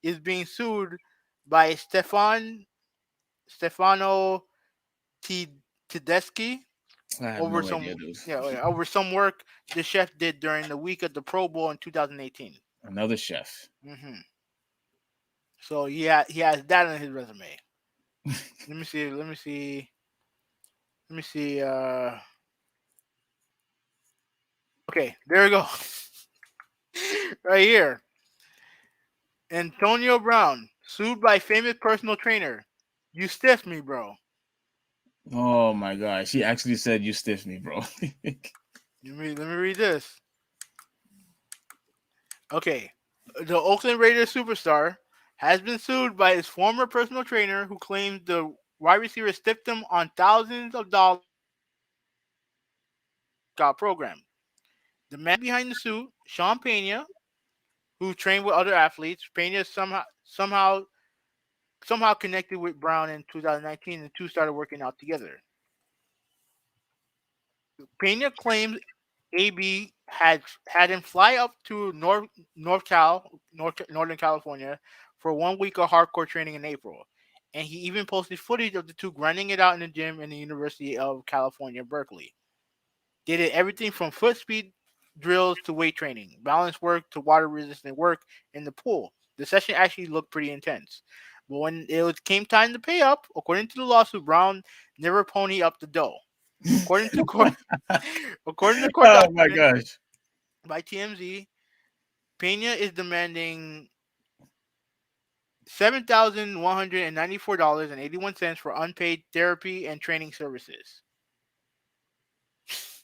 is being sued by Stefano T- Tedeschi I have over no idea, some dude. over some work the chef did during the week of the Pro Bowl in 2018. Another chef. So he has that on his resume. Let me see. Okay, there we go. Right here, Antonio Brown. sued by famous personal trainer. You stiffed me, bro. Oh my gosh, he actually said you stiffed me, bro. Let me read this. Okay. The Oakland Raiders superstar has been sued by his former personal trainer who claims the wide receiver stiffed him on thousands of dollars workout program. The man behind the suit, Sean Pena, who trained with other athletes, Pena somehow connected with Brown in 2019, and the two started working out together. Pena claims AB had him fly up to Northern California, for 1 week of hardcore training in April, and he even posted footage of the two grinding it out in the gym in the University of California, Berkeley. They did everything from foot speed drills to weight training, balance work to water resistant work in the pool. The session actually looked pretty intense. But when came time to pay up, according to the lawsuit, Brown never pony up the dough. According to court, according to court Oh my documents gosh. by TMZ, Pena is demanding $7,194.81 for unpaid therapy and training services.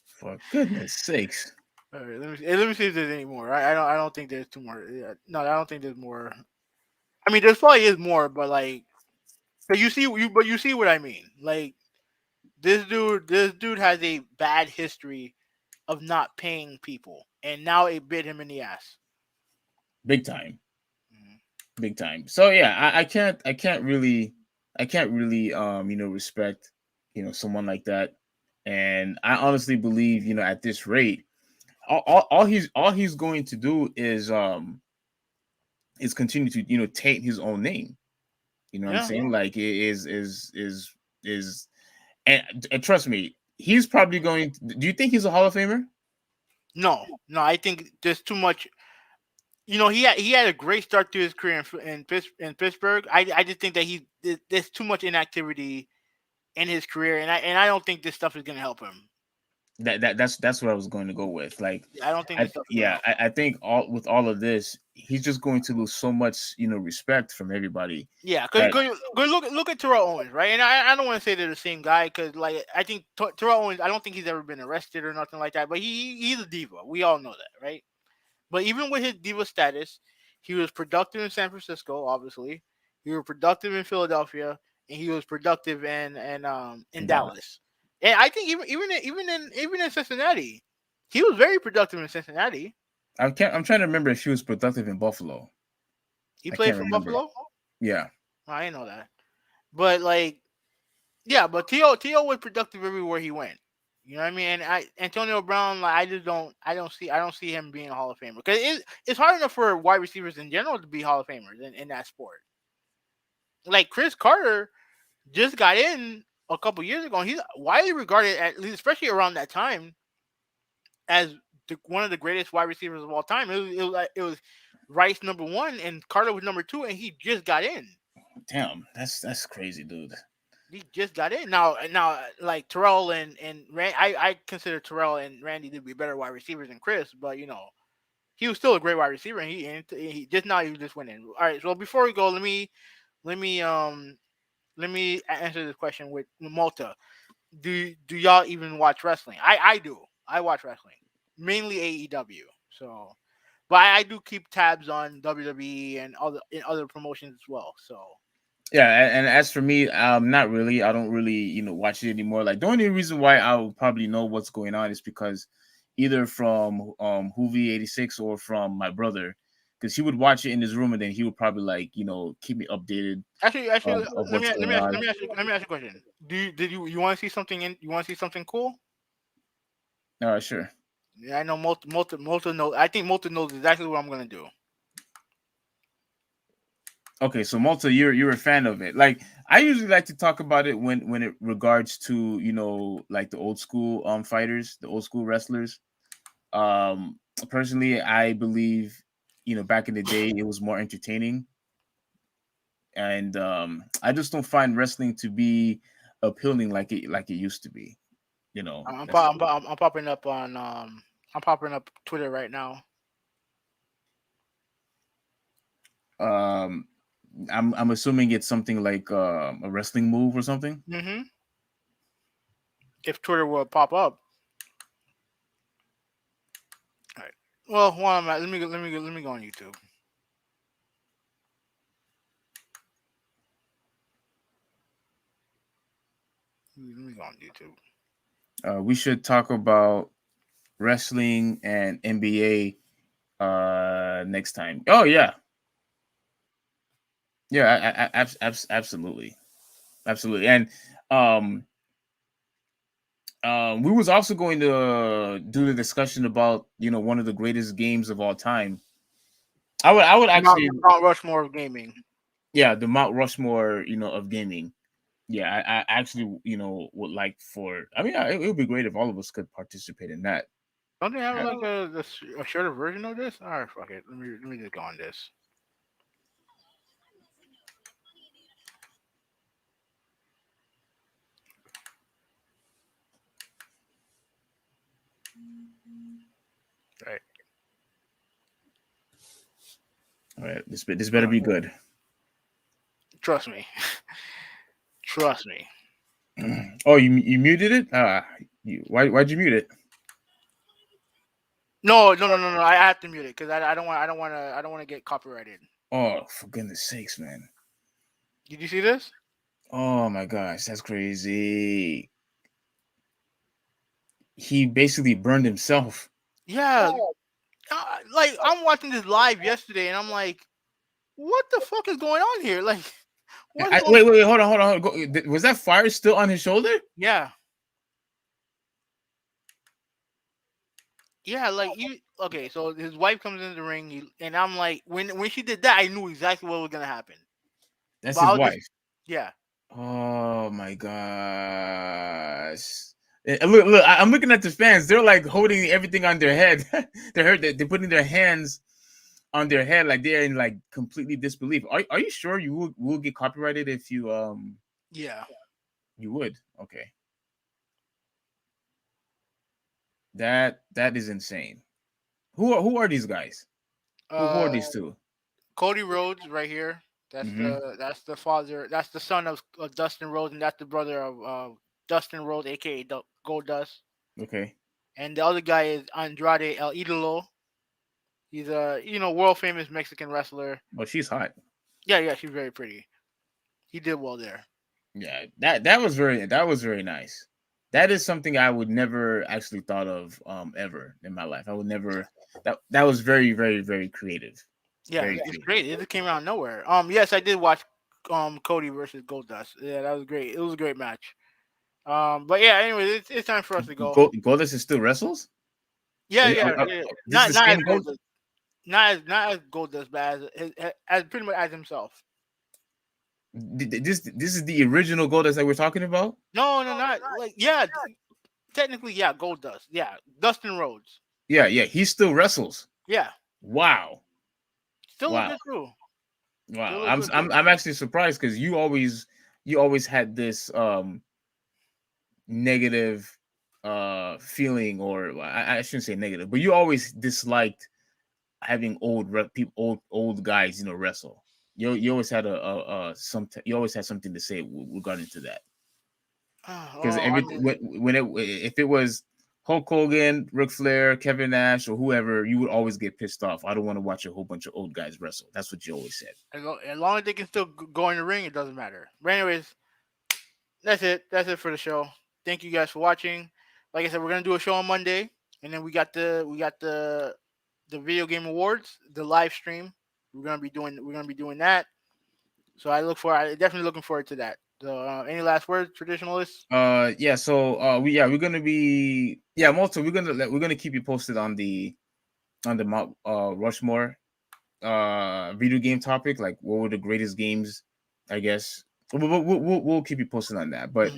For goodness sakes. All right, let me see if there's any more. I don't think there's two more. Yeah, no, I don't think there's more. I mean, there's probably is more, but like, but you see what I mean. Like, this dude has a bad history of not paying people, and now it bit him in the ass. Big time. Mhm. Big time. So yeah, I can't really respect, someone like that. And I honestly believe, at this rate, all he's going to do is continue to, taint his own name. You know what I'm Yeah. saying? Like it is and trust me, he's probably going. Do you think he's a Hall of Famer? No, no, I think there's too much. He had a great start to his career in Pittsburgh. I just think that there's too much inactivity in his career, and I don't think this stuff is gonna help him. That's what I was going to go with. Like, I don't think this stuff is gonna yeah, help him. I think all of this, he's just going to lose so much, respect from everybody. Yeah, because That go look at Terrell Owens, right? And I don't want to say they're the same guy because like I think Terrell Owens, I don't think he's ever been arrested or nothing like that, but he's a diva. We all know that, right? But even with his diva status, he was productive in San Francisco, obviously. He was productive in Philadelphia, and he was productive in in Dallas. Dallas. And I think even in Cincinnati, he was very productive in Cincinnati. I'm trying to remember if he was productive in Buffalo. He I played can't for remember. Buffalo. Yeah, I didn't know that, but like, yeah, but T.O. was productive everywhere he went. You know what I mean? And Antonio Brown, like I don't see him being a Hall of Famer because it's hard enough for wide receivers in general to be Hall of Famers in that sport. Like Chris Carter just got in a couple years ago, and he's widely regarded, at least especially around that time, as one of the greatest wide receivers of all time. It was Rice number one, and Carter was number two, and he just got in. damn, that's crazy, dude. He just got in. Now, like Terrell and I consider Terrell and Randy to be better wide receivers than Chris, but he was still a great wide receiver, and he just now he just went in. All right, so before we go, let me answer this question with Malta. Do y'all even watch wrestling? I do. I watch wrestling, mainly AEW. So, but I do keep tabs on WWE and other promotions as well. So Yeah, and as for me, not really. I don't really, watch it anymore. Like the only reason why I would probably know what's going on is because either from Hoovy 86 or from my brother, because he would watch it in his room and then he would probably like, keep me updated actually, of let me what's let going me ask on. let me ask you a question. You want to see something you want to see something cool? All right, sure. Yeah, I know Multi knows. I think Multi knows exactly what I'm gonna do. Okay, so Malta, you're a fan of it. Like I usually like to talk about it when it regards to like the old school fighters, the old school wrestlers. Um, Personally, I believe back in the day it was more entertaining, and I just don't find wrestling to be appealing like it used to be. I'm, That's po- I'm popping up on I'm popping up Twitter right now. um I'm assuming it's something like a wrestling move or something. Mm-hmm. If Twitter will pop up. All right. Well, while I'm at, let me go on YouTube. Let me go on YouTube. We should talk about wrestling and NBA next time. Oh yeah, yeah, absolutely, absolutely. And um, we was also going to do the discussion about one of the greatest games of all time. I would actually Mount Rushmore of gaming. yeah, the Mount Rushmore of gaming. Yeah, I actually would like for. I mean, it would be great if all of us could participate in that. Don't they have like a shorter version of this? All right, fuck it. Let me just go on this. All right. All right, this better be good. Trust me. Trust me. Oh, you muted it? Why'd you mute it? No. I have to mute it because I don't want to get copyrighted. Oh, for goodness sakes, man. Did you see this? Oh my gosh, that's crazy. He basically burned himself. Yeah. Like I'm watching this live yesterday, and I'm like, what the fuck is going on here? Like, what's going? Wait, hold on. Was that fire still on his shoulder? Yeah. Yeah, like okay, so his wife comes into the ring, and I'm like, when she did that, I knew exactly what was gonna happen. That's But I his was wife. yeah. Oh my gosh. Look, I'm looking at the fans. They're like holding everything on their head. They're putting their hands on their head like they're in like completely disbelief. Are you sure you will get copyrighted if you Yeah. you would? Okay. That is insane. Who are these guys? Who are these two? Cody Rhodes right here. Mm-hmm. That's the father. That's the son of Dustin Rhodes, and that's the brother of Dustin Rhodes, aka Gold Dust. Okay. And the other guy is Andrade El Idolo. He's a world famous Mexican wrestler. Oh, she's hot. Yeah, she's very pretty. He did well there. Yeah, that was very nice. That is something I would never actually thought of ever in my life. I would never that was very creative. Yeah, Very it's creative. great. It just came out of nowhere. Yes, I did watch Cody versus Goldust. Yeah, that was great. It was a great match. But yeah, anyway, it's time for us to go. Goldust is still wrestles? Yeah. This is Not the not as same Gold. Goldust, not as Goldust, but as pretty much as himself. This is the original Goldust that we're talking about? No, not like technically Goldust. Yeah, Dustin Rhodes. Yeah, he still wrestles. Yeah, Wow. still look Wow. good too. Still Wow. look good too. I'm actually surprised because you always had this negative feeling, or I shouldn't say negative, but you always disliked having people old guys wrestle. You always had you always had something to say regarding to that, because Oh, I mean, if it was Hulk Hogan, Ric Flair, Kevin Nash, or whoever, you would always get pissed off. I don't want to watch a whole bunch of old guys wrestle. That's what you always said. as long as they can still go in the ring, it doesn't matter. But anyways, that's it. That's it for the show. Thank you guys for watching. Like I said, we're gonna do a show on Monday, and then we got the video game awards, the live stream. We're gonna be doing that. So I definitely looking forward to that. So any last words, traditionalists? Yeah. So we're gonna be Malta. We're gonna keep you posted on the Mount Rushmore video game topic. Like, what were the greatest games? I guess we'll keep you posted on that. But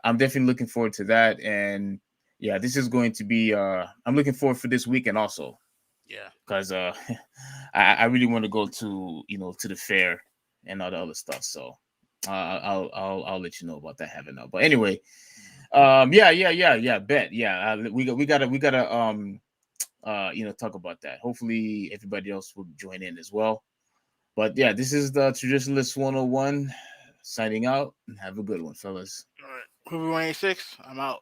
I'm definitely looking forward to that. And yeah, this is going to be. I'm looking forward for this weekend also. Yeah. Because I really want to go to to the fair and all the other stuff. So I'll let you know about that having up. But anyway, bet we gotta talk about that. Hopefully everybody else will join in as well. But yeah, this is the Traditionalist 101 signing out, and have a good one, fellas. All right. Movie 186. I'm out.